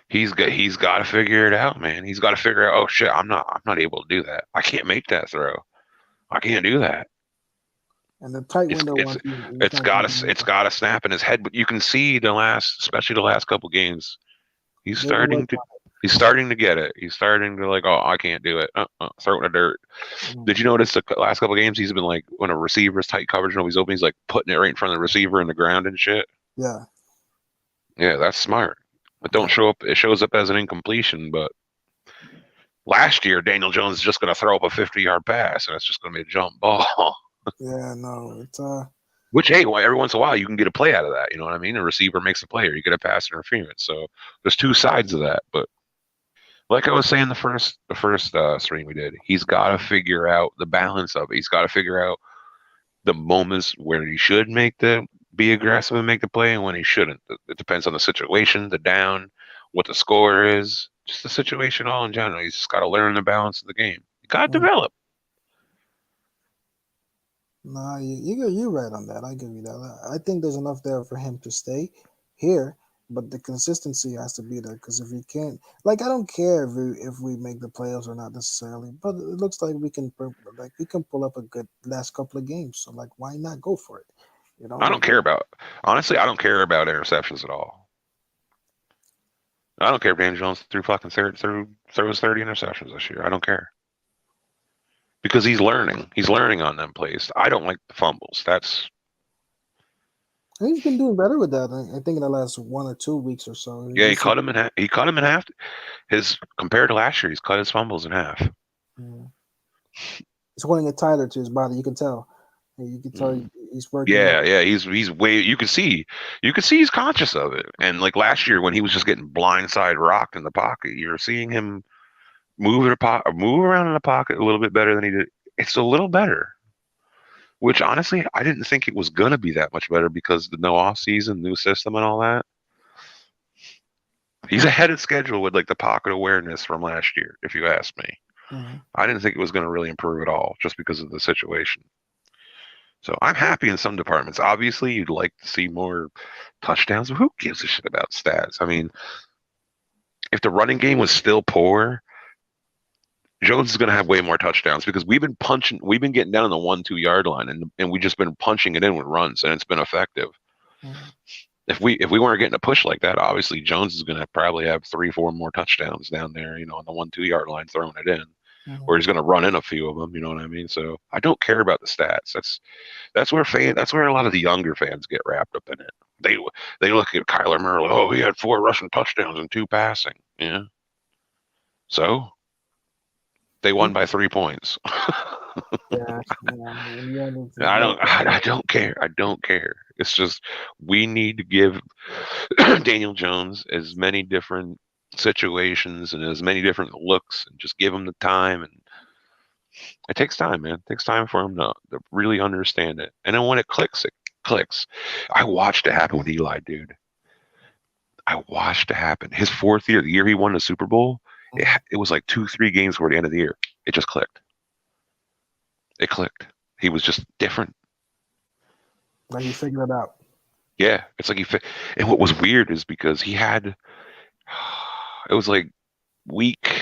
he's got to figure it out, man. He's got to figure out. Oh shit, I'm not able to do that. I can't make that throw. I can't do that. And the tight It's window it's one, he's it's not going got to to do it's that. got to snap in his head. But you can see especially the last couple games, he's They've starting worked to he's starting to get it. He's starting to like, oh, I can't do it. Throw it in the dirt. on. Did you notice the last couple games he's been like when a receiver's tight coverage, nobody's open, he's like putting it right in front of the receiver in the ground and shit. Yeah, Yeah, that's smart. It don't yeah, show up. It shows up as an incompletion, but last year Daniel Jones is just going to throw up a 50-yard pass, and it's just going to be a jump ball. yeah. No, it's Which hey, every once in a while you can get a play out of that. You know what I mean? A receiver makes a play, or you get a pass interference. So there's two sides of that. But like I was saying, the first stream we did, he's got to figure out the balance of it. He's got to figure out the moments where he should be aggressive and make the play, and when he shouldn't. It depends on the situation, the down, what the score is, just the situation all in general. He's just got to learn the balance of the game. You got to mm, develop. nah. You're right on that. I give you that. I think there's enough there for him to stay here, but the consistency has to be there. Because if he can't, like, I don't care if we make the playoffs or not necessarily, but it looks like we can pull up a good last couple of games. So like, why not go for it? I Like, don't care about honestly. I don't care about interceptions at all. I don't care if Daniel Jones throws 30 interceptions this year. I don't care because he's learning. He's learning on them plays. I don't like the fumbles. That's he's been doing better with that. I think in the last 1 or 2 weeks or so, yeah. He cut him in half. He cut him in half. His compared to last year, he's cut his fumbles in half. mm, he's holding it tighter to his body. You can tell. You can tell Mm. he's working on. Yeah, yeah. He's way. You can see he's conscious of it. And like last year when he was just getting blindside rocked in the pocket, you're seeing him move around in the pocket a little bit better than he did. It's a little better. Which honestly, I didn't think it was gonna be that much better because the no off season, new system, and all that. He's ahead of schedule with like the pocket awareness from last year, if you ask me. Mhm. I didn't think it was going to really improve at all just because of the situation. So I'm happy in some departments. Obviously, you'd like to see more touchdowns, but who gives a shit about stats? I mean, if the running game was still poor, Jones is going to have way more touchdowns because we've been getting down on the 1 2 yard line, and we just been punching it in with runs, and it's been effective. Mhm. If we weren't getting a push like that, obviously Jones is going to probably have 3 4 more touchdowns down there, on the 1 2 yard line throwing it in, or Mhm. he's going to run in a few of them. You know what I mean? So I don't care about the stats. That's where a lot of the younger fans get wrapped up in it. They look at Kyler Murray. Oh, he had 4 rushing touchdowns and 2 passing. Yeah. So they won by 3 points. Yeah, yeah. In the end, I don't. I don't care. I don't care. It's just we need to give Daniel Jones as many different situations and as many different looks, and just give him the time. And it takes time, man. It takes time for him to really understand it. And then when it clicks, it clicks. I watched it happen with Eli, dude. I watched it happen. His fourth year, the year he won the Super Bowl, Mhm. it was like 2, 3 games toward the end of the year. It just clicked. It clicked. He was just different. Like he figured it out. Yeah, it's like and what was weird is because he had, it was like week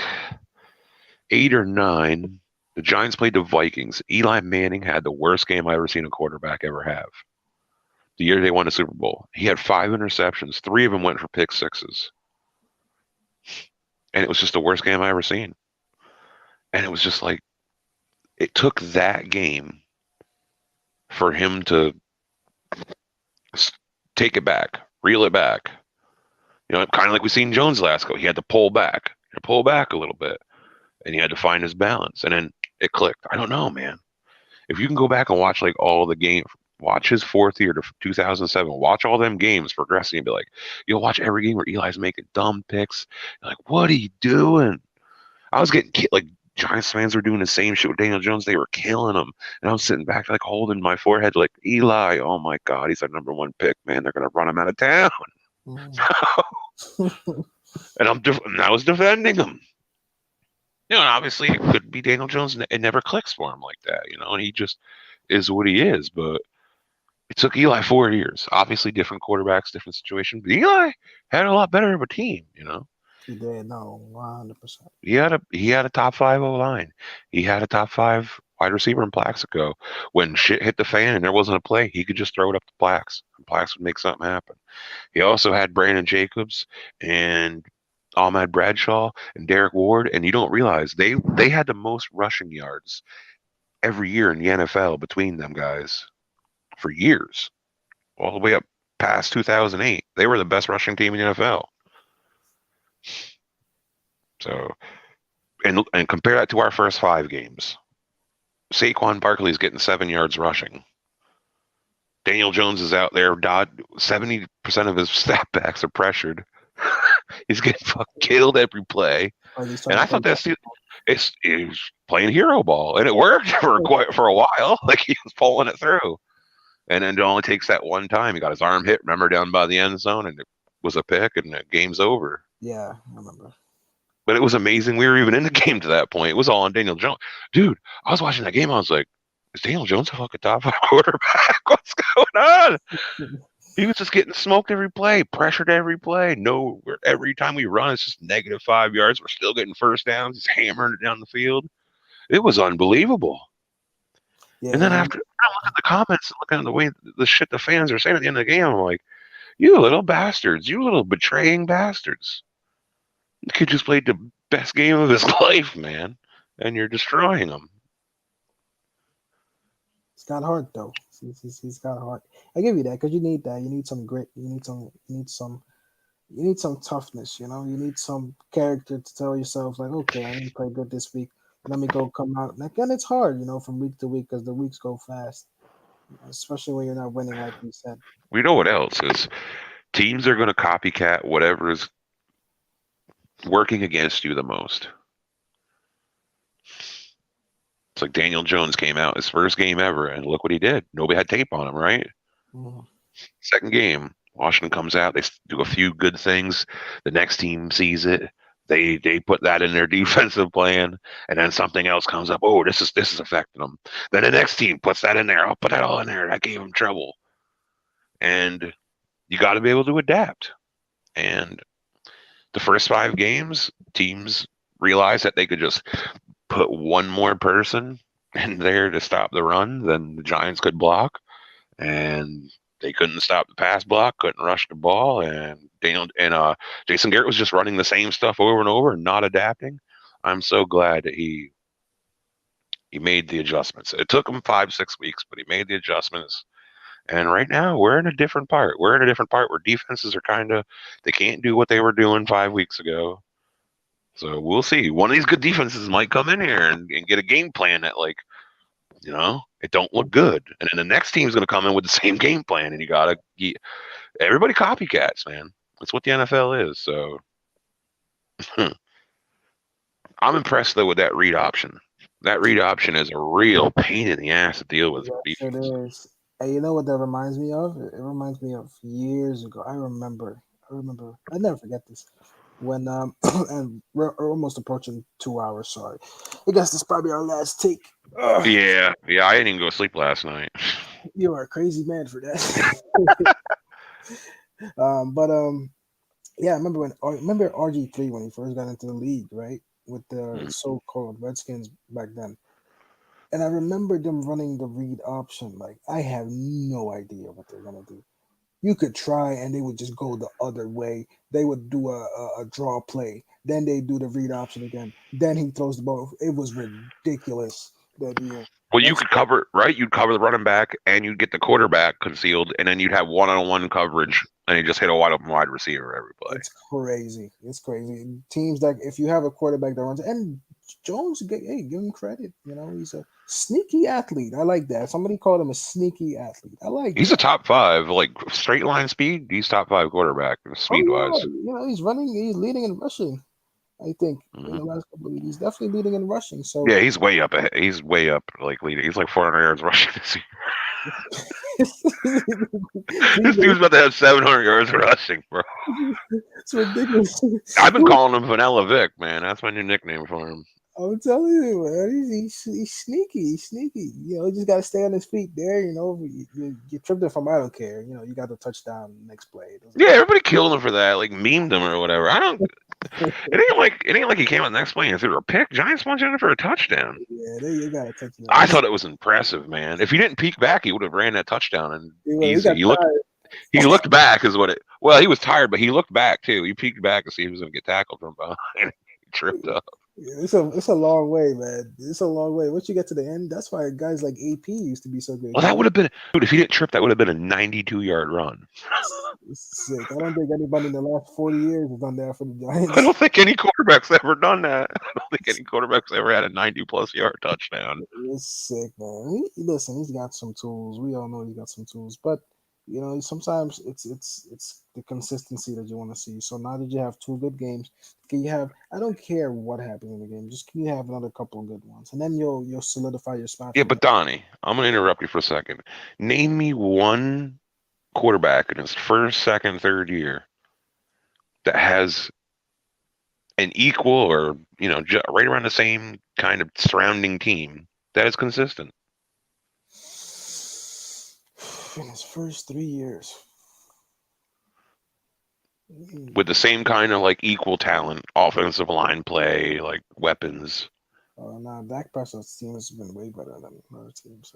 8 or 9. The Giants played the Vikings. Eli Manning had the worst game I ever seen a quarterback ever have. The year they won the Super Bowl, he had 5 interceptions. 3 of them went for pick sixes, and it was just the worst game I ever seen. And it was just like it took that game for him to take it back, reel it back. Kind of like we seen Jones last go. He had to pull back a little bit, and he had to find his balance, and then it clicked. I don't know, man. If you can go back and watch like all the game, watch his fourth year to 2007, watch all them games progressing, and be like, you'll watch every game where Eli's making dumb picks. You're like, what are you doing? I was getting like Giants fans were doing the same shit with Daniel Jones. They were killing him, and I'm sitting back like holding my forehead, like Eli. Oh my God, he's our #1 pick, man. They're gonna run him out of town, Mhm. and and I was defending him. And obviously it could be Daniel Jones. It never clicks for him like that, and he just is what he is. But it took Eli 4 years. Obviously, different quarterbacks, different situation. But Eli had a lot better of a team. He did. No, 100%. He had a top five O line. He had a top five wide receiver in Plaxico. When shit hit the fan and there wasn't a play, he could just throw it up to Plax, and Plax would make something happen. He also had Brandon Jacobs and Ahmad Bradshaw and Derek Ward, and you don't realize they had the most rushing yards every year in the NFL between them guys for years, all the way up past 2008. They were the best rushing team in the NFL. So, and compare that to our first 5 games. Saquon Barkley's getting 7 yards rushing. Daniel Jones is out there. 70% of his snapbacks are pressured. He's getting fucking killed every play. Or he's trying And to I play. thought he's playing hero ball, and it worked for a while. Like he was pulling it through, and then it only takes that one time. He got his arm hit, remember, down by the end zone, and it was a pick, and the game's over. Yeah, I remember. But it was amazing. We were even in the game to that point. It was all on Daniel Jones. Dude, I was watching that game. I was like, is Daniel Jones a fucking top 5 quarterback? What's going on? He was just getting smoked every play, pressured every play. No, every time we run, it's just -5 yards. We're still getting first downs. He's hammering it down the field. It was unbelievable. And then Yeah, after I look at the comments, looking at the way the shit the fans are saying at the end of the game, I'm like, you little bastards, you little betraying bastards. The kid just played the best game of his life, man, and you're destroying him. he's got heart though. He's got heart. I give you that because you need that. You need some grit. You need some toughness. You need some character to tell yourself like, okay, I didn't play good this week. Let me go come out. And again, it's hard, from week to week because the weeks go fast, especially when you're not winning, like you said. We know what else is. Teams are going to copycat whatever is working against you the most. It's like Daniel Jones came out his first game ever, and look what he did. Nobody had tape on him, right? Mhm. Second game, Washington comes out. They do a few good things. The next team sees it. They put that in their defensive plan, and then something else comes up. Oh, this is affecting them. Then the next team puts that in there. I'll put that all in there. That gave them trouble. And you got to be able to adapt. And the first 5 games, teams realized that they could just put one more person in there to stop the run than the Giants could block, and they couldn't stop the pass block, couldn't rush the ball, and Jason Garrett was just running the same stuff over and over and not adapting. I'm so glad that he made the adjustments. It took him 5 6 weeks, but he made the adjustments. And right now we're in a different part. We're in a different part where defenses are they can't do what they were doing 5 weeks ago. So we'll see. One of these good defenses might come in here and get a game plan that it don't look good. And then the next team's going to come in with the same game plan, and everybody copycats, man. That's what the NFL is. So I'm impressed though with that read option. That read option is a real pain in the ass to deal with for Yes, it defense. is. And you know what that reminds me of? It reminds me of years ago. I remember. I remember. I never forget this. When and we're almost approaching 2 hours. Sorry, I guess this is probably our last take. Ugh, Yeah, yeah. I didn't even go to sleep last night. you are a crazy man for that. But yeah, I remember RG3 when he first got into the league, right? With the Mm. so-called Redskins back then. And I remember them running the read option. Like I have no idea what they're gonna do. You could try, and they would just go the other way. They would do a draw play, then they do the read option again. Then he throws the ball. It was ridiculous that year. Well, you That's could cover right. You'd cover the running back, and you'd get the quarterback concealed, and then you'd have one-on-one coverage, and you just hit a wide open wide receiver every play. it's crazy. It's crazy. Teams that if you have a quarterback that runs, and Jones, hey, give him credit. You know, he's a sneaky athlete. I like that. Somebody called him a sneaky athlete. I like He's a that. top five, like straight line speed. He's top five quarterback Oh speed yeah, wise. you know he's running. He's leading in rushing. I think in Hmm. the last couple of years, he's definitely leading in rushing. So Yeah, he's way up. He's way up. Like leading. He's like 400 yards rushing this year. This dude's about to have 700 yards rushing, bro. it's ridiculous. I've been calling him Vanilla Vic, man. That's my new nickname for him. I'm telling you, man, he's sneaky. He's sneaky. You know, he just got to stay on his feet there. You know, you tripped him from I don't care. You know, you got the touchdown next play. It doesn't Yeah, matter. everybody killed him for that. Like memed him or whatever. I don't. It ain't like he came out next play and threw a pick. Giants punched in for a touchdown. Yeah, there you got a touchdown. I thought it was impressive, man. If he didn't peek back, he would have ran that touchdown and He easy. got tired. He looked back is what it. Well, he was tired, but he looked back too. He peeked back to see if he was going to get tackled from behind. He tripped up. Yeah, it's a long way, man. It's a long way. Once you get to the end, that's why guys like AP used to be so good. Well, that would have been dude. If he didn't trip, that would have been a 92-yard run. It's sick. I don't think anybody in the last 40 years has done that for the I Giants. don't think any quarterback's ever done that. I don't think any quarterback's ever had a 90-plus yard touchdown. It's sick, man. Listen, he's got some tools. We all know he's got some tools, but you know, sometimes it's the consistency that you want to see. So now that you have two good games, can you have? I don't care what happens in the game. Just can you have another couple of good ones, and then you'll solidify your spot Yeah, for but that. Donnie, I'm going to interrupt you for a second. Name me one quarterback in his first, second, third year that has an equal or right around the same kind of surrounding team that is consistent In his first 3 years. Mm. with the same kind of like equal talent, offensive line play, like weapons. Now Dak Prescott's team has been way better than other teams.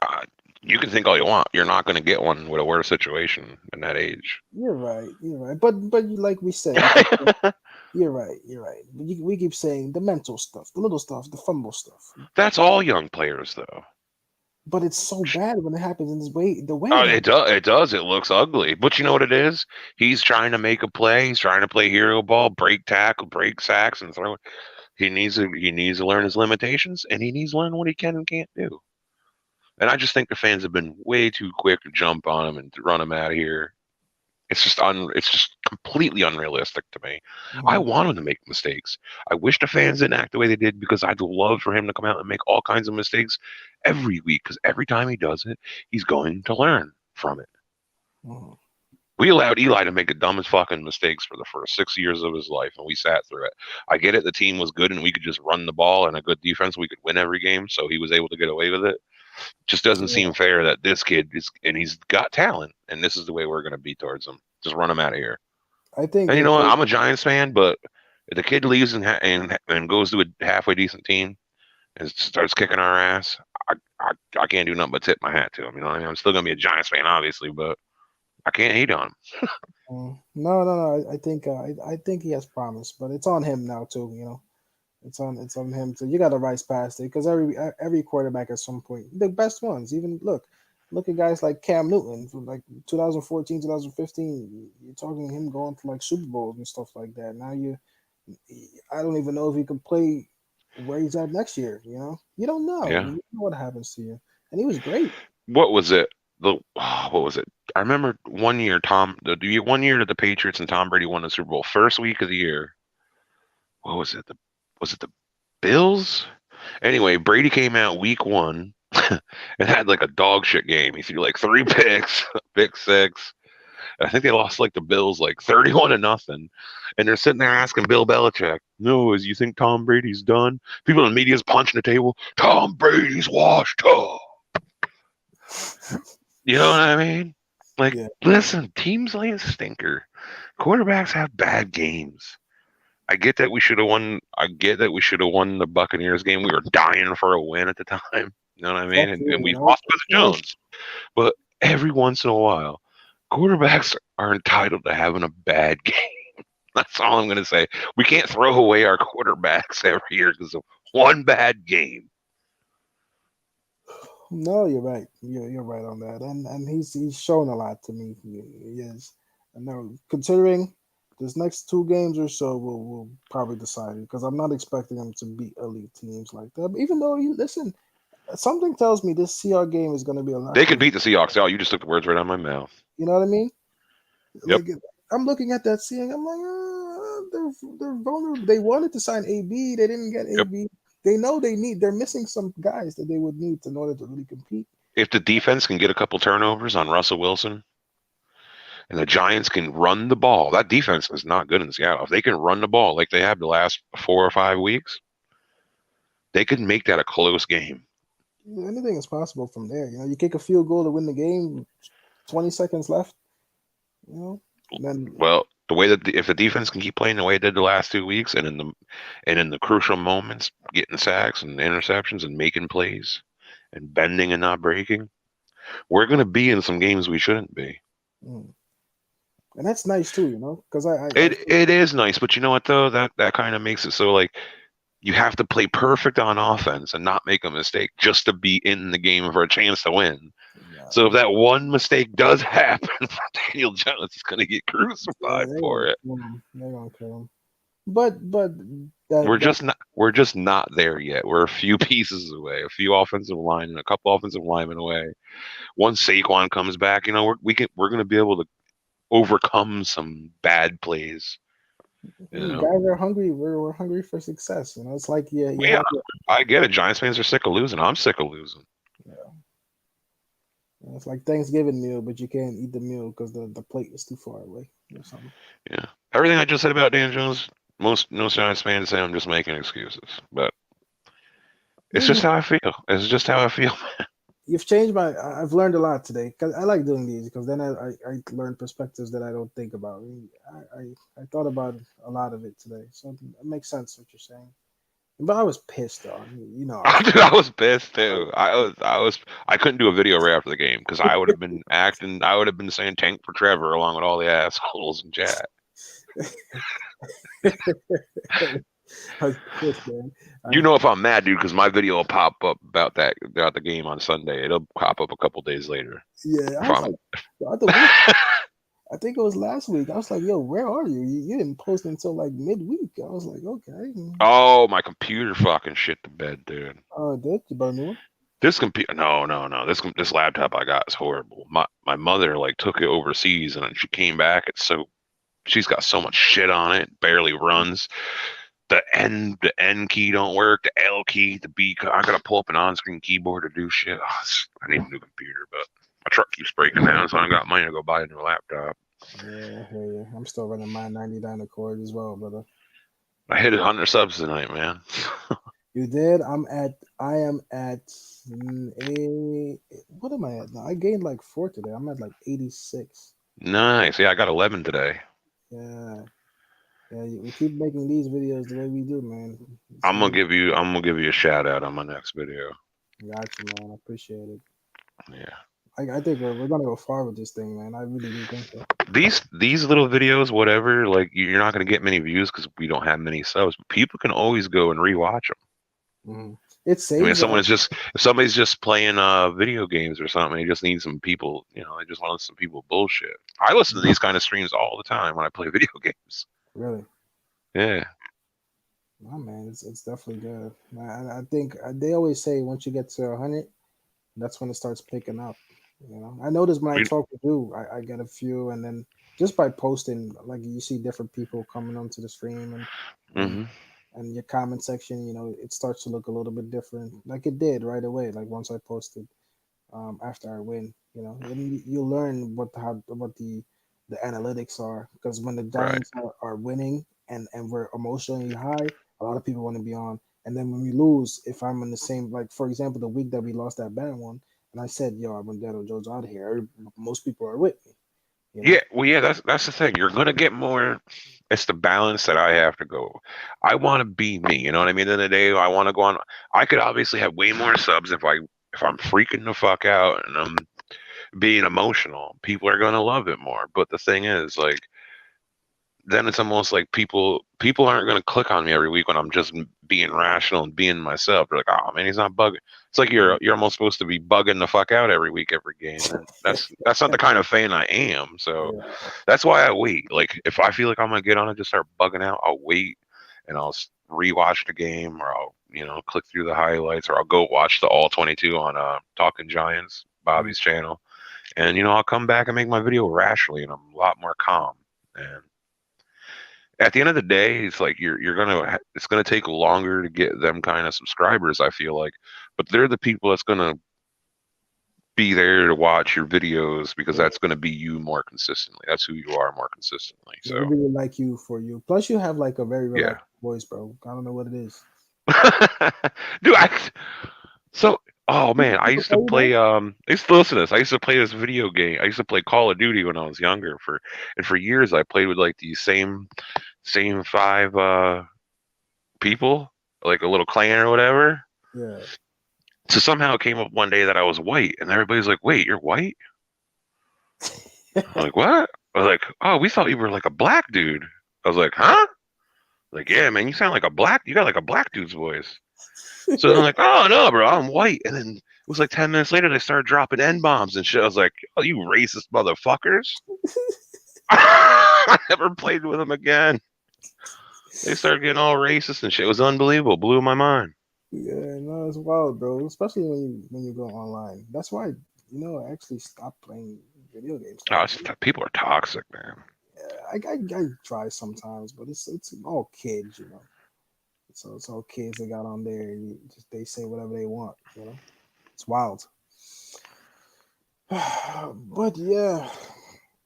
Uh, you can think all you want. You're not going to get one with a worse situation in that age. You're right. You're right. But like we said, you're right. You're right. We keep saying the mental stuff, the little stuff, the fumble stuff. That's all young players, though. But it's so bad when it happens in this way. The way it It happens. does. It does. It looks ugly. But you know what it is? He's trying to make a play. He's trying to play hero ball, break tackle, break sacks, and throw it. He needs to learn his limitations, and he needs to learn what he can and can't do. And I just think the fans have been way too quick to jump on him and to run him out of here. It's just completely unrealistic to me. I Mhm. want him to make mistakes. I wish the fans didn't act the way they did because I'd love for him to come out and make all kinds of mistakes every week because every time he does it, he's going to learn from it. Mhm. We allowed Eli to make the dumbest fucking mistakes for the first 6 years of his life, and we sat through it. I get it; the team was good, and we could just run the ball and a good defense. We could win every game, so he was able to get away with it. Just doesn't Yeah, seem fair that this kid is, and he's got talent, and this is the way we're going to be towards him. Just run him out of here. I think And you it know what? goes. I'm a Giants fan, but if the kid leaves and goes to a halfway decent team and starts kicking our ass, I, I can't do nothing but tip my hat to him. You know what I mean? I'm still gonna be a Giants fan, obviously, but I can't hate on him. No, no, no. I think he has promise, but it's on him now too. You know, it's on him too. You got to rise past it because every quarterback at some point, the best ones. Even look at guys like Cam Newton from like 2014, 2015. You're talking him going to like Super Bowls and stuff like that. Now I don't even know if he can play where he's at next year. You know, you don't know. You Yeah. don't know what happens to you. And he was great. What was it? What was it? I remember one year one year that the Patriots and Tom Brady won the Super Bowl first week of the year. What was it? Was it the Bills? Anyway, Brady came out week one and had like a dog shit game. He threw like three picks, pick six. I think they lost like the Bills like 31-0. And they're sitting there asking Bill Belichick, no, as you think Tom Brady's done? People in the media's punching the table. Tom Brady's washed up. You know what I mean? Like, Yeah. listen, teams lay a stinker. Quarterbacks have bad games. I get that we should have won. I get that we should have won the Buccaneers game. We were dying for a win at the time. You know what I mean? That's And true. we lost with Jones. But every once in a while, quarterbacks are entitled to having a bad game. That's all I'm going to say. We can't throw away our quarterbacks every year because of one bad game. No, you're right. You're right on that, and he's shown a lot to me. He is. And now, considering this next two games or so, will probably decide it because I'm not expecting him to beat elite teams like that. But even though you listen, something tells me this CR game is going to be a lot They could closer. beat the Seahawks. Oh, you just took the words right out of my mouth. You know what I mean? Yep. Like I'm looking at that seeing, I'm like, they're vulnerable. They wanted to sign AB, they didn't get Yep. AB. They know they're missing some guys that they would need in order to really compete. If the defense can get a couple turnovers on Russell Wilson and the Giants can run the ball, that defense is not good in Seattle. If they can run the ball like they have the last 4 or 5 weeks, they could make that a close game. Anything is possible from there. You kick a field goal to win the game, 20 seconds left. You know, then Well, the way that if the defense can keep playing the way it did the last 2 weeks, and in the crucial moments, getting sacks and interceptions and making plays and bending and not breaking, we're going to be in some games we shouldn't be. mm. And that's nice too. Because I It is nice, but you know what though? That kind of makes it so like you have to play perfect on offense and not make a mistake just to be in the game for a chance to win. So if that one mistake does happen for Daniel Jones, he's going to get yeah, crucified they're for gonna it. kill him. They're gonna kill him. But that We're that just not we're just not there yet. We're a few pieces away, a few offensive line and a couple offensive linemen away. Once Saquon comes back, we're going to be able to overcome some bad plays. You know, guys are hungry. We're hungry for success. It's like you yeah, have your I get it. Giants fans are sick of losing. I'm sick of losing. yeah. It's like Thanksgiving meal, but you can't eat the meal because the plate is too far away or something. Yeah, everything I just said about Dan Jones, most Giants fans say I'm just making excuses, but Yeah, it's just how I feel. It's just how I feel. you've changed my. I've learned a lot today because I like doing these because then I learn perspectives that I don't think about. I thought about a lot of it today, so it makes sense what you're saying. But I was pissed though. I was. Dude, I was pissed too. I couldn't do a video right after the game because I would have been acting. I would have been saying "tank for Trevor" along with all the assholes in chat. I was pissed, man. You know if I'm mad, dude, because my video will pop up about the game on Sunday. It'll pop up a couple days later. Yeah, I If was I'm, like, the week. I think it was last week. I was like, "Yo, where are you? You didn't post until like midweek." I was like, "Okay." oh, my computer fucking shit the bed, dude. Oh, did you bought a new one? This computer, no, no, no. This laptop I got is horrible. My mother like took it overseas and then she came back. She's got so much shit on it, barely runs. The N key don't work. The L key, the B. I gotta pull up an on-screen keyboard to do shit. Oh, I need a new computer, but my truck keeps breaking down, so I got money to go buy a new laptop. Yeah, I hear you. I'm still running my 99 Accord as well, brother. I hit 100 subs tonight, man. You did? I am at what am I at now? I gained like four today. I'm at like 86. Nice. Yeah, I got 11 today. Yeah. Yeah, we keep making these videos the way we do, man. It's I'm gonna amazing. give you. I'm gonna give you a shout out on my next video. Got you, man. I appreciate it. Yeah. I think we're gonna go far with this thing, man. I really do think so. These little videos, whatever, like you're not gonna get many views because we don't have many subs. But people can always go and rewatch them. Hmm. It I mean, saves if somebody's just playing video games or something, they just need some people. They just want some people bullshit. I listen to these kind of streams all the time when I play video games. really. Yeah. Oh man, it's definitely good. I think they always say once you get to 100, that's when it starts picking up. I notice when I talk with you, I get a few, and then just by posting, like you see different people coming onto the stream, and Mm-hmm. and your comment section, it starts to look a little bit different, like it did right away. Like once I posted, after I win, and you learn what the the analytics are. Because when the Right. Giants are winning and we're emotionally high, a lot of people want to be on. And then when we lose, if I'm in the same, like for example, the week that we lost that bad one, and I said, "Yo, I want Daniel Jones out of here," most people are with me, you know. Yeah, well, yeah, that's the thing. You're gonna get more. It's the balance that I have to go. I want to be me. You know what I mean? At the end of the day, I want to go on. I could obviously have way more subs if I'm freaking the fuck out and I'm being emotional. People are gonna love it more. But the thing is, like, then it's almost like people aren't going to click on me every week when I'm just being rational and being myself. They're like, oh man, he's not bugging. It's like you're almost supposed to be bugging the fuck out every week, every game, and that's not the kind of fan I am. So Yeah, that's why I wait. Like if I feel like I'm gonna get on and just start bugging out, I'll wait and I'll rewatch the game, or I'll click through the highlights, or I'll go watch the all 22 on Talking Giants, mm, Bobby's channel, and I'll come back and make my video rationally, and I'm a lot more calm. And at the end of the day, it's like it's gonna take longer to get them kind of subscribers. I feel like, but they're the people that's gonna be there to watch your videos because yeah. that's gonna be you more consistently. That's who you are more consistently. They So really like you for you. Plus, you have like a very yeah, relaxed voice, bro. I don't know what it is. dude. So oh man, I People used to tell you play. that? I used to listen to this. I used to play this video game. I used to play Call of Duty when I was younger. For years, I played with like these same five people, like a little clan or whatever. Yeah. So somehow it came up one day that I was white, and everybody's like, "Wait, you're white?" I'm like, "What?" I was like, "Oh, we thought you were like a black dude." I was like, "Huh?" Like, "Yeah, man, you sound like a black. You got like a black dude's voice." So I'm like, "Oh no, bro, I'm white." And then it was like 10 minutes later, they started dropping n bombs and shit. I was like, "Oh, you racist motherfuckers!" I never played with them again. They started getting all racist and shit. It was unbelievable. Blew my mind. Yeah, no, it's wild, bro. Especially when you go online. That's why I actually stopped playing video games. Like, Oh, people are toxic, man. yeah, I try sometimes, but it's all kids, you know. So it's all kids that got on there. They say whatever they want, you know. It's wild. But yeah,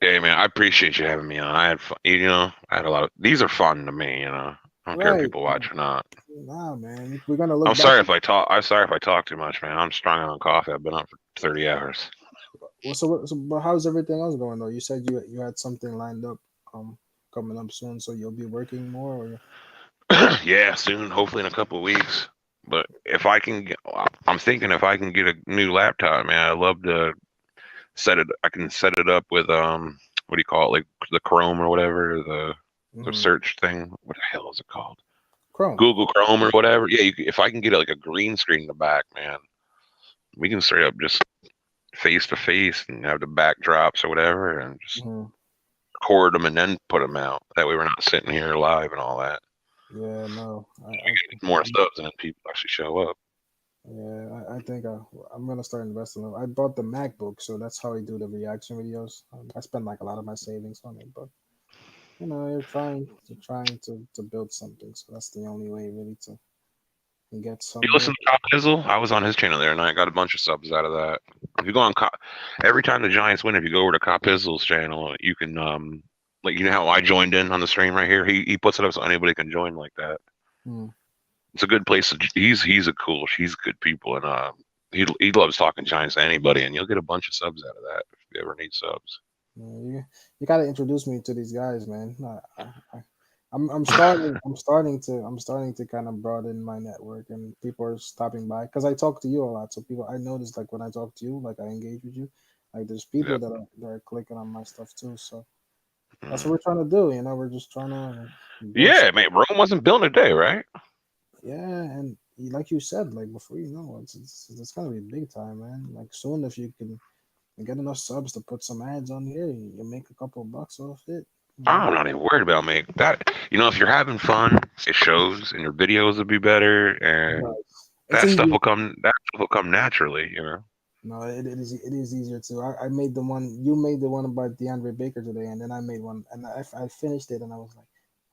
Hey man, I appreciate you having me on. I had fun, I had a lot of these are fun to me. I don't care if right. people watch or not. Nah, man. We're gonna look back. I'm sorry if I talk too much, man. I'm strung out on coffee. I've been up for 30 hours. But how's everything else going though? You said you had something lined up, um, coming up soon, so you'll be working more, or Yeah, soon, hopefully in a couple of weeks. But if I can get, I'm thinking if I can get a new laptop, man, I'd love to set it. I can set it up with what do you call it, like the Chrome or whatever, the Mhm. search thing. What the hell is it called? Chrome. Google Chrome or whatever. Yeah, if I can get like a green screen in the back, man, we can straight up just face to face and have the backdrops or whatever and just Hmm. record them and then put them out. That way we're not sitting here live and all that. Yeah, no, We get more subs and then people actually show up. yeah, I think I'm gonna start investing. I bought the MacBook, so that's how I do the reaction videos. I spend like a lot of my savings on it, but you're trying to build something, so that's the only way really to get You somewhere. listen to Cop Pizzle? I was on his channel there and I got a bunch of subs out of that. If you go on Cop, every time the Giants win, if you go over to Cop Pizzle's channel, you can like how I joined in on the stream right here. He puts it up so anybody can join like that. Hmm. It's a good place. He's good people and he loves talking Giants to anybody and you'll get a bunch of subs out of that if you ever need subs. Yeah, you gotta introduce me to these guys, man. I'm starting to kind of broaden my network, and people are stopping by because I talk to you a lot. So people, I notice like when I talk to you, like I engage with you, like there's people Yeah. that are clicking on my stuff too. So that's what Mm. we're trying to do. We're just trying to build Yeah, some. man. Rome wasn't built in a day, right? Yeah, and like you said, like before it's gonna be big time, man. Like soon, if you can get enough subs to put some ads on here, you make a couple bucks off it. You know. I'm not even worried about making that. If you're having fun, it shows, and your videos will be better, It and does. It's easier. That stuff will come naturally. No, it is easier too. I made the one you made the one about DeAndre Baker today, and then I made one, and I finished it, and I was like,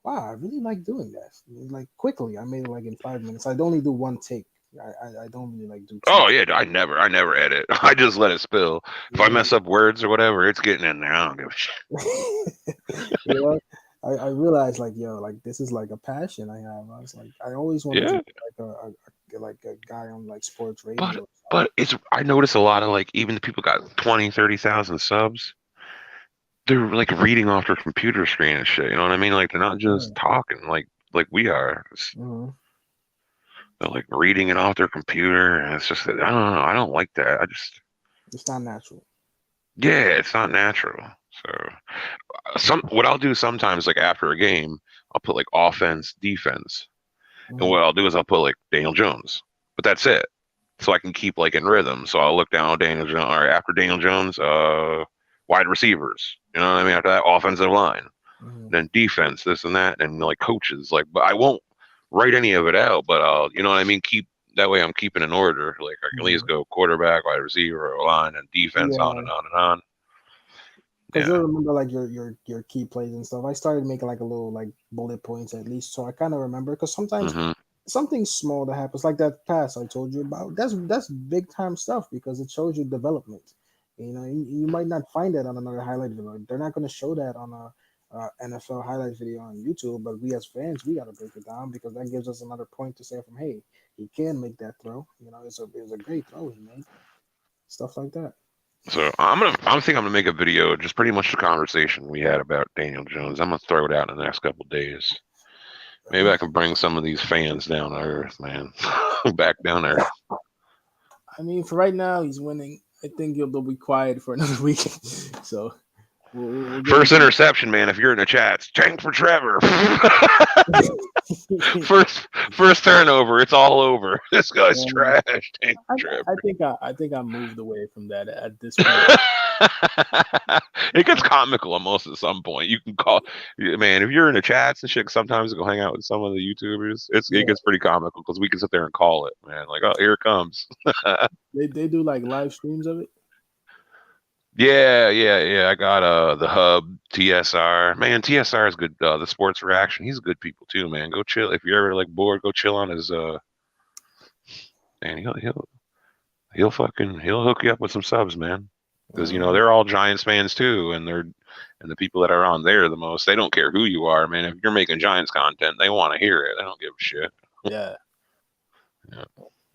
wow, I really like doing that. Like quickly, I made it like in 5 minutes. I'd only do one take, I don't really like do too Oh much. yeah, I never edit. I just let it spill. If I Yeah. mess up words or whatever, it's getting in there. I don't give a shit. You know, I realized like yo, like this is like a passion I have. I was like, I always wanted to Yeah, be like a guy on like sports radio but or something. but it's I notice a lot of like even the people got 20, 30,000 subs. They're like reading off their computer screen and shit. You know what I mean? Like they're not just Yeah. talking like we are. Hmm. They're like reading it off their computer, and it's just I don't know. I don't like that. I just It's not natural. yeah, it's not natural. So some what I'll do sometimes like after a game, I'll put like offense, defense, and Hmm. what I'll do is I'll put like Daniel Jones, but that's it. So I can keep like in rhythm. So I'll look down Daniel Jones or after Daniel Jones, wide receivers. You know what I mean? After that, offensive line, Hmm. then defense, this and that, and like coaches. Like, but I won't write any of it out. But you know what I mean? Keep that way. I'm keeping in order. Like I can at least Hmm. go quarterback, wide receiver, or line, and defense, on Yeah, and on and on. because you'll Yeah. remember like your key plays and stuff. I started making like a little like bullet points at least, so I kind of remember. Because sometimes Hmm. something small that happens, like that pass I told you about, that's big time stuff because it shows you development. You know, you might not find that on another highlight video. They're not going to show that on a NFL highlight video on YouTube, but we as fans, we got to break it down because that gives us another point to say from, hey, he can make that throw. You know, it's a great throw he made. Stuff like that. So I think I'm gonna make a video, just pretty much the conversation we had about Daniel Jones. I'm gonna throw it out in the next couple of days. Maybe I can bring some of these fans down to earth, man. Back down to earth. I mean, for right now, he's winning. I think they'll be quiet for another week, so we'll get First into interception, man. If you're in the chats, tank for Trevor. it. first turnover, it's all over. This guy's Um, trash. Tank for Trevor. I think I moved away from that at this point. It gets comical almost at some point. You can call, man, if you're in the chats and shit. Sometimes go hang out with some of the YouTubers. It Yeah, gets pretty comical because we can sit there and call it, man. Like, oh, here it comes. they do like live streams of it. Yeah. I got the Hub TSR. Man, TSR is good. The Sports Reaction. He's good people too, man. Go chill if you're ever like bored. Go chill on his. Man, he'll hook you up with some subs, man. Because Uh, they're all Giants fans too, and the people that are on there the most. They don't care who you are, man. If you're making Giants content, they want to hear it. They don't give a shit. yeah. Yeah.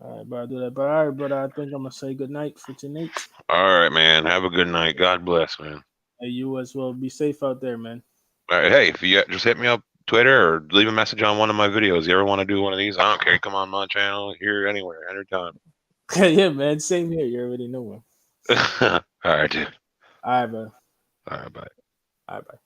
All right, but I do that. But all right, but I think I'm gonna say good night for tonight. All right, man. Have a good night. God bless, man. Hey, you as well. Be safe out there, man. All right, hey, if you just hit me up Twitter or leave a message on one of my videos. You ever want to do one of these? I don't care. Come on my channel, here, anywhere, anytime. Yeah, man. Same here. You already know one. All right, dude. All right, bro. All right, bye. All right, bye.